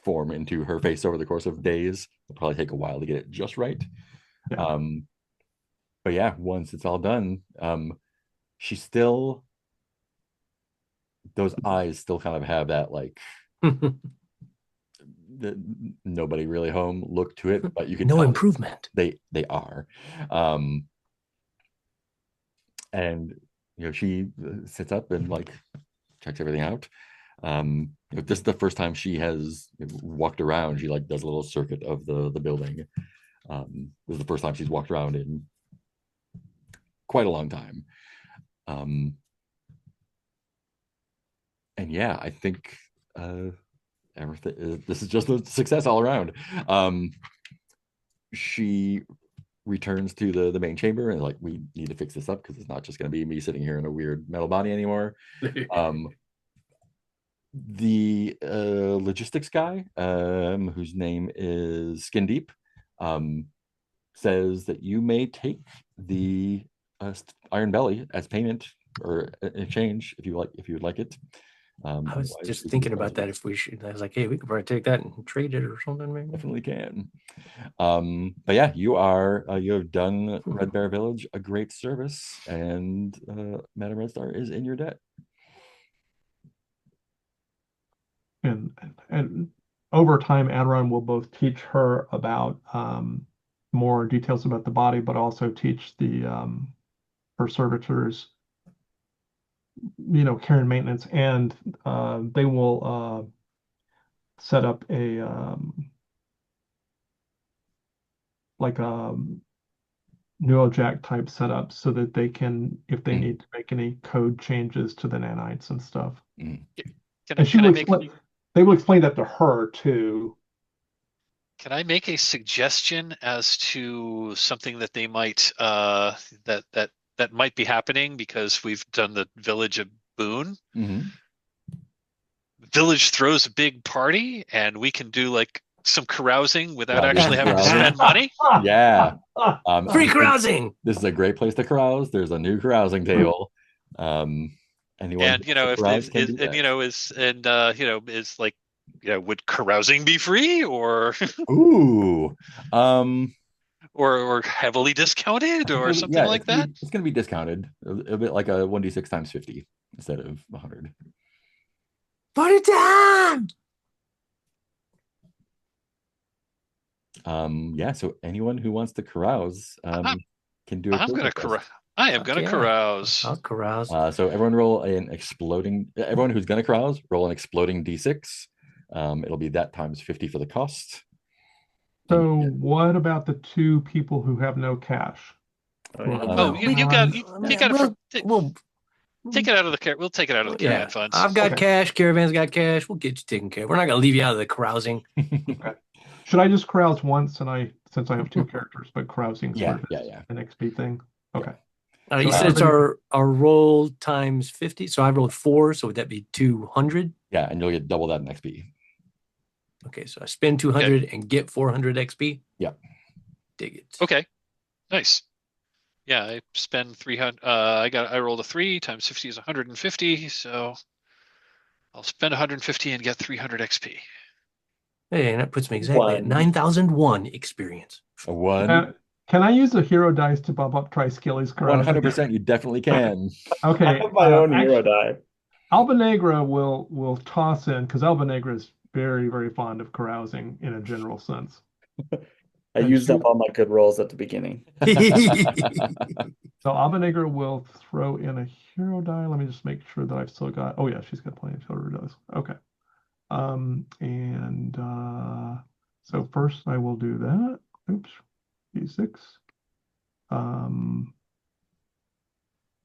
form into her face over the course of days. It'll probably take a while to get it just right. Yeah. But yeah, once it's all done, she's still those eyes still kind of have that like the, nobody really home look to it, but you can No tell improvement. they are. And she sits up and like checks everything out. This is the first time she has walked around. She like does a little circuit of the building. This is the first time she's walked around in quite a long time. And yeah, I think everything. This is just a success all around. She returns to the main chamber and like we need to fix this up because it's not just going to be me sitting here in a weird metal body anymore. The logistics guy, whose name is Skin Deep, says that you may take the Iron Belly as payment or in exchange if you would like it. I was otherwise, just we can thinking dispose about of that it. if we should. I was like, hey, we could probably take that and trade it or something, maybe. Definitely can. But yeah, you have done Red Bear Village a great service, and Madam Red Star is in your debt. And over time, Adoron will both teach her about more details about the body, but also teach the her servitors, care and maintenance, and they will set up a like a Neurojack type setup so that they can, if they need to make any code changes to the nanites and stuff. Mm. And she will explain, they will explain that to her too. Can I make a suggestion as to something that they might that that might be happening because we've done the village of Boone. Mhm. Village throws a big party, and we can do like some carousing without Yeah, actually having to carousing. spend money. Yeah. Free carousing. This is a great place to carouse. There's a new carousing table. Anyone And who wants to carouse can do that. is like, would carousing be free or Ooh. or heavily discounted or something like that? It's going to be discounted a bit, like a 1d6 times 50 instead of 100. Party time! Yeah, so anyone who wants to carouse can do a I'm gonna carouse. I am gonna carouse. I'll carouse. So everyone roll an exploding. Everyone who's gonna carouse, roll an exploding d6. It'll be that times 50 for the cost. So what about the two people who have no cash? Oh, you got it. We'll Take it out of the we'll take it out of the caravan funds. I've got cash. Caravan's got cash. We'll get you taken care of. We're not gonna leave you out of the carousing. Okay. Should I just carouse once since I have two characters, but carousing Yeah. an XP thing? Okay. You said it's our roll times 50. So I rolled 4, so would that be 200? Yeah, and you'll get double that in XP. Okay, so I spend 200 and get 400 XP. Yeah. Dig it. Okay. Nice. Yeah, I spend 300. I rolled a 3 times 50 is 150, so I'll spend 150 and get 300 XP. Hey, and that puts me exactly at 9,001 experience. A 1. Can I use a hero dice to bump up Skelly's carousing? 100%, you definitely can. Okay. I have my own hero die. Alba Negra will toss in, because Alba Negra is very, very fond of carousing in a general sense. I used up all my good rolls at the beginning. So Alba Negra will throw in a hero die. Let me just make sure that I've still got. Oh yeah, she's got plenty of hero dice. Okay. So first I will do that. Oops. D6.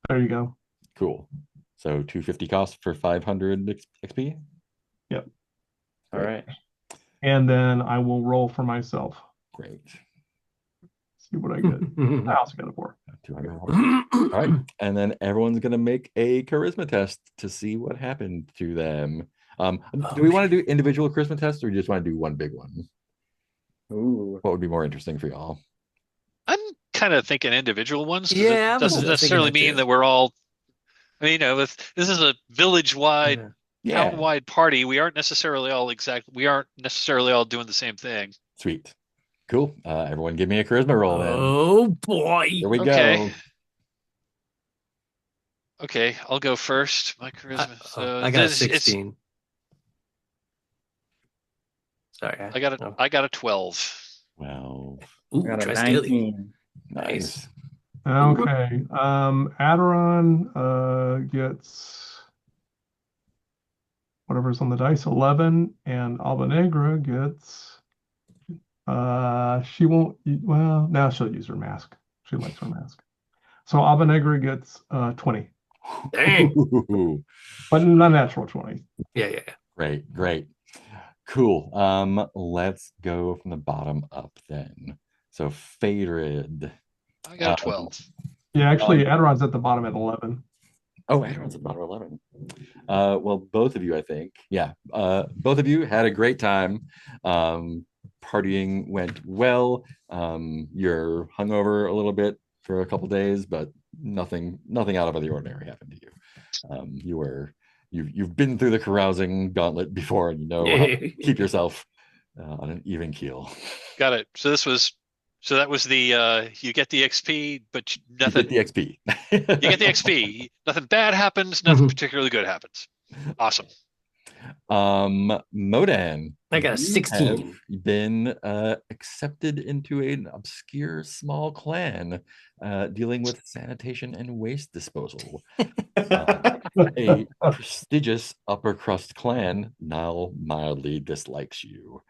There you go. Cool. So 250 cost for 500 XP. Yep. All right. And then I will roll for myself. Great. See what I get. I also got a 4. 200. All right. And then everyone's going to make a charisma test to see what happened to them. Do we want to do individual charisma tests or just want to do one big one? Ooh. What would be more interesting for y'all? I'm kind of thinking individual ones. Yeah, it doesn't necessarily mean that we're all. I mean, if this is a village-wide, town-wide party, we aren't necessarily all doing the same thing. Sweet. Cool. Everyone give me a charisma roll then. Oh boy. Here we Okay. go. Okay, I'll go first. My charisma. I got a 16. Sorry. I got a 12. Wow. Ooh, I got a try Skelly. 19. Nice. Okay. Adoron gets whatever's on the dice, 11, and Alba Negra gets she won't, well, now she'll use her mask. She likes her mask. So Alba Negra gets 20. Dang. Ooh. But not natural 20. Yeah. Great. Cool. Let's go from the bottom up then. So Phaedrid. I got a 12. Yeah, actually, Adoron's at the bottom at 11. Oh, Adoron's at the bottom 11. Well, both of you, I think. Yeah. Both of you had a great time. Partying went well. You're hungover a little bit for a couple days, but nothing out of the ordinary happened to you. You've been through the carousing gauntlet before, and you know how to keep yourself on an even keel. Got it. So that was the you get the XP, but nothing. You get the XP. You get the XP. Nothing bad happens. Nothing particularly good happens. Awesome. Modan, I got a 16. Have been accepted into an obscure small clan dealing with sanitation and waste disposal. A prestigious upper crust clan now mildly dislikes you.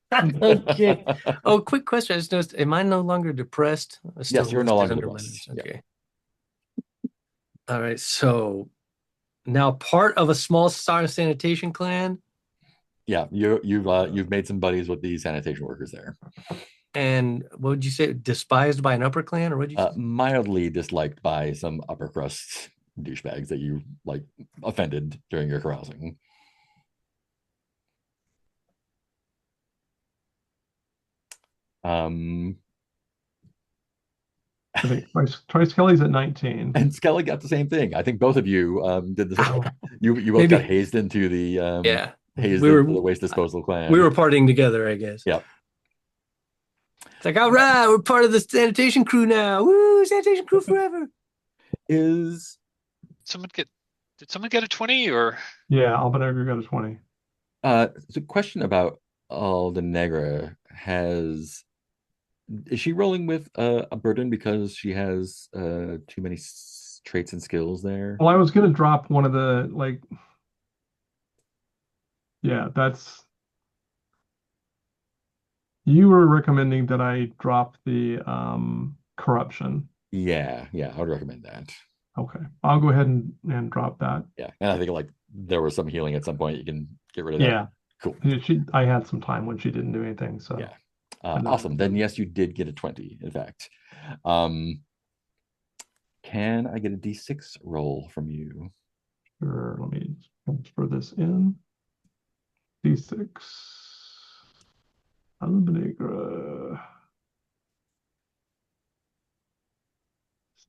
Okay. Oh, quick question. I just noticed, am I no longer depressed? Yes, you're no longer depressed. Okay. Yeah. All right. So now part of a small sanitation clan. Yeah, you've made some buddies with the sanitation workers there. And what would you say? Despised by an upper clan, or what did you say? Mildly disliked by some upper crust douchebags that you like offended during your carousing. I think Troy Skelly's at 19. And Skelly got the same thing. I think both of you did the same. Ow. You both got hazed into the Yeah. hazed We were- into the waste disposal clan. We were partying together, I guess. Yep. It's like, all right, we're part of the sanitation crew now. Woo, sanitation crew forever. Is Did someone get a 20 or? Yeah, Albanegro got a 20. it's a question about Aldenegra. Is she rolling with a burden because she has too many traits and skills there? Well, I was gonna drop one of the yeah, that's you were recommending that I drop the corruption. Yeah, I would recommend that. Okay, I'll go ahead and drop that. Yeah, and I think like there was some healing at some point. You can get rid of that. Yeah, Cool. I had some time when she didn't do anything, so Yeah. Awesome. Then yes, you did get a 20, in fact. Can I get a D6 roll from you? Sure, let me transfer this in. D6. Albanegro.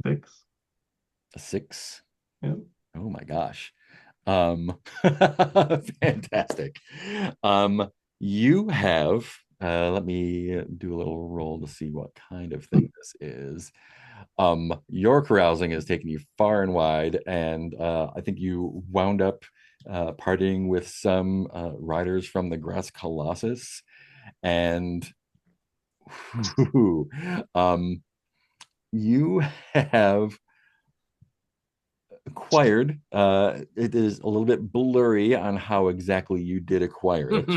6. A 6. Yep. Oh my gosh. Fantastic. You have let me do a little roll to see what kind of thing this is. Your carousing has taken you far and wide, and I think you wound up partying with some riders from the Grass Colossus, and you have acquired, it is a little bit blurry on how exactly you did acquire it,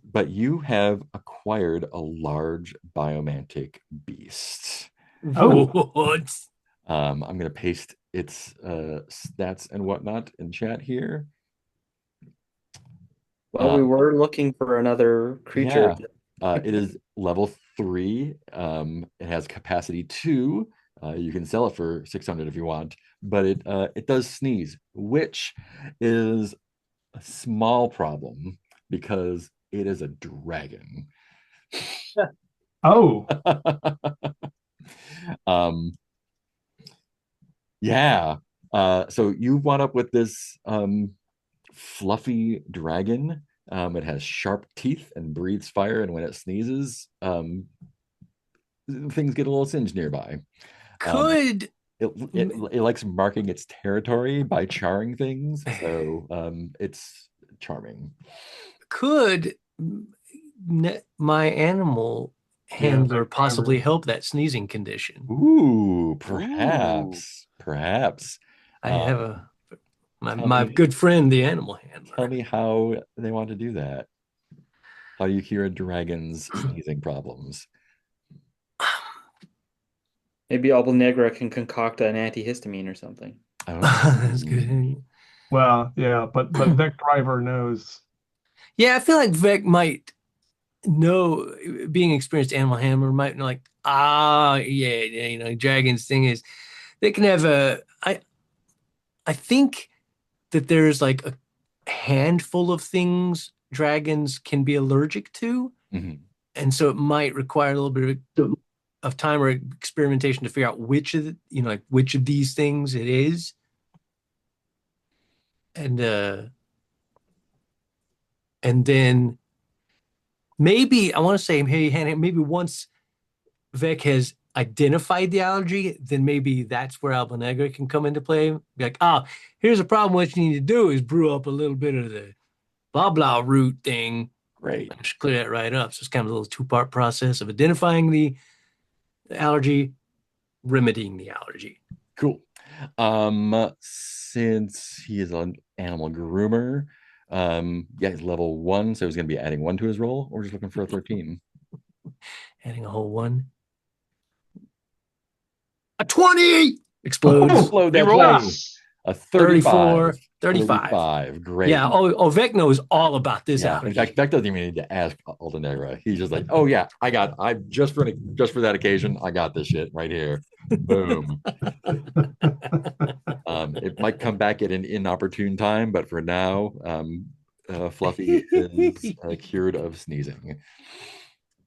but you have acquired a large biomantic beast. Oh. What? I'm going to paste its stats and whatnot in chat here. Well, we were looking for another creature. Yeah. It is level 3. It has capacity 2. You can sell it for 600 if you want, but it does sneeze, which is a small problem because it is a dragon. Oh. Yeah. So you wound up with this fluffy dragon. It has sharp teeth and breathes fire, and when it sneezes, things get a little singed nearby. Could it likes marking its territory by charring things, so it's charming. Could my animal handler possibly help that sneezing condition? Ooh, perhaps. I have my good friend, the animal handler. Tell me how they want to do that. How do you cure a dragon's sneezing problems? Maybe Albanegro can concoct an antihistamine or something. Oh. That's good. Well, yeah, but Vec Driver knows. Yeah, I feel like Vec might know, being experienced animal handler might know, like, yeah, dragons thing is they can have I think that there's like a handful of things dragons can be allergic to. Mm-hmm. And so it might require a little bit of time or experimentation to figure out which of which of these things it is. And then maybe I want to say, hey, maybe once Vec has identified the allergy, then maybe that's where Albanegro can come into play. Be like, here's a problem. What you need to do is brew up a little bit of the blah blah root thing. Great. Just clear that right up. So it's kind of a little 2-part process of identifying the allergy, remedying the allergy. Cool. Since he is an animal groomer, he's level 1, so he's going to be adding 1 to his roll, or just looking for a 13. Adding a whole 1. A 20 explodes. Explode that 20. A 35. 35. 35. Great. Yeah. Oh, Vec knows all about this Yeah. out In here. fact, Beck doesn't even need to ask Altanegra. He's just like, oh yeah, I just for that occasion, I got this shit right here. Boom. It might come back at an inopportune time, but for now, Fluffy is cured of sneezing.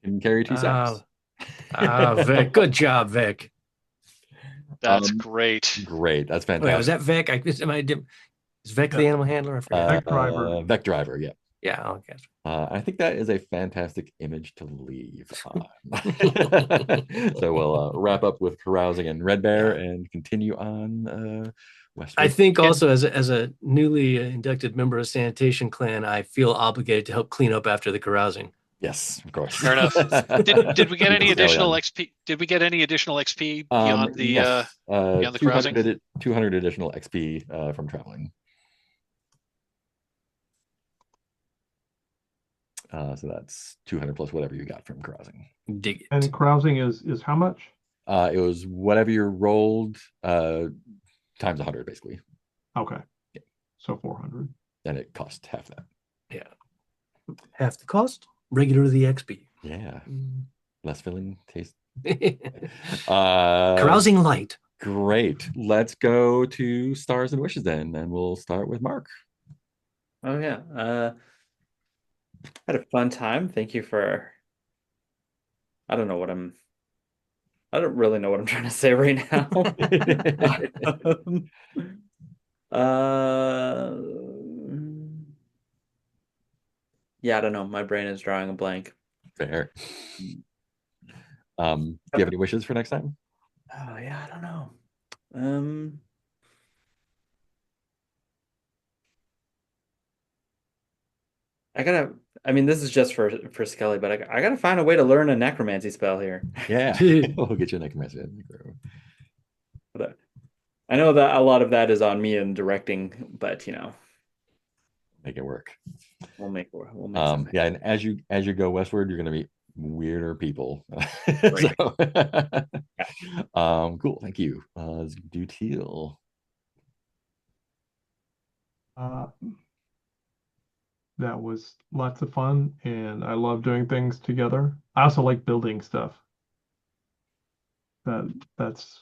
Can carry 2 sacks. Vic. Good job, Vic. That's great. Great. That's Wait, was fantastic. that Vic? Is Vic the animal handler? I forget. Vec driver. Vec driver, yeah. Yeah, okay. I think that is a fantastic image to leave on. So we'll wrap up with carousing and Red Bear and continue on westward. I think also as a newly inducted member of Sanitation Clan, I feel obligated to help clean up after the carousing. Yes, of course. Fair enough. Did we get any additional XP? Did we get any additional XP beyond the yes. beyond the carousing? 200 additional XP from traveling. So that's 200 plus whatever you got from carousing. Dig it. And carousing is how much? It was whatever you rolled times 100, basically. Okay. Yeah. So 400. And it cost half that. Yeah. Half the cost? Regular the XP. Yeah. Less filling taste. Carousing light. Great. Let's go to Stars and Wishes then, and we'll start with Mark. Oh yeah. Had a fun time. Thank you for I don't really know what I'm trying to say right now. Yeah, I don't know. My brain is drawing a blank. Fair. Do you have any wishes for next time? Oh yeah, I don't know. This is just for Skelly, but I gotta find a way to learn a necromancy spell here. Yeah, we'll get you a necromancy. But I know that a lot of that is on me and directing, but make it work. We'll make something. Yeah, and as you go westward, you're gonna meet weirder people. Cool. Thank you. Let's do Teal. That was lots of fun, and I love doing things together. I also like building stuff. That's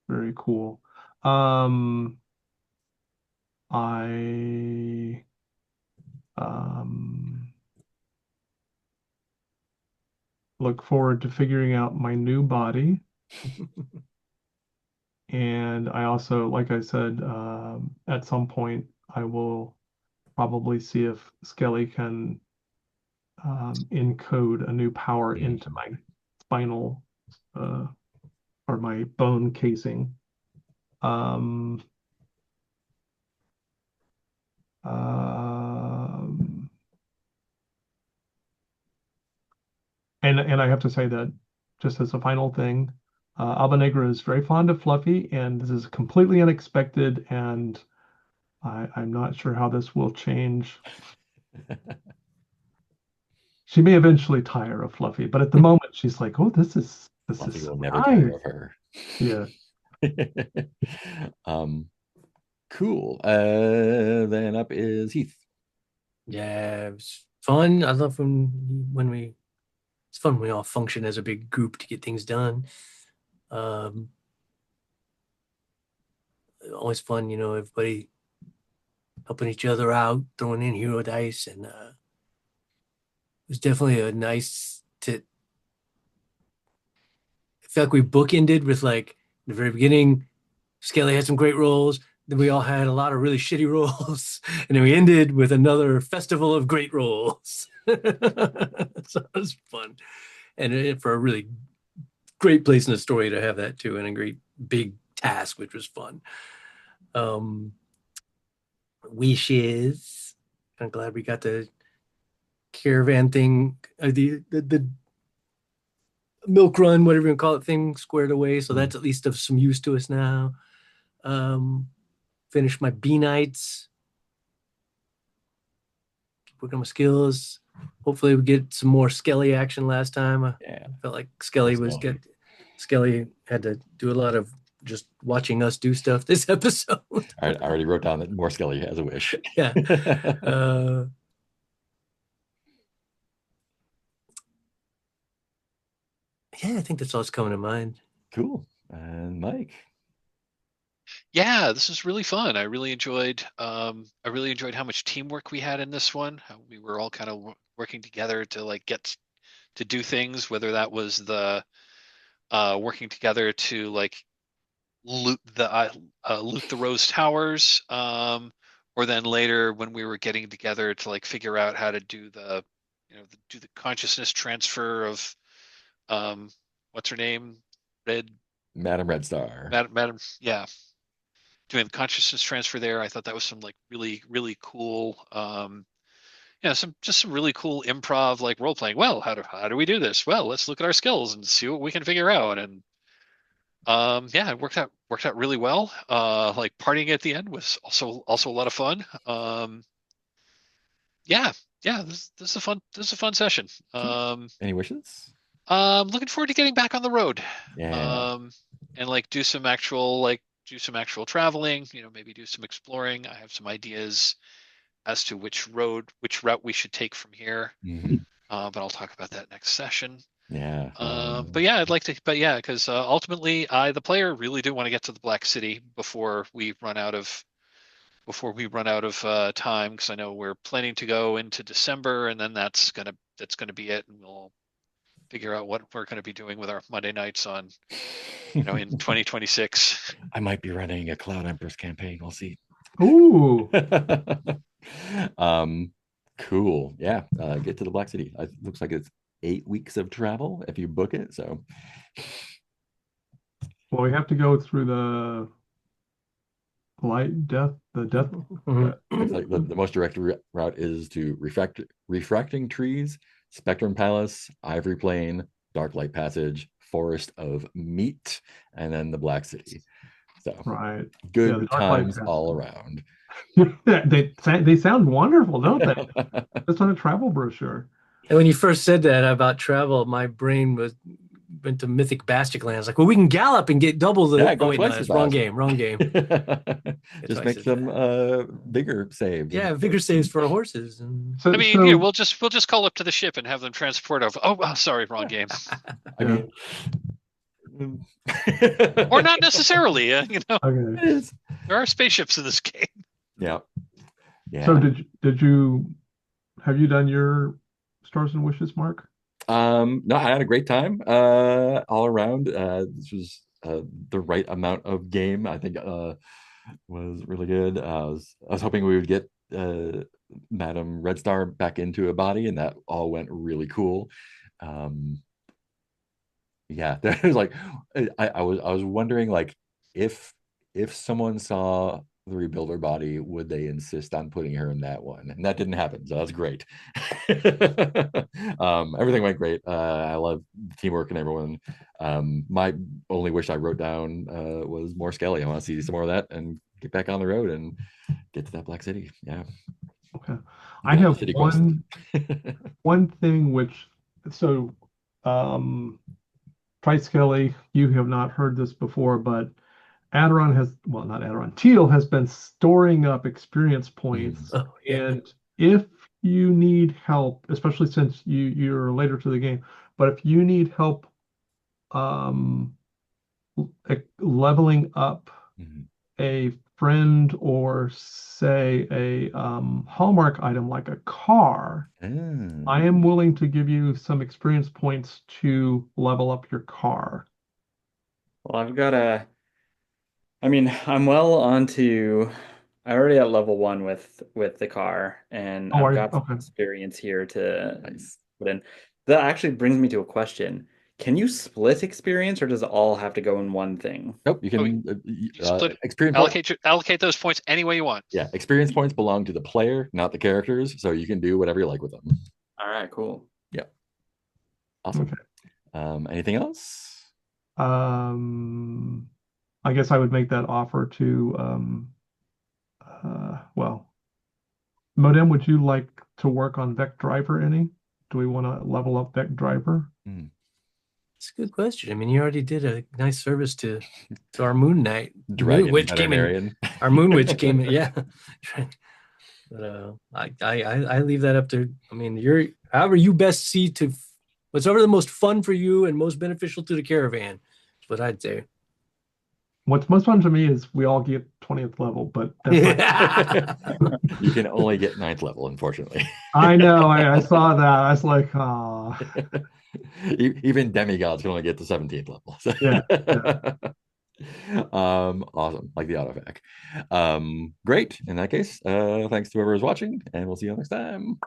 very cool. I look forward to figuring out my new body. And I also, like I said, at some point, I will probably see if Skelly can encode a new power into my spinal or my bone casing. And I have to say that just as a final thing, Alba Negra is very fond of Fluffy, and this is completely unexpected, and I'm not sure how this will change. She may eventually tire of Fluffy, but at the moment she's like, "Oh, this is Fluffy will never nice." tire of her. Yeah. Cool. Then up is Heath. Yeah, it was fun. I love when it's fun when we all function as a big group to get things done. Always fun, everybody helping each other out, throwing in hero dice, and it was definitely I felt like we bookended with like the very beginning. Skelly had some great rolls. Then we all had a lot of really shitty rolls, and then we ended with another festival of great rolls. So it was fun, and for a really great place in the story to have that too, and a great big task, which was fun. Wishes. I'm glad we got the caravan thing, the milk run, whatever you call it, thing squared away. So that's at least of some use to us now. Finish my B nights. Keep working on my skills. Hopefully we get some more Skelly action last time. I felt like Skelly had to do a lot of just watching us do stuff this episode. I already wrote down that more Skelly as a wish. Yeah. Yeah, I think that's all that's coming to mind. Cool. And Mike. Yeah, this was really fun. I really enjoyed how much teamwork we had in this one. How we were all kind of working together to like get to do things, whether that was the working together to like loot the Rose Towers, or then later when we were getting together to like figure out how to do the consciousness transfer of what's her name? Madam Red Star. Madam, yeah. Doing the consciousness transfer there. I thought that was some like really, really cool some really cool improv like role playing. Well, how do we do this? Well, let's look at our skills and see what we can figure out. And it worked out really well. Like partying at the end was also a lot of fun. This is a fun session. Any wishes? Looking forward to getting back on the road. Yeah. And like do some actual traveling, maybe do some exploring. I have some ideas as to which route we should take from here. But I'll talk about that next session. Yeah. Because ultimately I, the player, really do want to get to the Black City before we run out of time, because I know we're planning to go into December, and then that's gonna be it, and we'll figure out what we're going to be doing with our Monday nights on, in 2026. I might be running a Cloud Empress campaign. We'll see. Ooh. Cool. Yeah. Get to the Black City. It looks like it's 8 weeks of travel if you book it. So. Well, we have to go through the death. It's like the most direct route is to refracting trees, Spectrum Palace, Ivory Plain, Dark Light Passage, Forest of Meat, and then the Black City. So good times all around. They sound wonderful, don't they? It's on a travel brochure. And when you first said that about travel, my brain went to Mythic Bastic Lands. Like, well, we can gallop and get double the. Yeah, wrong game. Just make some vigor saves. Yeah, vigor saves for our horses. We'll just call up to the ship and have them transport over. Oh, sorry, wrong game. I mean, or not necessarily. Okay. There are spaceships in this game. Yeah. So have you done your Stars and Wishes, Mark? No, I had a great time all around. This was the right amount of game. I think was really good. I was hoping we would get Madam Red Star back into a body, and that all went really cool. There's like I was wondering, like, if someone saw the rebuilder body, would they insist on putting her in that one? And that didn't happen, so that's great. Everything went great. I love teamwork and everyone. My only wish I wrote down was more Skelly. I want to see some more of that and get back on the road and get to that Black City. Yeah. Okay. I have one thing which, so Price Skelly, you have not heard this before, but Adoron Teal has been storing up experience points. And if you need help, especially since you're later to the game, but if you need help leveling up a friend, or say a hallmark item like a car, I am willing to give you some experience points to level up your car. Well, I'm well onto. I already at level 1 with the car, and I've got some experience here to put in. That actually brings me to a question. Can you split experience, or does it all have to go in one thing? Nope, you can split experience allocate those points any way you want. Yeah, experience points belong to the player, not the characters, so you can do whatever you like with them. All right, cool. Yeah. Awesome. Okay. Anything else? I guess I would make that offer to Modem, would you like to work on Vec Driver any? Do we want to level up Vec Driver? It's a good question. I mean, you already did a nice service to our Moon Knight. Dragon Moon Witch came in. veterinarian. Our Moon Witch came in. Yeah. But I leave that up to. I mean, you're however you best see to whatever the most fun for you and most beneficial to the caravan. That's what I'd say. What's most fun to me is we all get 20th level, but that's You can only get 9th level, unfortunately. I know. I saw that. I was like, oh. Even demigods can only get to 17th level. So. Yeah. Awesome. Like the autovac. Great. In that case, thanks to whoever is watching, and we'll see you next time.